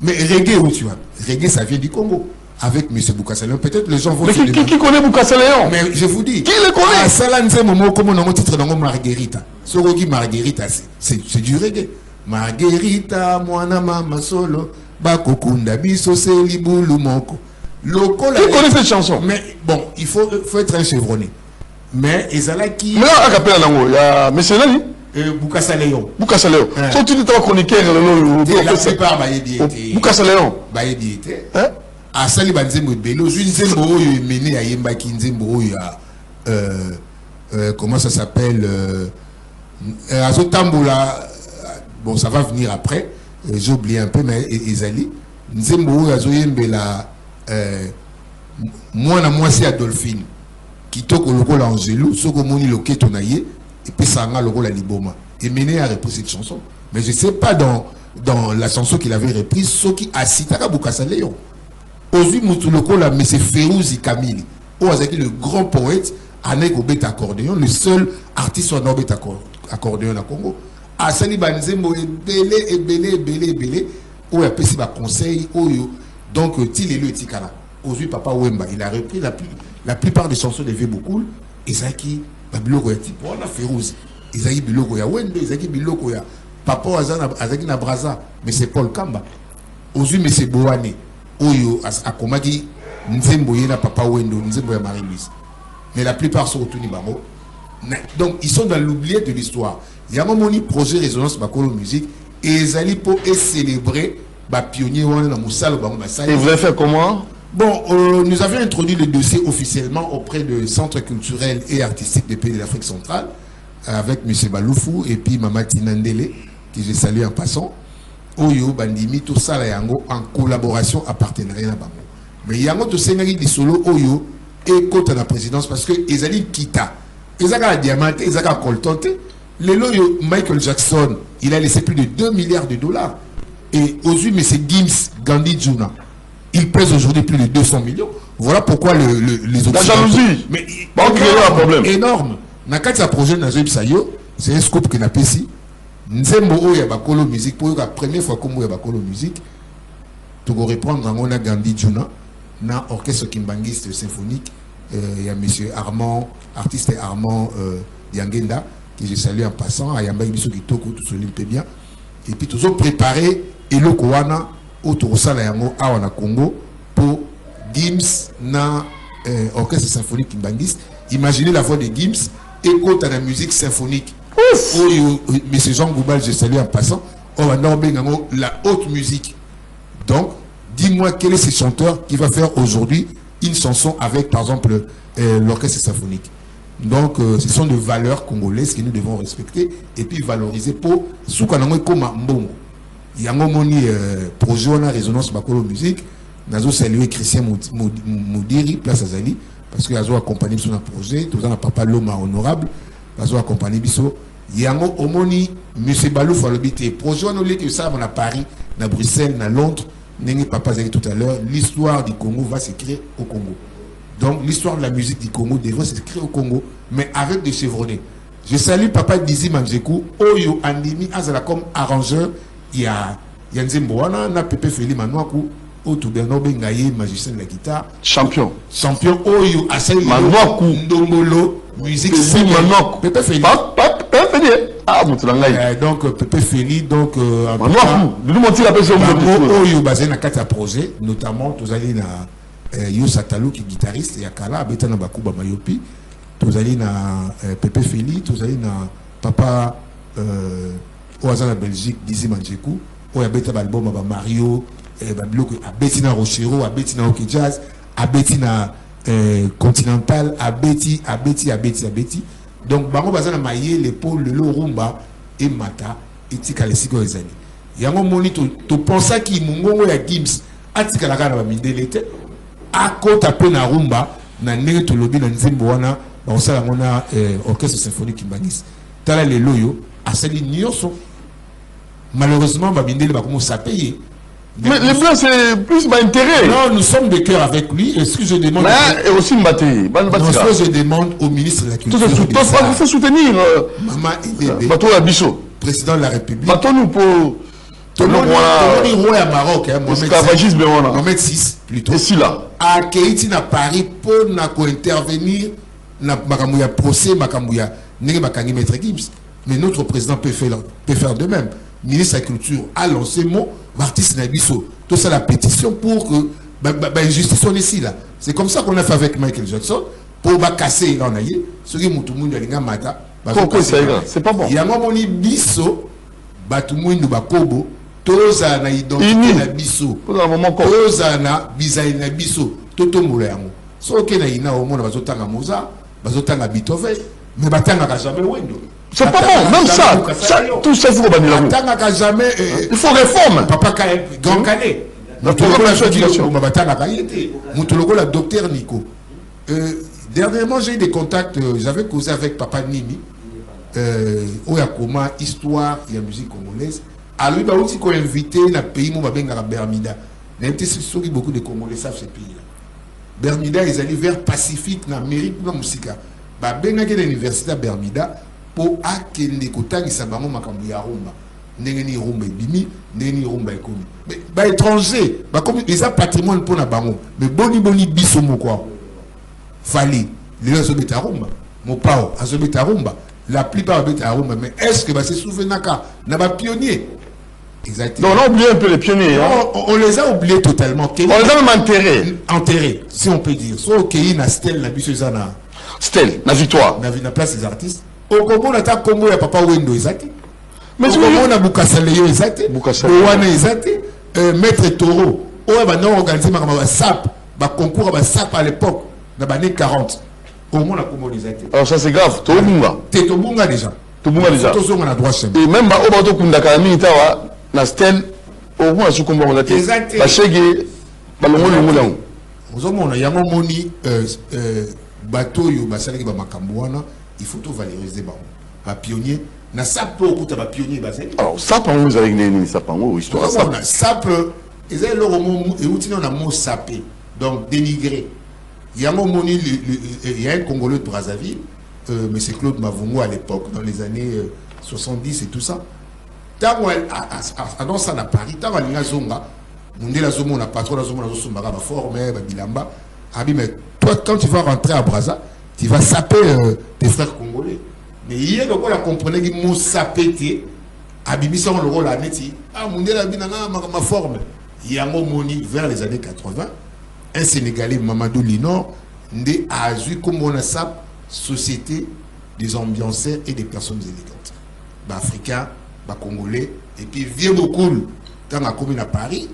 [SPEAKER 6] Mais reggae où tu vois? Reggae ça vient du Congo. Avec M. Bukasa Léon, peut-être les gens vont.
[SPEAKER 1] Mais qui connaît Bukasa Léon?
[SPEAKER 6] Mais je vous dis.
[SPEAKER 1] Qui le connaît?
[SPEAKER 6] À Salanze Momo, comme on a un titre dans Marguerita. Sorogi Marguerita, c'est du reggae. Marguerita, Moana Mama Solo, Bakokunda, Biso Selibulu Moko. Qui
[SPEAKER 1] connaît cette chanson?
[SPEAKER 6] Mais bon, il faut être un chevronné. Mais Ezala qui.
[SPEAKER 1] Mais là, il y a M. Nani
[SPEAKER 6] Bukasa Léon.
[SPEAKER 1] Bukasa Léon. Si tu dis que tu as chroniqué,
[SPEAKER 6] la plupart,
[SPEAKER 1] Bukasa Léon.
[SPEAKER 6] À Sali Banzembo Bello, une Zembo est mené à Yembaki Nzembo, comment ça s'appelle à Zotambola, bon, ça va venir après, j'ai oublié un peu, mais Ezali, Nzembo, Azoyembela, moi, c'est Adolphine, qui toque le rôle Angelo, Sogomoni le Ketonaye, et puis Sanga le rôle à Liboma, et mené à repris cette chanson. Mais je ne sais pas dans la chanson qu'il avait reprise, ce qui a cité Bukasa Léon. Aujourd'hui, Moutuloko, là, mais c'est Férouzi Kamili. Le grand poète, Anek Obet accordéon, le seul artiste en Obet accordéon à Congo. A Sali Banzembo est belé. Où il y a passé ma conseil, donc, Tilelo et Tikala. Aujourd'hui, Papa Wemba, il a repris la plupart des chansons de Véboukoul. Isaki, Babiloko ya Tipo, on a Férouzi. Isaki Biloko ya Wendo, Isaki Biloko ya Papa Azaki na Braza, mais c'est Paul Kamba. Aujourd'hui, mais c'est Boane. Oyo akomaki Nzembo yena Papa Wendo, Nzembo ya Marie-Louise. Mais la plupart sont retournés Bango. Donc ils sont dans l'oublié de l'histoire. Il y a un moment projet Résonance Bakolo Musique et ils allaient pour célébrer les pionniers dans Moussalo Bango Massai.
[SPEAKER 1] Et vous avez fait comment?
[SPEAKER 6] Bon, nous avions introduit le dossier officiellement auprès du Centre culturel et artistique des pays de l'Afrique centrale avec M. Baloufou et puis Mama Tinandele, que je salue en passant. Oyo bandimi tout ça là yango en collaboration à partenariat na bango. Mais yango to sengaki di solo oyo et contre la présidence parce que ezali kita. Ezaka diamante, ezaka coltonte. Le loyo Michael Jackson, il a laissé plus de 2 milliards de dollars. Et aujourd'hui mais c'est Gims Gandhi Juna. Il pèse aujourd'hui plus de 200 millions. Voilà pourquoi les autres.
[SPEAKER 1] La jalousie.
[SPEAKER 6] Mais
[SPEAKER 1] bon, un problème
[SPEAKER 6] énorme. Nakati sa projet na Zoïb Sayo, c'est un scoop que n'a pas ici. Nzembo oya bakolo musique pour la première fois comme oya bakolo musique tu vas reprendre on a Gandhi Juna na orchestre kimbangiste symphonique il y a monsieur Armand artiste Armand Yangenda que je salue en passant à Yamba biso kitoko tout se limpe bien et puis toujours préparé eloko wana autour ça la yango awa na Congo pour Gims na orchestre symphonique kimbangiste. Imaginez la voix de Gims écoute à la musique symphonique. Mais c'est Jean Goubal, je salue en passant. La haute musique. Donc, dis-moi quel est ce chanteur qui va faire aujourd'hui une chanson avec, par exemple, l'orchestre symphonique. Donc, ce sont des valeurs congolaises que nous devons respecter et puis valoriser pour ce qu'on a comme Mbongo. Il y a un projet en résonance Bakolo Musique. Nous avons salué Christian Moudiri, place à Zali, parce qu'il a accompagné son projet. Nous avons papa Loma honorable. Nous avons accompagné Bisso. Yango Omoni, M. Balouf a l'habité. Projet on que ça à Paris, à Bruxelles, à Londres. N'est papa dit tout à l'heure, l'histoire du Congo va s'écrire au Congo. Donc l'histoire de la musique du Congo devrait s'écrire au Congo, mais avec des chevronnés. Je salue papa Dizi Manjekou, Oyo Andimi Azala comme arrangeur. Il y a Nzemboana, na Pepe Feli Manouakou, Oto Bernard Bengaye, magicien de la guitare.
[SPEAKER 1] Champion.
[SPEAKER 6] Champion Oyo Asai
[SPEAKER 1] Manouakou.
[SPEAKER 6] Ndomolo, musique
[SPEAKER 1] Manouakou.
[SPEAKER 6] Pepe Feli.
[SPEAKER 1] Ah,
[SPEAKER 6] donc Pepe Feli, donc
[SPEAKER 1] Oyo
[SPEAKER 6] basé na kata projet, notamment tous allés na Yo Satalo qui est guitariste et Akala Betana Bakuba Mayopi tous allez na Pepe Feli, tous allez na papa au hasard la Belgique, Dizzy Manjekou, où il y a bêta l'album à Mario, à Bettina Rochero, à Bettina Hockey Jazz, à Bettina Continental, à Betty. Donc, bango bazana maye l'épaule le rumba et mata et tika les sigo ezali. Yango moni to pensa ki mungongo ya Gims atika la kana ba mindelete akota pe na rumba na ndenge to lobi na nzimbo wana ba osala ngona orchestre symphonique Kimbanisi. Tala le loyo asali nyoso. Malheureusement ba mindele ba commence à payer.
[SPEAKER 1] Mais les Blancs, c'est plus ma intérêt.
[SPEAKER 6] Non, nous sommes de cœur avec lui. Et ce que je demande.
[SPEAKER 1] Et aussi Mbaté.
[SPEAKER 6] Non, ce que je demande au ministre de la Culture.
[SPEAKER 1] Il faut soutenir.
[SPEAKER 6] Maman Idébé.
[SPEAKER 1] Bateau Abisso.
[SPEAKER 6] Président de la République.
[SPEAKER 1] Bateau nous pour.
[SPEAKER 6] Tony Roy à Maroc.
[SPEAKER 1] Mohamed
[SPEAKER 6] 6 plutôt.
[SPEAKER 1] Et si là.
[SPEAKER 6] À Keïti, à Paris, pour intervenir. Na Makamouya procès, Makamouya. N'est pas Maître Gims. Mais notre président peut faire de même. Ministre de la Culture a lancé mot. Artiste Nabiso, tout ça la pétition pour que injustice soit ici là. C'est comme ça qu'on a fait avec Michael Jackson pour casser là on a eu ce qui tout le monde a mata.
[SPEAKER 1] C'est pas bon.
[SPEAKER 6] Il y a un moment biso tout le monde ba kobo toza na identité na biso. Toza na bizaï na biso toto mulango. So que na ina au monde bazotanga Mozart, bazotanga Beethoven, mais batanga jamais wendo.
[SPEAKER 1] C'est pas bon, même ça, tout ça, il faut
[SPEAKER 6] jamais.
[SPEAKER 1] Il faut réforme.
[SPEAKER 6] Papa Grand Calais. La docteur Nico. Dernièrement, j'ai eu des contacts, j'avais causé avec Papa Nimi, Oyakoma, histoire et la musique congolaise. Alors, il m'a aussi invité dans le pays, à Bermuda. Beaucoup de Congolais savent ce pays-là. Bermuda, ils allaient vers Pacifique, dans l'Amérique, dans la musique. Il y a l'université à Bermuda. Pour akende kotangisa bango makambo ya rumba ndenge ni rumba bimi ndenge ni rumba ekomi mais ba étranger ba comme les patrimoine pour na bango mais boni biso moko fali les zo beta rumba mo pao azo beta rumba la plupart beta rumba mais est-ce que ba se souvenaka na ba pionnier exactement
[SPEAKER 1] non on a oublié un peu les pionniers
[SPEAKER 6] on les a oubliés totalement
[SPEAKER 1] on les a même
[SPEAKER 6] enterrés si on peut dire so okay na stèle na biso na
[SPEAKER 1] stèle na victoire
[SPEAKER 6] na place des artistes. Au Congo, on a Congo et Papa Wendo Ezati.
[SPEAKER 1] Mais
[SPEAKER 6] au Congo, on a Bukasaleyo Ezati. Owana Ezati. Maître Toro. On a organisé un SAP. Un concours à SAP à l'époque. Dans les années 40. Au moins, on a Congo Ezati.
[SPEAKER 1] Alors, ça c'est grave. Tobunga.
[SPEAKER 6] Tobunga déjà.
[SPEAKER 1] Tobunga déjà. Et même au bateau Kundaka Minitawa, na stèle, au moins, sous Congo Ezati.
[SPEAKER 6] Exact.
[SPEAKER 1] Bachege, Balongo Lumoulang.
[SPEAKER 6] Vous avez un Yamomoni, bateau, Basalek Bamakambouana. Il faut tout valoriser les pionniers. Na SAP pour les pionniers.
[SPEAKER 1] Alors, SAP, vous avez une SAP, histoire
[SPEAKER 6] SAP. SAP, ils ont le mot, et on a mot sapé, donc dénigré. Il y a un Congolais de Brazzaville, M. Claude Mavungo à l'époque, dans les années 70 et tout ça. Tant qu'on ça à Paris, tant qu'on a Zonga, on a patron, on a formé, Bilamba. Mais toi, quand tu vas rentrer à Brazza, tu vas saper tes frères congolais. Mais hier, on a compris que mot sapé, Abibissa on le rôle à Neti. Ah, mon Dieu, ma forme. Il y a un moment vers les années 80, un Sénégalais, Mamadou Linor, a vu comme on a sap société des ambianceurs et des personnes élégantes. Africains, Congolais, et puis vieux beaucoup dans la commune à Paris.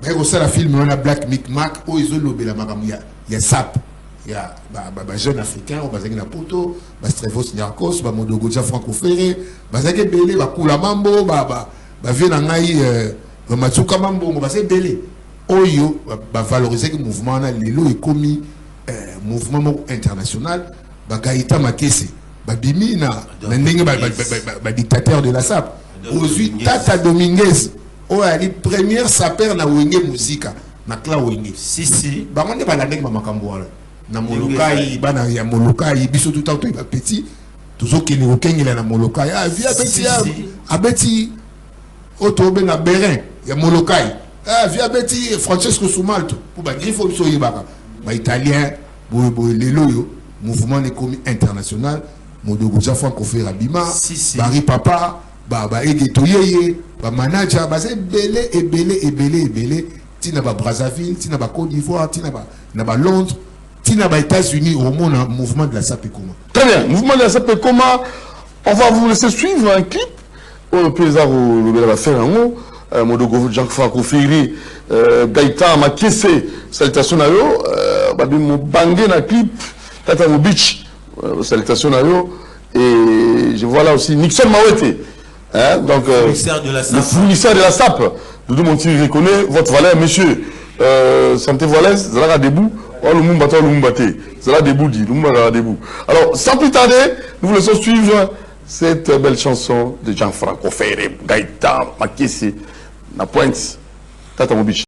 [SPEAKER 6] Mais on a la film, on a Black Micmac, où ils ont lobé la maramouya. Il y a sap. Il y a des jeunes africains, il y a Poto, Strevos Nyarkos, Modogoja Franco Ferré, il y a Belé, Kula Mambo, il y a Matsuka Mambo, il y a Belé. Oyo, valoriser le mouvement, le commis mouvement international, Gaïta Makese, Bimi, dictateur de la SAP. Aujourd'hui, Tata Dominguez, a dit première sapeur na Wenge Musica, na Kla Wenge.
[SPEAKER 7] Si.
[SPEAKER 6] On est baladé dans Makamboa. Na Molokai, bana ya Molokai, biso tout auto il petit. Toujours qu'il est na Molokai. Ah, via Betty, Abeti, Otobe na Bérin, ya Molokai. Ah, via Betty, Francesco Sumalto, pour ba grifo so yibaka. Ba italien, les loyo, mouvement économique international, Modogoja Franco Ferrabima, Barry Papa, Egetoyeye, manager, c'est belé, tina ba Brazzaville, tina ba Côte d'Ivoire, tina ba Londres. Tina ba États-Unis au monde un mouvement de la SAP comment?
[SPEAKER 1] Très bien. Mouvement de la SAP comment? On va vous laisser suivre un clip. Au plaisir de la faire en haut. Modogo Jean-François Ferry, Gaïtan Makese, salutation à eux. Babi mo bangé na clip. Tata mo beach, salutation à eux. Et je vois là aussi Nixon Mawete. Hein, donc, le fournisseur de la SAP. Doudou Monti reconnaît votre valeur, monsieur. Santé Voilès, Zara debout. Oh, le monde battant, le monde batté. Zara debout dit, le monde debout. Alors, sans plus tarder, nous vous laissons suivre cette belle chanson de Jean-Franco Ferré, Gaïtan, Makessi, La Pointe, Tata Mobich.